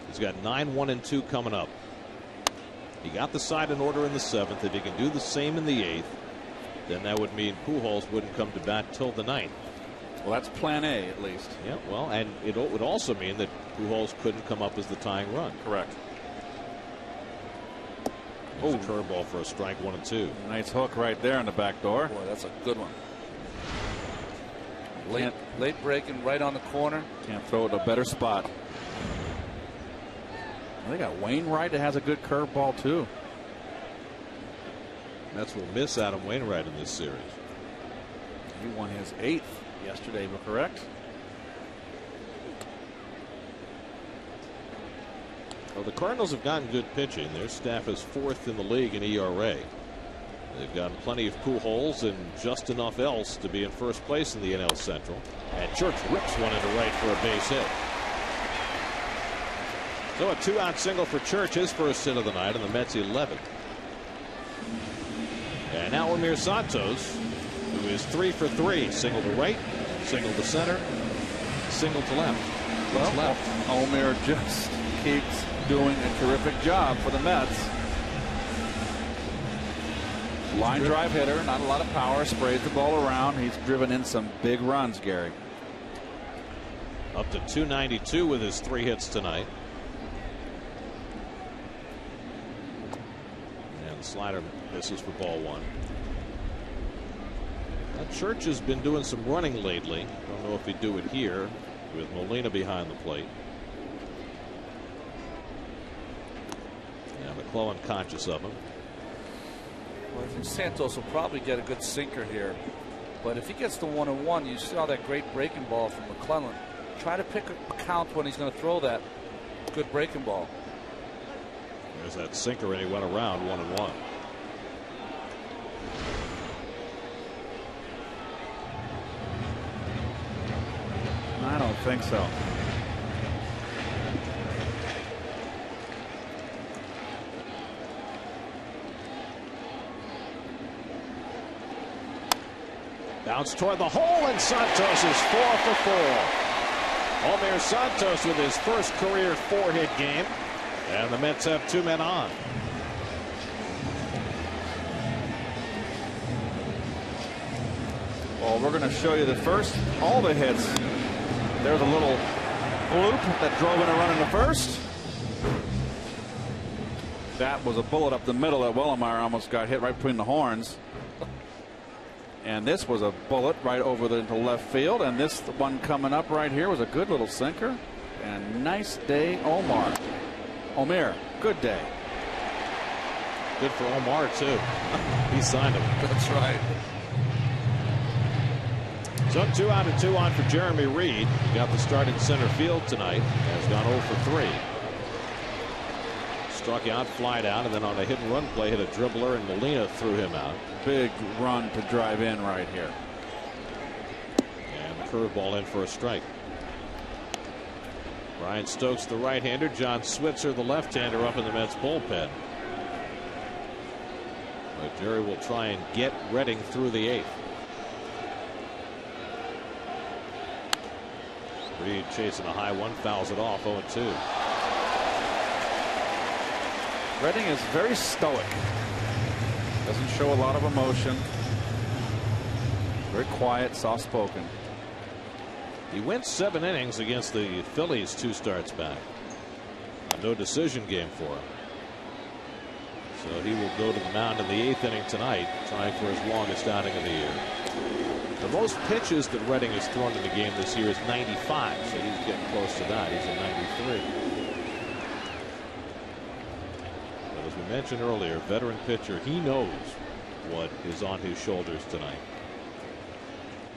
He's got 9, 1 and 2 coming up. He got the side in order in the 7th. If he can do the same in the 8th, then that would mean Pujols wouldn't come to bat till the 9th. Well, that's plan A at least. Yeah, well, and it would also mean that Pujols couldn't come up as the tying run. Correct. Oh, curveball for a strike, 1 and 2. Nice hook right there in the back door. Boy, that's a good one. Late breaking right on the corner. Can't throw it a better spot. They got Wainwright that has a good curveball too. Mets will miss Adam Wainwright in this series. He won his 8th yesterday, but correct? Well, the Cardinals have gotten good pitching. Their staff is 4th in the league in ERA. They've gotten plenty of Pujols and just enough else to be in first place in the NL Central. And Church rips 1 into right for a base hit. So a 2-out single for Church, his first hit of the night, and the Mets 11th. And now Omir Santos, who is 3 for 3. Single to right, single to center, single to left. Well, left? Omir just keeps doing a terrific job for the Mets. Line drive hitter, not a lot of power, sprays the ball around. He's driven in some big runs, Gary. Up to 292 with his 3 hits tonight. And the slider misses for ball 1. Church has been doing some running lately. Don't know if he'd do it here with Molina behind the plate. And McClellan conscious of him. Well, I think Santos will probably get a good sinker here. But if he gets the 1-1, you saw that great breaking ball from McClellan. Try to pick a count when he's going to throw that good breaking ball. There's that sinker, and he went around 1-1. I don't think so. Bounce toward the hole, and Santos is 4 for 4. Omir Santos with his first career 4-hit game, and the Mets have 2 men on. Well, we're going to show you all the hits. There's a little bloop that drove in a run in the first. That was a bullet up the middle that Wellemeyer almost got hit right between the horns. And this was a bullet right over into left field. And this one coming up right here was a good little sinker. And nice day, Omir, good day. Good for Omar, too. He signed him. That's right. So 2 out and 2 on for Jeremy Reed. He got the start in center field tonight. Has gone 0 for 3. Struck out, flied out, and then on a hit and run play hit a dribbler, and Molina threw him out. Big run to drive in right here. And the curveball in for a strike. Brian Stokes, the right-hander. John Switzer, the left-hander, up in the Mets bullpen. But Jerry will try and get Redding through the 8th. Reed chasing a high one, fouls it off, 0-2. Redding is very stoic. Doesn't show a lot of emotion. Very quiet, soft-spoken. He went 7 innings against the Phillies 2 starts back. A no decision game for him. So he will go to the mound in the 8th inning tonight, trying for his longest outing of the year. The most pitches that Redding has thrown in the game this year is 95, so he's getting close to that. He's at 93. But as we mentioned earlier, veteran pitcher, he knows what is on his shoulders tonight.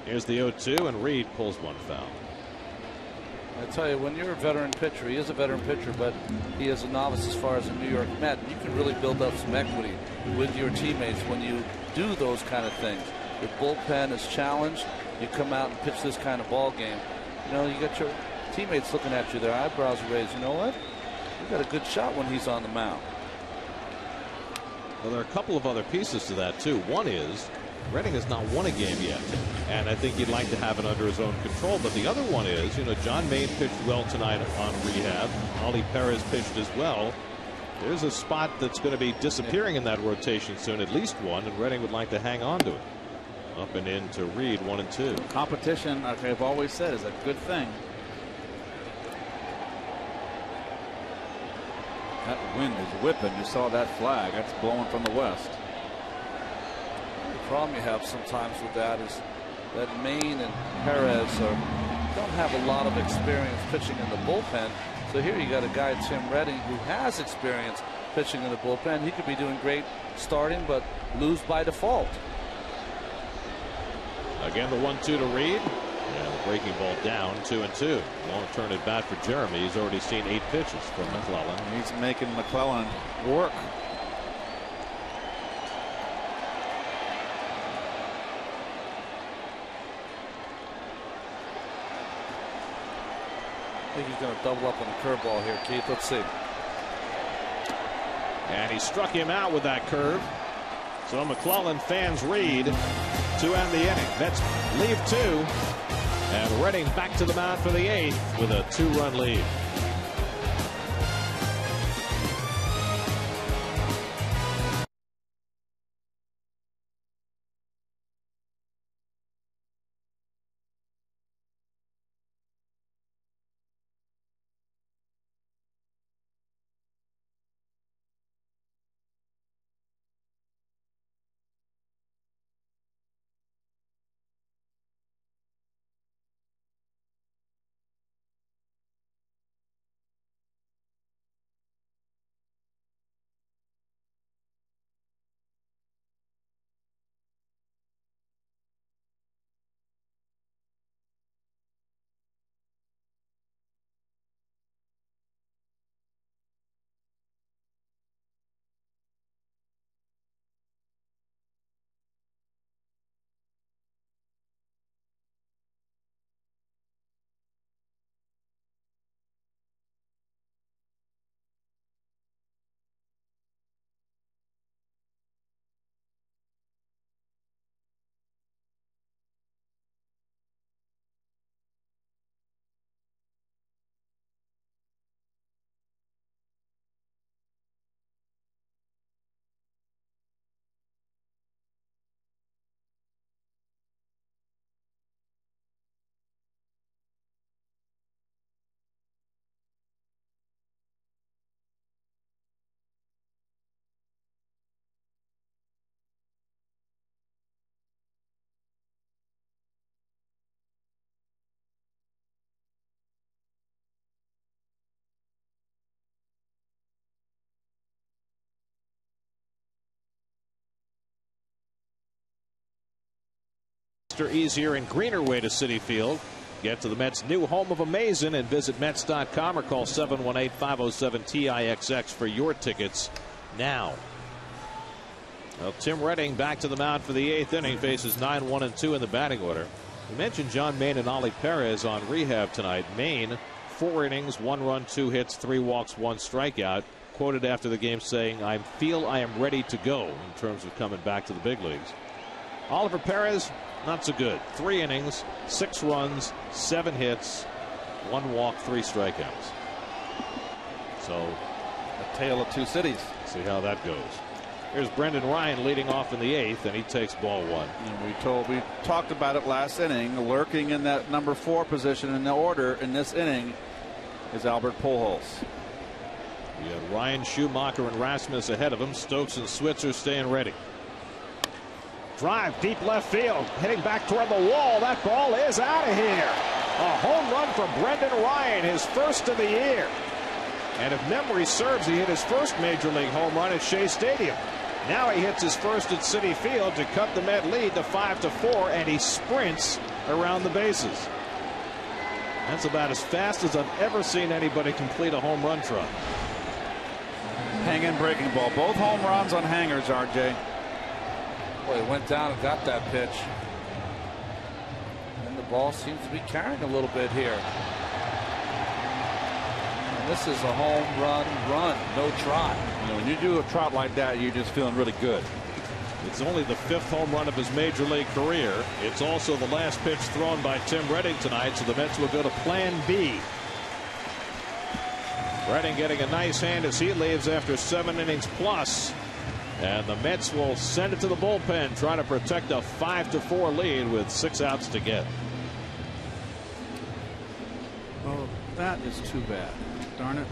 Here's the 0-2, and Reed pulls one foul. I tell you, when you're a veteran pitcher, he is a veteran pitcher, but he is a novice as far as a New York Met. You can really build up some equity with your teammates when you do those kind of things. Your bullpen is challenged. You come out and pitch this kind of ball game. You know, you got your teammates looking at you, their eyebrows are raised. You know what? You got a good shot when he's on the mound. Well, there are a couple of other pieces to that, too. One is Redding has not won a game yet, and I think he'd like to have it under his own control. But the other one is, you know, John Maine pitched well tonight on rehab. Oli Perez pitched as well. There's a spot that's going to be disappearing in that rotation soon, at least one, and Redding would like to hang on to it. Up and in to Reed, 1 and 2. Competition, like I've always said, is a good thing. That wind is whipping. You saw that flag. That's blowing from the west. The problem you have sometimes with that is that Maine and Perez don't have a lot of experience pitching in the bullpen. So here you got a guy, Tim Redding, who has experience pitching in the bullpen. He could be doing great starting, but lose by default. Again, the 1-2 to Reed. And the breaking ball down, 2 and 2. Long turn at bat for Jeremy. He's already seen 8 pitches from McClellan. He's making McClellan work. I think he's going to double up on the curveball here, Keith. Let's see. And he struck him out with that curve. So McClellan fans Reed to end the inning. Mets leave 2. And Redding back to the mound for the 8th with a 2-run lead. faster, easier, and greener way to Citi Field. Get to the Mets' new home of amazing and visit Mets.com or call 718-507-TIXX for your tickets now. Well, Tim Redding back to the mound for the 8th inning, faces 9-1-2 in the batting order. We mentioned John Maine and Ollie Perez on rehab tonight. Maine, 4 innings, 1 run, 2 hits, 3 walks, 1 strikeout. Quoted after the game saying, "I feel I am ready to go" in terms of coming back to the big leagues. Oliver Perez, not so good. 3 innings, 6 runs, 7 hits, 1 walk, 3 strikeouts. So a tale of 2 cities. See how that goes. Here's Brendan Ryan leading off in the 8th, and he takes ball 1. And we talked about it last inning. Lurking in that number 4 position in the order in this inning is Albert Pujols. We had Ryan, Schumacher, and Rasmus ahead of him. Stokes and Switzer staying ready. Drive deep left field, hitting back toward the wall. That ball is out of here. A home run for Brendan Ryan, his first of the year. And if memory serves, he hit his first major league home run at Shea Stadium. Now he hits his first at Citi Field to cut the Met lead to 5-4, and he sprints around the bases. That's about as fast as I've ever seen anybody complete a home run trot. Hanging breaking ball. Both home runs on hangers, RJ. Boy, he went down and got that pitch. And the ball seems to be carrying a little bit here. And this is a home run, no trot. You know, when you do a trot like that, you're just feeling really good. It's only the 5th home run of his major league career. It's also the last pitch thrown by Tim Redding tonight, so the Mets will go to plan B. Redding getting a nice hand as he leaves after 7 innings plus. And the Mets will send it to the bullpen, trying to protect a 5-4 lead with 6 outs to get. Oh, that is too bad. Darn it.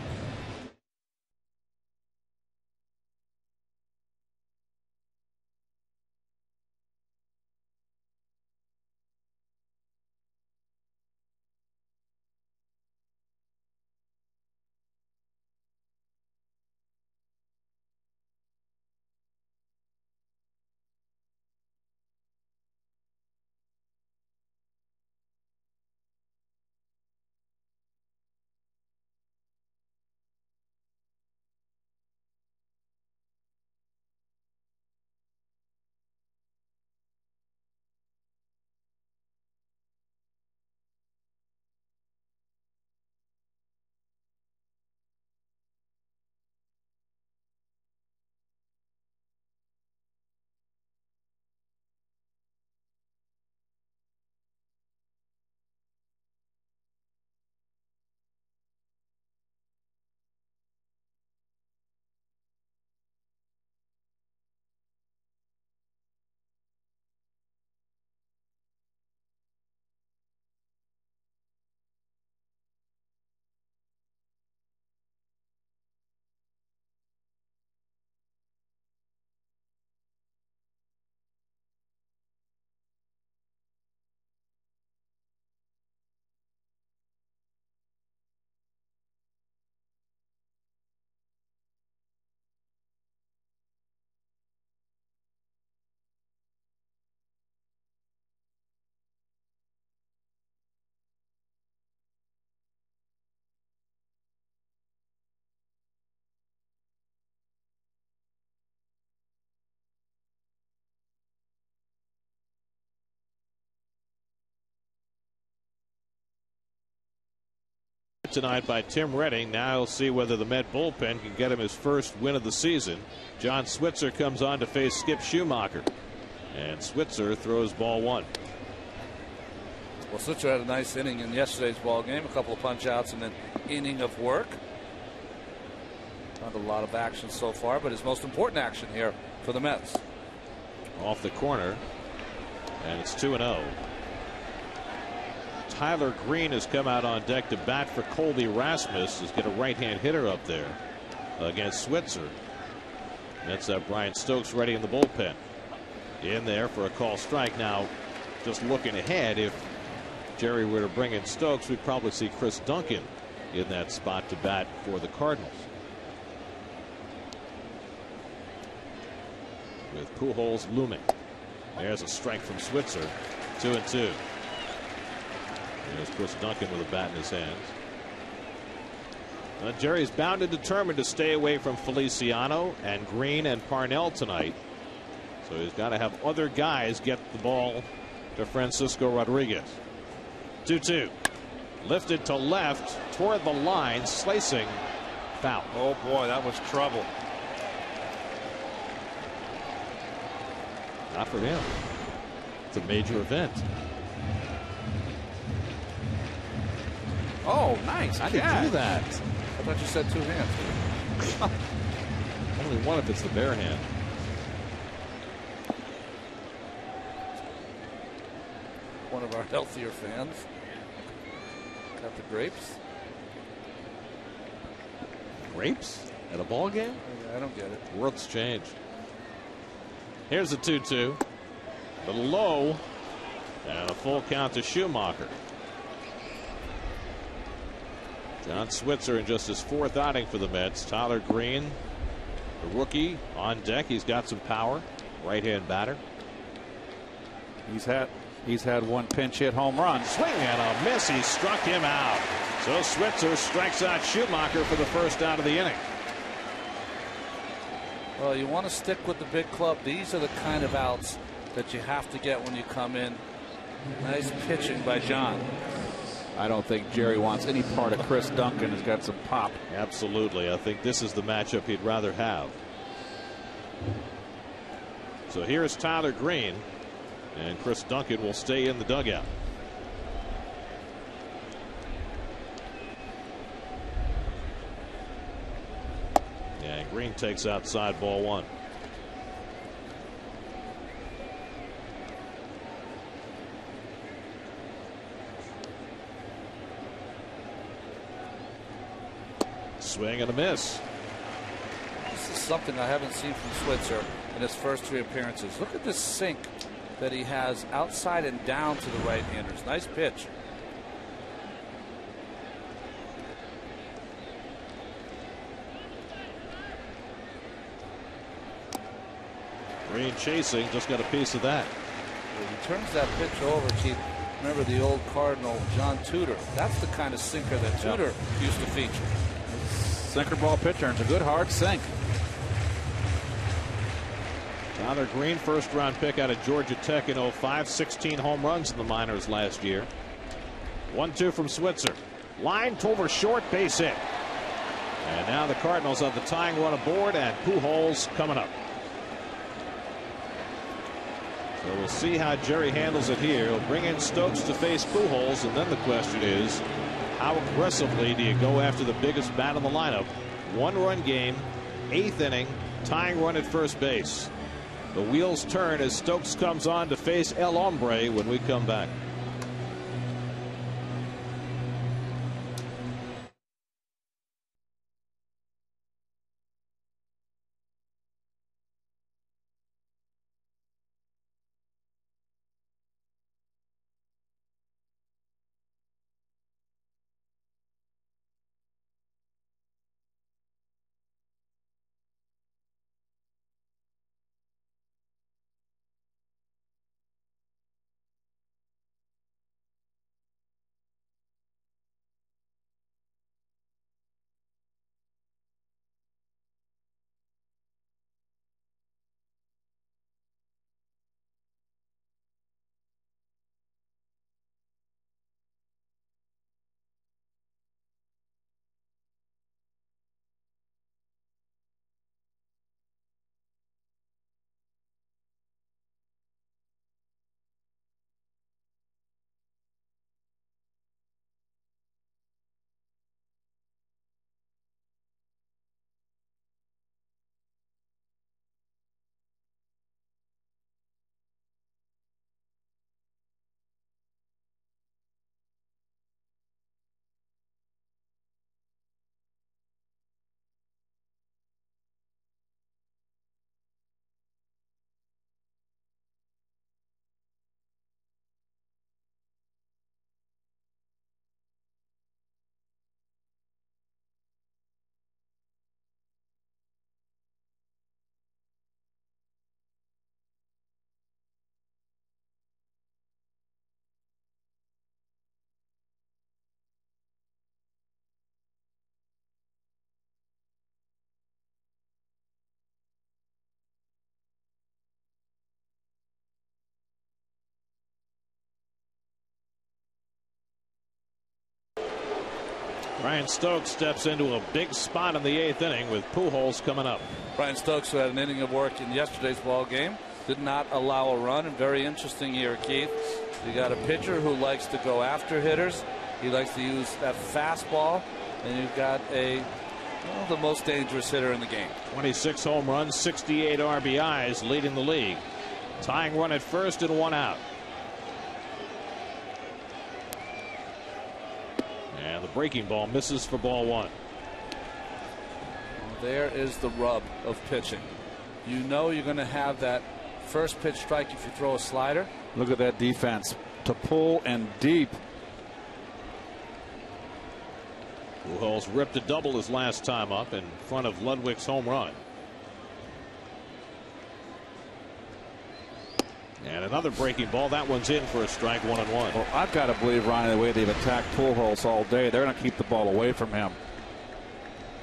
Tonight by Tim Redding. Now he'll see whether the Met bullpen can get him his first win of the season. John Switzer comes on to face Skip Schumacher, and Switzer throws ball 1. Well, Switzer had a nice inning in yesterday's ball game, a couple of punch outs and an inning of work. Not a lot of action so far, but his most important action here for the Mets. Off the corner, and it's 2-0. Tyler Greene has come out on deck to bat for Colby Rasmus. He's got a right-hand hitter up there against Switzer. That's Brian Stokes ready in the bullpen. In there for a call strike. Now, just looking ahead, if Jerry were to bring in Stokes, we'd probably see Chris Duncan in that spot to bat for the Cardinals. With Pujols looming. There's a strike from Switzer. 2-2. There's Chris Duncan with a bat in his hands. Jerry's bound and determined to stay away from Feliciano and Greene and Parnell tonight. So he's got to have other guys get the ball to Francisco Rodriguez. 2-2. Lifted to left toward the line, slicing, foul. Oh boy, that was trouble. Not for him. It's a major event. Oh, nice. How do you do that? I thought you said two hands. Only one if it's the bare hand. One of our healthier fans. Got the grapes. Grapes at a ball game? I don't get it. World's changed. Here's a 2-2. A little low. And a full count to Schumacher. John Switzer in just his 4th outing for the Mets. Tyler Greene, the rookie, on deck. He's got some power. Right-hand batter. He's had one pinch hit home run. Swing and a miss. He struck him out. So Switzer strikes out Schumacher for the first out of the inning. Well, you want to stick with the big club. These are the kind of outs that you have to get when you come in. Nice pitching by John. I don't think Jerry wants any part of Chris Duncan. Has got some pop. Absolutely. I think this is the matchup he'd rather have. So here's Tyler Greene, and Chris Duncan will stay in the dugout. Yeah, Greene takes outside ball 1. Swing and a miss. This is something I haven't seen from Switzer in his first 3 appearances. Look at this sink that he has outside and down to the right-handers. Nice pitch. Greene chasing, just got a piece of that. When he turns that pitch over, Keith. Remember the old Cardinal John Tudor. That's the kind of sinker that Tudor used to feature. Sinker ball pitcher. It's a good hard sink. Tyler Greene, first-round pick out of Georgia Tech in 05. 16 home runs in the minors last year. 1-2 from Switzer. Line over short, base hit. And now the Cardinals have the tying run aboard, and Pujols coming up. So we'll see how Jerry handles it here. He'll bring in Stokes to face Pujols, and then the question is, how aggressively do you go after the biggest bat in the lineup? 1-run game, 8th inning, tying run at first base. The wheels turn as Stokes comes on to face El Hombre when we come back. Brian Stokes steps into a big spot in the 8th inning with Pujols coming up. Brian Stokes, who had an inning of work in yesterday's ball game, did not allow a run. And very interesting here, Keith. You got a pitcher who likes to go after hitters. He likes to use that fastball. And you've got the most dangerous hitter in the game. 26 home runs, 68 RBIs, leading the league. Tying run at first and 1 out. And the breaking ball misses for ball 1. There is the rub of pitching. You know you're going to have that first pitch strike if you throw a slider. Look at that defense to pull and deep. Pujols ripped a double his last time up in front of Ludwig's home run. And another breaking ball. That one's in for a strike, 1-1. Well, I've got to believe, Ronnie, the way they've attacked Pujols all day, they're going to keep the ball away from him.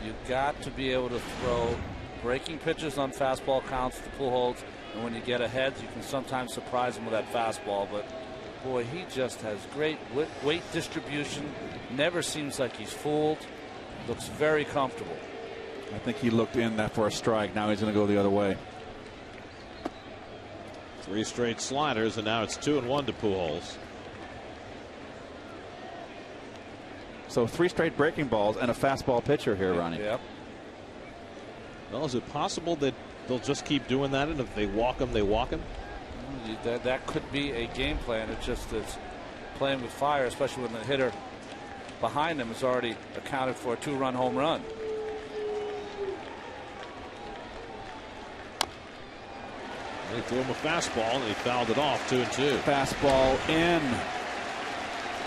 You've got to be able to throw breaking pitches on fastball counts to Pujols, and when you get ahead, you can sometimes surprise him with that fastball. But boy, he just has great weight distribution. Never seems like he's fooled. Looks very comfortable. I think he looked in that for a strike. Now he's going to go the other way. 3 straight sliders, and now it's 2-1 to Pujols. So 3 straight breaking balls and a fastball pitcher here, Ronnie. Yep. Well, is it possible that they'll just keep doing that, and if they walk him, they walk him? That could be a game plan. It just is playing with fire, especially when the hitter behind him has already accounted for a 2-run home run. They threw him a fastball, and he fouled it off, 2-2. Fastball in.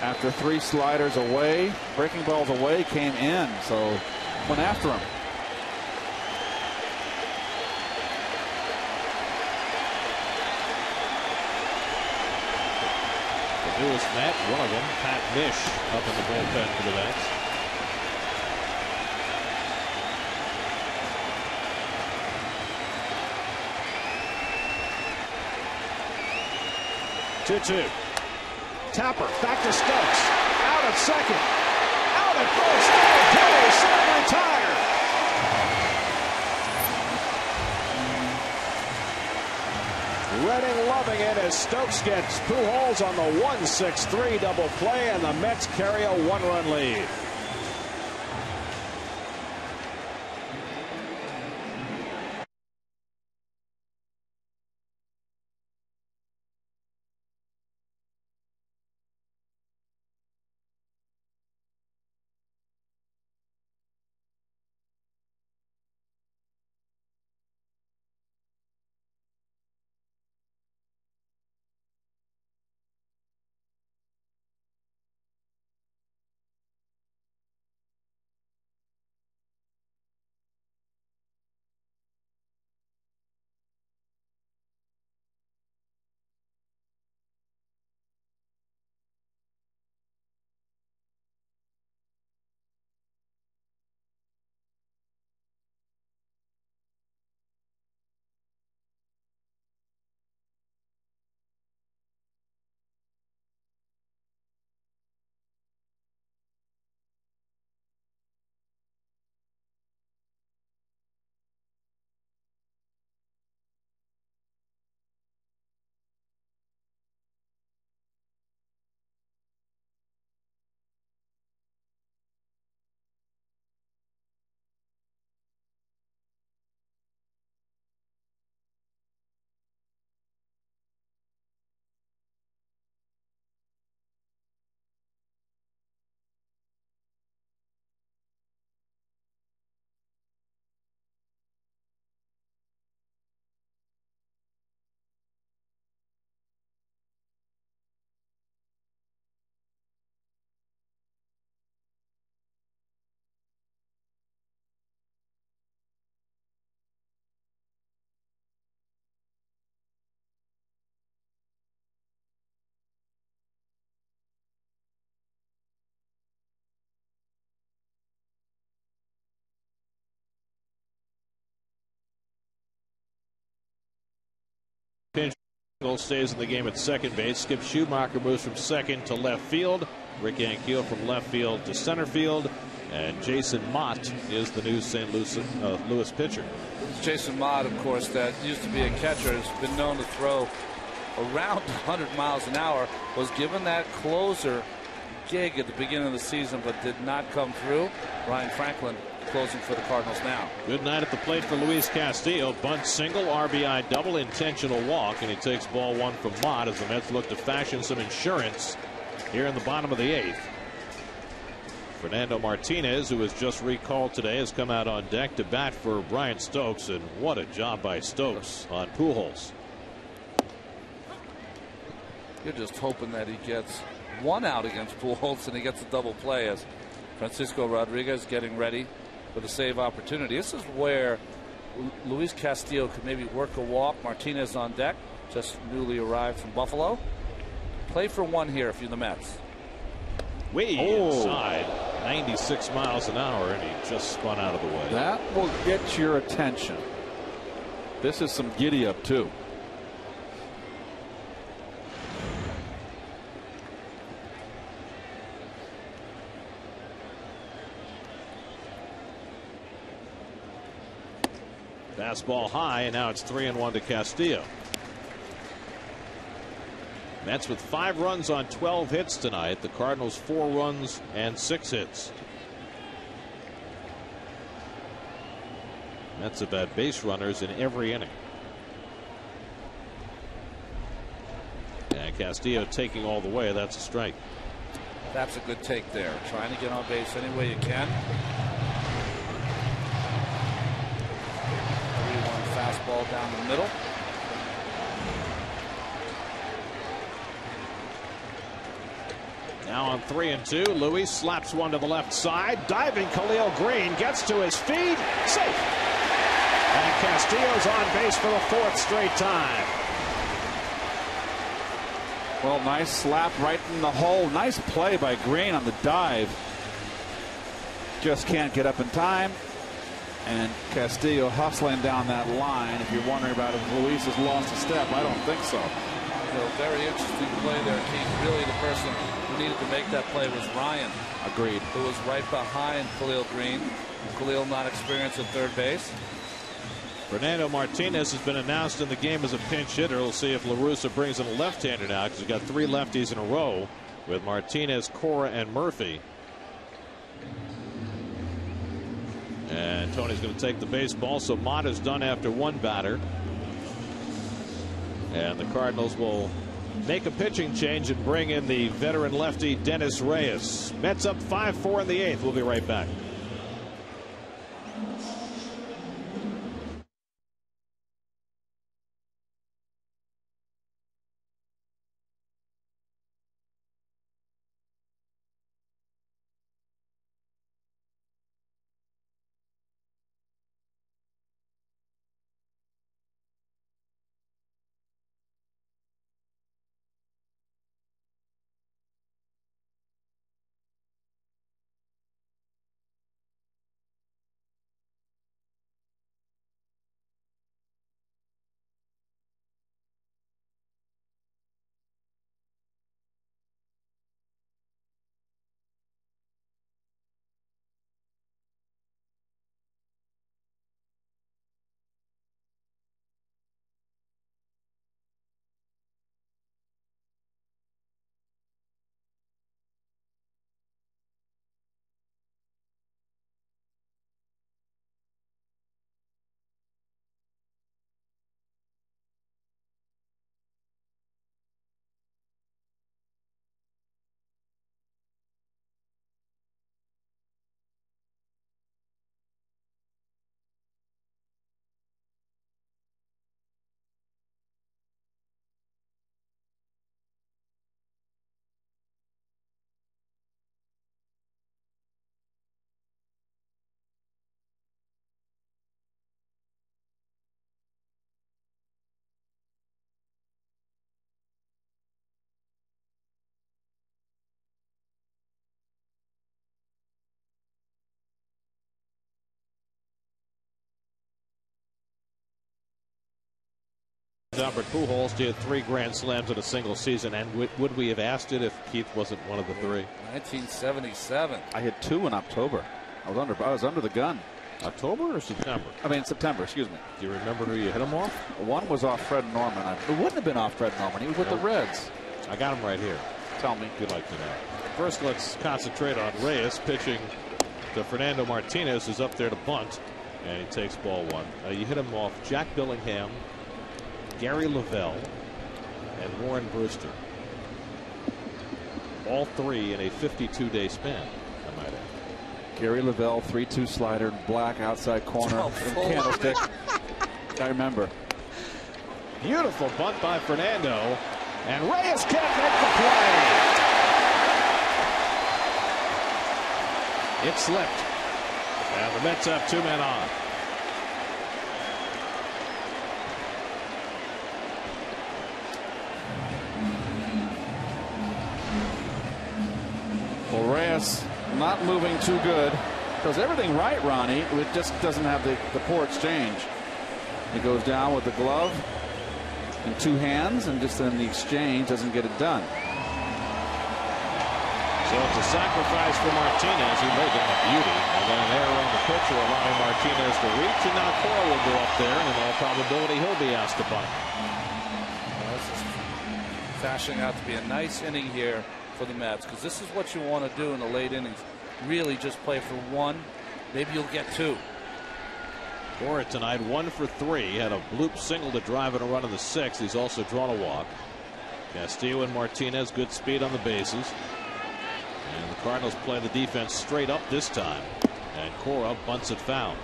After 3 sliders away, breaking balls away, came in. So went after him. The newest Met, one of them, Pat Mish, up in the bullpen for the Mets. Two. Tapper back to Stokes. Out at second. Out at first. Okay, set retired. Redding loving it as Stokes gets Pujols on the 1-6-3 double play, and the Mets carry a 1-run lead. Pinch stays in the game at second base. Skip Schumacher moves from second to left field. Rick Ankiel from left field to center field. And Jason Mott is the new St. Louis pitcher. Jason Mott, of course, that used to be a catcher, has been known to throw around 100 miles an hour, was given that closer gig at the beginning of the season, but did not come through. Ryan Franklin closing for the Cardinals now. Good night at the plate for Luis Castillo. Bunt single, RBI double, intentional walk, and he takes ball one from Mott as the Mets look to fashion some insurance here in the bottom of the 8th. Fernando Martinez, who was just recalled today, has come out on deck to bat for Brian Stokes, and what a job by Stokes on Pujols. You're just hoping that he gets one out against Pujols and he gets a double play as Francisco Rodriguez getting ready for the save opportunity. This is where Luis Castillo could maybe work a walk. Martinez on deck, just newly arrived from Buffalo. Play for one here if you're the Mets. Way inside, 96 miles an hour, and he just spun out of the way. That will get your attention. This is some giddy up too. Fastball high, and now it's 3-1 to Castillo. Mets with 5 runs on 12 hits tonight. The Cardinals 4 runs and 6 hits. Mets have had base runners in every inning. And Castillo taking all the way. That's a strike. That's a good take there. Trying to get on base any way you can. 3-1 fastball down the middle. Now on 3-2, Luis slaps one to the left side. Diving Khalil Greene gets to his feet. Safe. And Castillo's on base for the 4th straight time. Well, nice slap right in the hole. Nice play by Greene on the dive. Just can't get up in time. And Castillo hustling down that line. If you're wondering about if Luis has lost a step, I don't think so. Very interesting play there, Keith. Really, the person who needed to make that play was Ryan. Agreed. Who was right behind Khalil Greene. Khalil not experienced at third base. Fernando Martinez has been announced in the game as a pinch hitter. We'll see if La Russa brings in a left-hander now, because he's got 3 lefties in a row with Martinez, Cora, and Murphy. And Tony's going to take the baseball, so Mott is done after 1 batter. And the Cardinals will make a pitching change and bring in the veteran lefty Dennis Reyes. Mets up 5-4 in the 8th. We'll be right back. Albert Pujols did 3 grand slams in a single season, and would we have asked it if Keith wasn't one of the 3? 1977. I hit 2 in October. I was under the gun. October or September? I mean September. Excuse me. Do you remember who you hit him off? One was off Fred Norman. It wouldn't have been off Fred Norman. He was with the Reds. I got him right here. Tell me. If you'd like to know. First, let's concentrate on Reyes pitching to Fernando Martinez, who's up there to bunt, and he takes ball one. You hit him off Jack Billingham, Gary Lavelle, and Warren Brewster. All three in a 52-day span, I might add. Gary Lavelle, 3-2 slider, black outside corner, candlestick. I remember. Beautiful bunt by Fernando, and Reyes can't make the play. It slipped, and the Mets have 2 men on. Well, Reyes not moving too good. Does everything right, Ronnie. It just doesn't have the poor exchange. He goes down with the glove in 2 hands, and just in the exchange doesn't get it done. So it's a sacrifice for Martinez, who made that a beauty, and then an error on the pitcher allowing Martinez to reach, and now Cora will go up there, and in all probability he'll be asked to bunt. Well, this is fashioning out to be a nice inning here for the Mets, because this is what you want to do in the late innings. Really just play for 1. Maybe you'll get 2. Cora tonight 1 for 3. Had a bloop single to drive in a run in the 6th. He's also drawn a walk. Castillo and Martinez, good speed on the bases. And the Cardinals play the defense straight up this time. And Cora bunts it foul.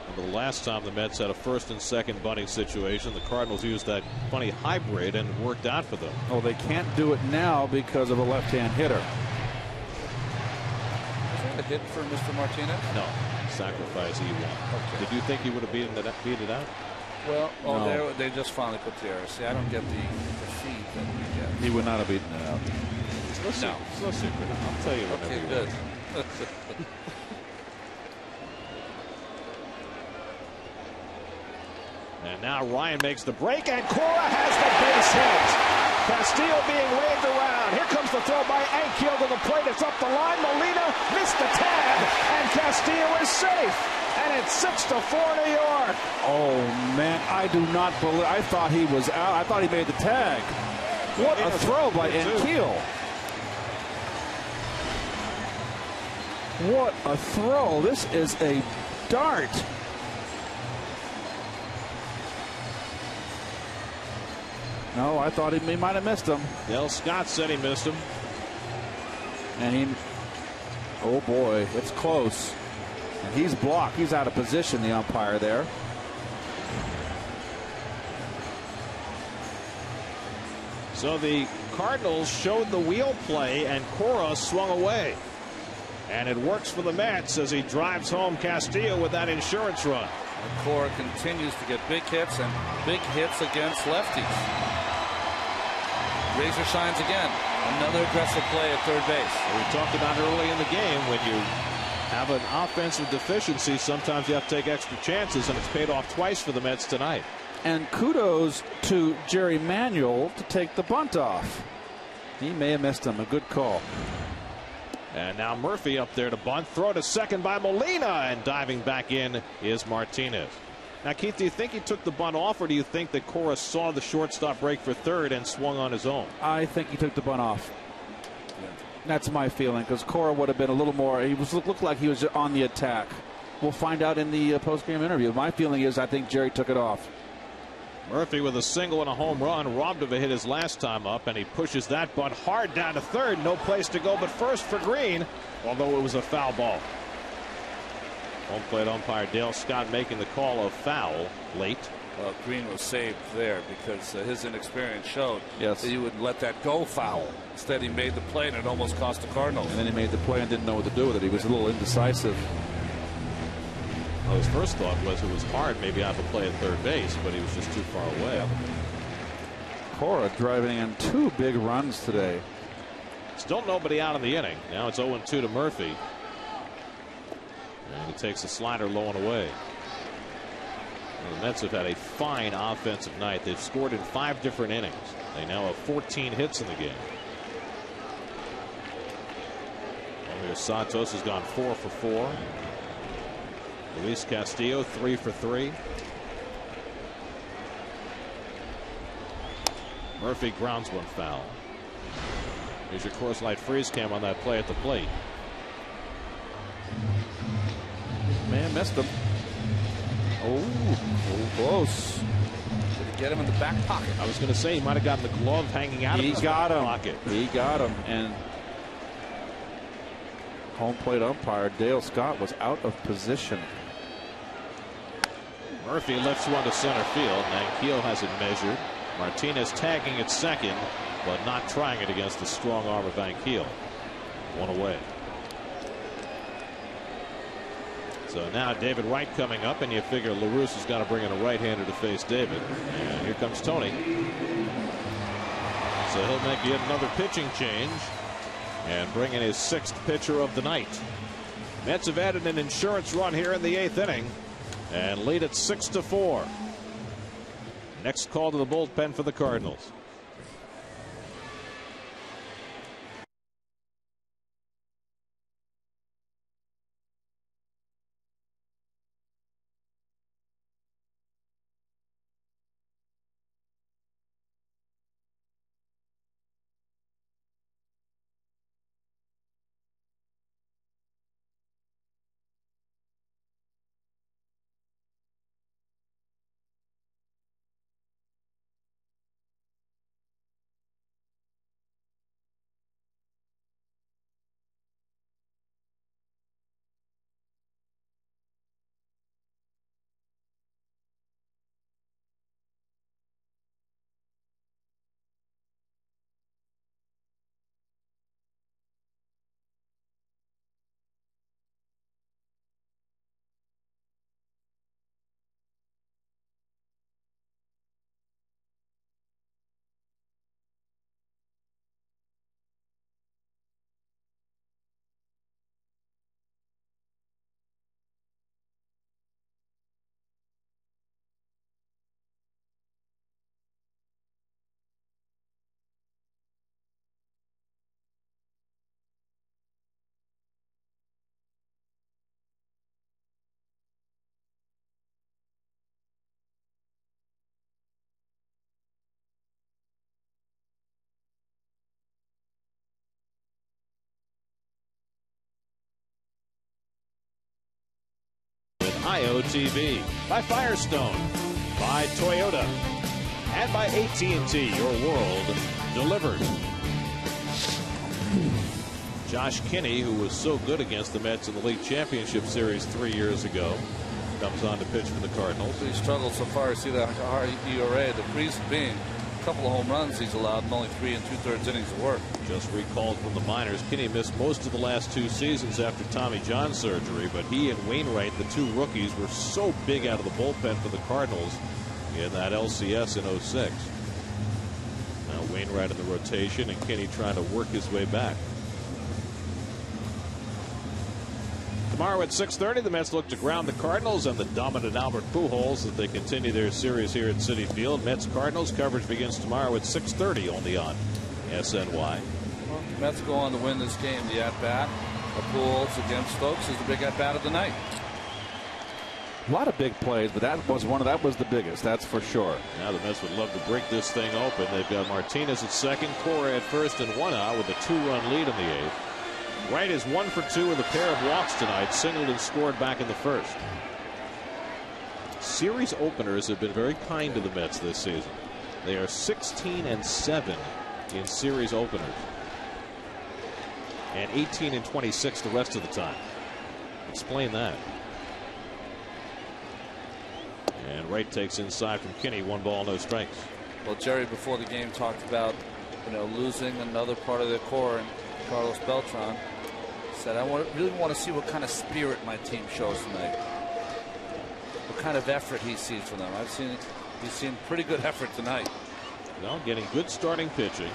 Remember the last time the Mets had a first and second bunting situation, the Cardinals used that funny hybrid and it worked out for them. Oh, they can't do it now because of a left-hand hitter. Is that a hit for Mr. Martinez? No. Sacrifice he won. Okay. Did you think he would have beat it out? Well, No. they just finally put the error. See, I don't get the feed that we get. He would not have beaten it out. It's no secret. I'll tell you whenever Okay, you good. want. And now Ryan makes the break, and Cora has the base hit. Castillo being waved around. Here comes the throw by Ankiel to the plate. It's up the line. Molina missed the tag, and Castillo is safe. And it's 6-4 New York. Oh, man, I do not believe. I thought he was out. I thought he made the tag. What a throw by Ankiel. What a throw. This is a dart. No, I thought he might have missed him. Dale Scott said he missed him. And he, oh boy, it's close. And he's blocked. He's out of position, the umpire there. So the Cardinals showed the wheel play, and Cora swung away. And it works for the Mets as he drives home Castillo with that insurance run. And Cora continues to get big hits and big hits against lefties. Razor shines again. Another aggressive play at third base. We talked about early in the game, when you have an offensive deficiency, sometimes you have to take extra chances, and it's paid off twice for the Mets tonight. And kudos to Jerry Manuel to take the bunt off. He may have missed him. A good call. And now Murphy up there to bunt. Throw to second by Molina, and diving back in is Martinez. Now, Keith, do you think he took the bunt off, or do you think that Cora saw the shortstop break for third and swung on his own? I think he took the bunt off. That's my feeling, because Cora would have been a little more. He looked like he was on the attack. We'll find out in the post-game interview. My feeling is I think Jerry took it off. Murphy with a single and a home run, robbed of a hit his last time up, and he pushes that bunt hard down to third. No place to go but first for Greene, although it was a foul ball. Home plate umpire Dale Scott making the call of foul late. Well, Greene was saved there because his inexperience showed Yes. that he would let that go foul. Instead, he made the play, and it almost cost the Cardinals. And then he made the play and didn't know what to do with it. He was a little indecisive. Well, his first thought was it was hard, maybe I have a play at third base, but he was just too far away. Cora driving in 2 big runs today. Still nobody out in the inning. Now it's 0-2 to Murphy. And he takes a slider low and away. And the Mets have had a fine offensive night. They've scored in 5 different innings. They now have 14 hits in the game. Santos has gone 4 for 4. Luis Castillo 3 for 3. Murphy grounds one foul. Here's your Coors Light freeze cam on that play at the plate. Man missed him. Oh, close. Did he get him in the back pocket? I was going to say he might have gotten the glove hanging out of his back pocket. He got him. And home plate umpire Dale Scott was out of position. Murphy lifts one to center field. Mankiel has it measured. Martinez tagging at second, but not trying it against the strong arm of Mankiel. One away. So now David Wright coming up, and you figure LaRusse has got to bring in a right-hander to face David. And here comes Tony. So he'll make yet another pitching change and bring in his 6th pitcher of the night. Mets have added an insurance run here in the 8th inning and lead at 6-4. Next call to the bullpen for the Cardinals. IOTV, by Firestone, by Toyota, and by AT&T, your world delivered. Josh Kinney, who was so good against the Mets in the League Championship Series 3 years ago, comes on to pitch for the Cardinals. He struggled so far. You see that high ERA, the reason being a couple of home runs he's allowed and only 3 2/3 innings of work. Just recalled from the minors, Kinney missed most of the last 2 seasons after Tommy John surgery, but he and Wainwright, the 2 rookies, were so big out of the bullpen for the Cardinals in that LCS in 06. Now Wainwright in the rotation and Kinney trying to work his way back. Tomorrow at 6:30, the Mets look to ground the Cardinals and the dominant Albert Pujols as they continue their series here at Citi Field. Mets-Cardinals coverage begins tomorrow at 6:30 only on SNY. Well, the Mets go on to win this game. The at-bat of Pujols against Stokes is the big at-bat of the night. A lot of big plays, but that was the biggest, that's for sure. Now the Mets would love to break this thing open. They've got Martinez at second, Cora at first, and 1 out with a 2-run lead in the 8th. Wright is 1 for 2 with a pair of walks tonight, singled and scored back in the first. Series openers have been very kind to the Mets this season. They are 16-7 in series openers, and 18-26 the rest of the time. Explain that. And Wright takes inside from Kinney, 1 ball, no strikes. Well, Jerry before the game talked about losing another part of their core, and Carlos Beltran said, I really want to see what kind of spirit my team shows tonight. What kind of effort he sees from them. He's seen pretty good effort tonight. Well, getting good starting pitching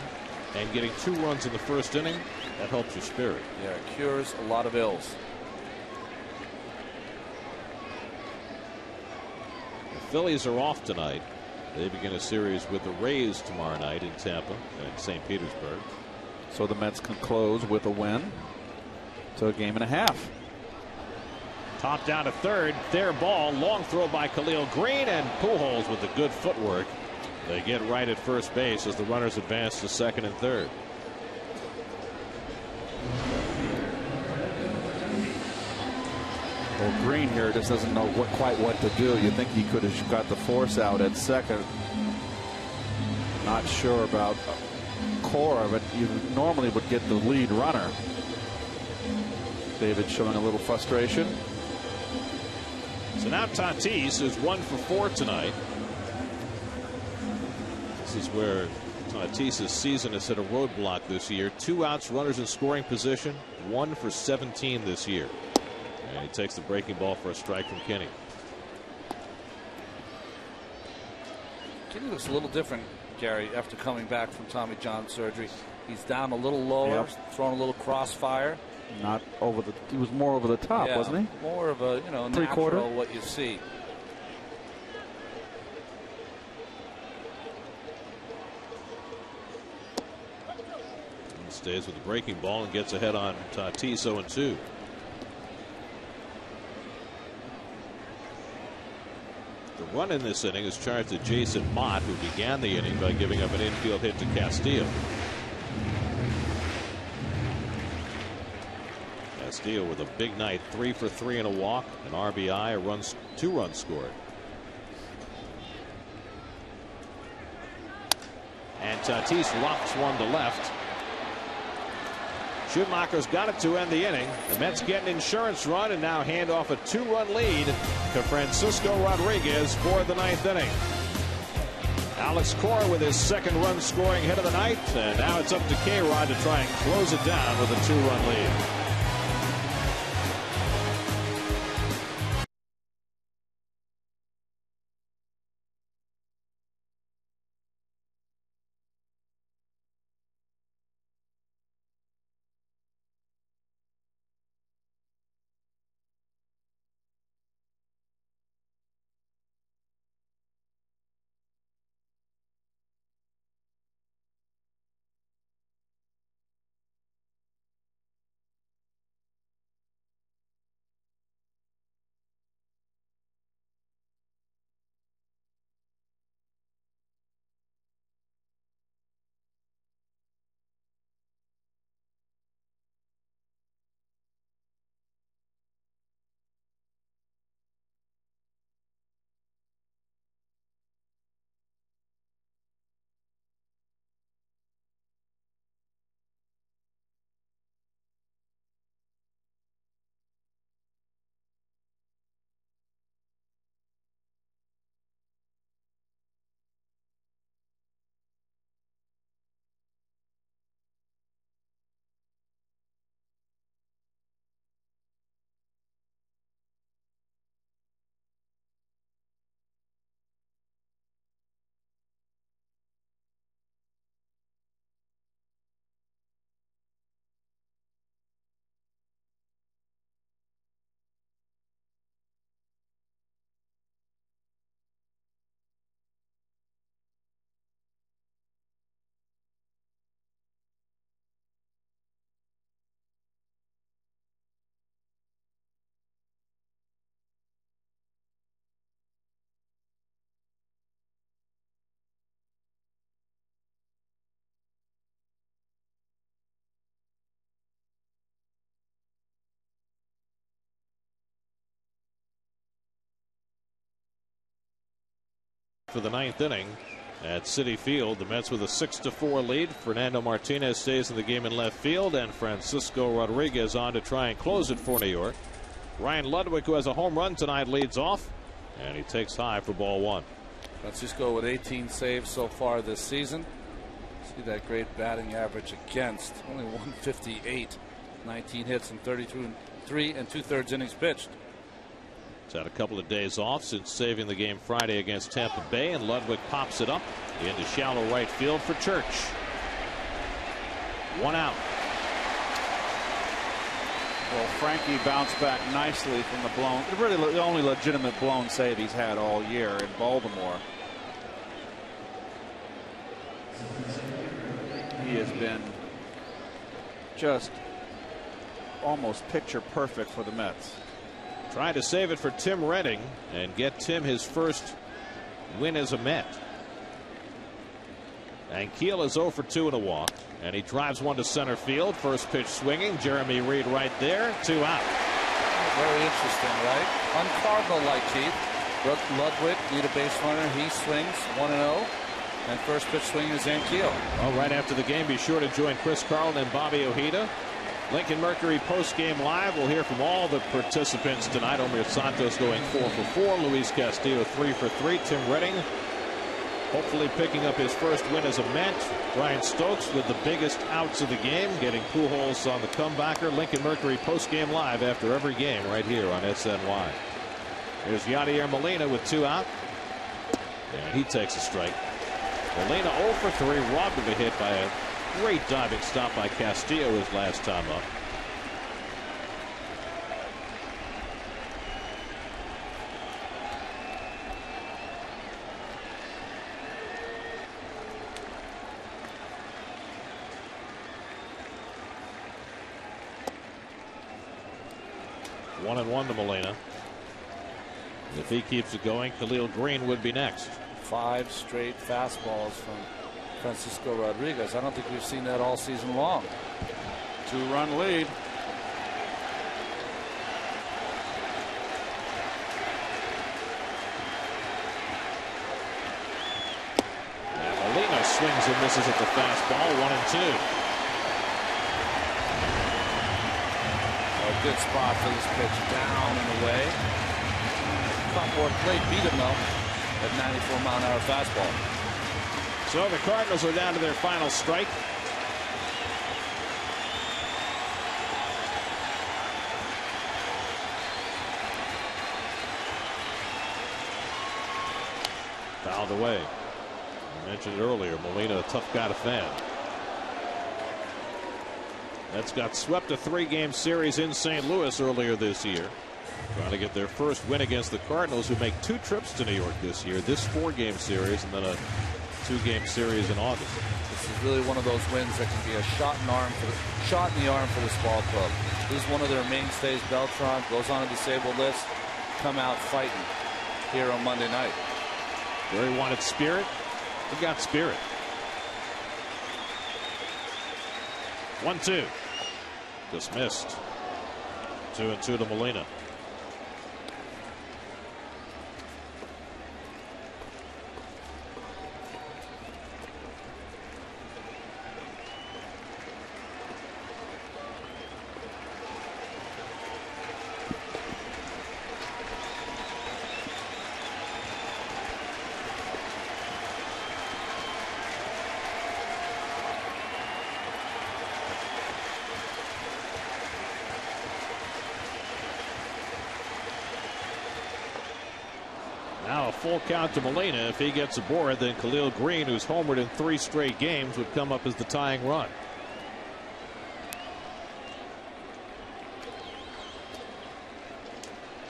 and getting 2 runs in the first inning, that helps your spirit. Yeah, it cures a lot of ills. The Phillies are off tonight. They begin a series with the Rays tomorrow night in Tampa and St. Petersburg. So the Mets can close with a win to a 1.5 games. Top down to third. Fair ball. Long throw by Khalil Greene, and Pujols with the good footwork. They get right at first base as the runners advance to second and third. Well, Greene here just doesn't know quite what to do. You think he could have got the force out at second. Not sure about Cora, but you normally would get the lead runner. David showing a little frustration. So now Tatis is 1 for 4 tonight. This is where Tatis' season has hit a roadblock this year. 2 outs, runners in scoring position, 1 for 17 this year. And he takes the breaking ball for a strike from Kenny. Kenny looks a little different, Gary, after coming back from Tommy John surgery. He's down a little lower, throwing a little crossfire. Not over the. He was more over the top, wasn't he? More of a, you know, natural what you see. He stays with the breaking ball and gets ahead on Tatis 0-2. The run in this inning is charged to Jason Mott, who began the inning by giving up an infield hit to Castillo. Castillo with a big night, 3 for 3 and a walk, an RBI, 2 runs scored. And Tatis lofts one to left. Schumacher's got it to end the inning. The Mets get an insurance run and now hand off a 2-run lead to Francisco Rodriguez for the 9th inning. Alex Cora with his 2nd run scoring hit of the night, and now it's up to K-Rod to try and close it down with a 2-run lead. For the 9th inning at Citi Field, the Mets with a 6-4 lead. Fernando Martinez stays in the game in left field, and Francisco Rodriguez on to try and close it for New York. Ryan Ludwig, who has a home run tonight, leads off, and he takes high for ball 1. Francisco with 18 saves so far this season. See that great batting average against, only 158, 19 hits and 3 2/3 innings pitched. He's had a couple of days off since saving the game Friday against Tampa Bay, and Ludwig pops it up into shallow right field for Church. 1 out. Well, Frankie bounced back nicely from the blown, really the only legitimate blown save he's had all year in Baltimore. He has been just almost picture perfect for the Mets. Trying to save it for Tim Redding and get Tim his first win as a Met. And Keel is 0 for 2 in a walk. And he drives one to center field. First pitch swinging. Jeremy Reed right there. 2 out. Very interesting, right? Uncardinal-like, Keith. Ludwig need a base runner. He swings 1-0. And first pitch swinging is Keel. Well, right after the game, be sure to join Chris Carlin and Bobby Ojeda. Lincoln Mercury post-game live. We'll hear from all the participants tonight. Omir Santos going 4 for 4. Luis Castillo 3 for 3. Tim Redding hopefully picking up his first win as a Met. Brian Stokes with the biggest outs of the game, getting Pujols on the comebacker. Lincoln Mercury post-game live after every game right here on SNY. Here's Yadier Molina with 2 out. And he takes a strike. Molina 0 for 3, robbed of a hit by a great diving stop by Castillo his last time up. One and 1 to Molina. If he keeps it going, Khalil Greene would be next. 5 straight fastballs from Francisco Rodriguez. I don't think we've seen that all season long. 2-run lead. And Molina swings and misses at the fastball. 1-2. A good spot for this pitch, down and away. Front plate beat him though. At 94-mile-an-hour fastball. So the Cardinals are down to their final strike. Fouled away. I mentioned earlier, Molina, a tough guy to fan. Mets got swept a 3-game series in St. Louis earlier this year. Trying to get their first win against the Cardinals, who make 2 trips to New York this year. This 4-game series and then a 2-game series in August. This is really one of those wins that can be a shot in the arm for this ball club. This is one of their mainstays. Beltran goes on a disabled list. Come out fighting here on Monday night. Very wanted spirit. He got spirit. 1-2. Dismissed. 2-2 to Molina. Now a full count to Molina. If he gets aboard, then Khalil Greene, who's homered in 3 straight games, would come up as the tying run.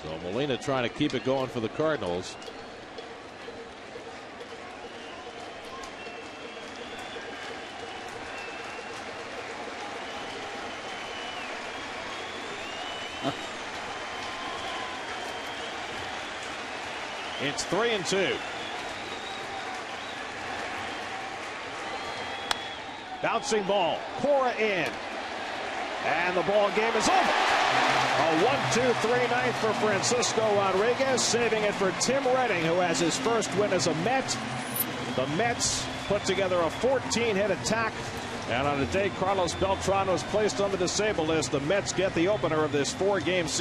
So Molina trying to keep it going for the Cardinals. It's 3-2. Bouncing ball. Cora in. And the ball game is over. A 1-2-3 ninth for Francisco Rodriguez, saving it for Tim Redding, who has his first win as a Met. The Mets put together a 14-hit attack. And on the day Carlos Beltran was placed on the disabled list, the Mets get the opener of this 4-game series.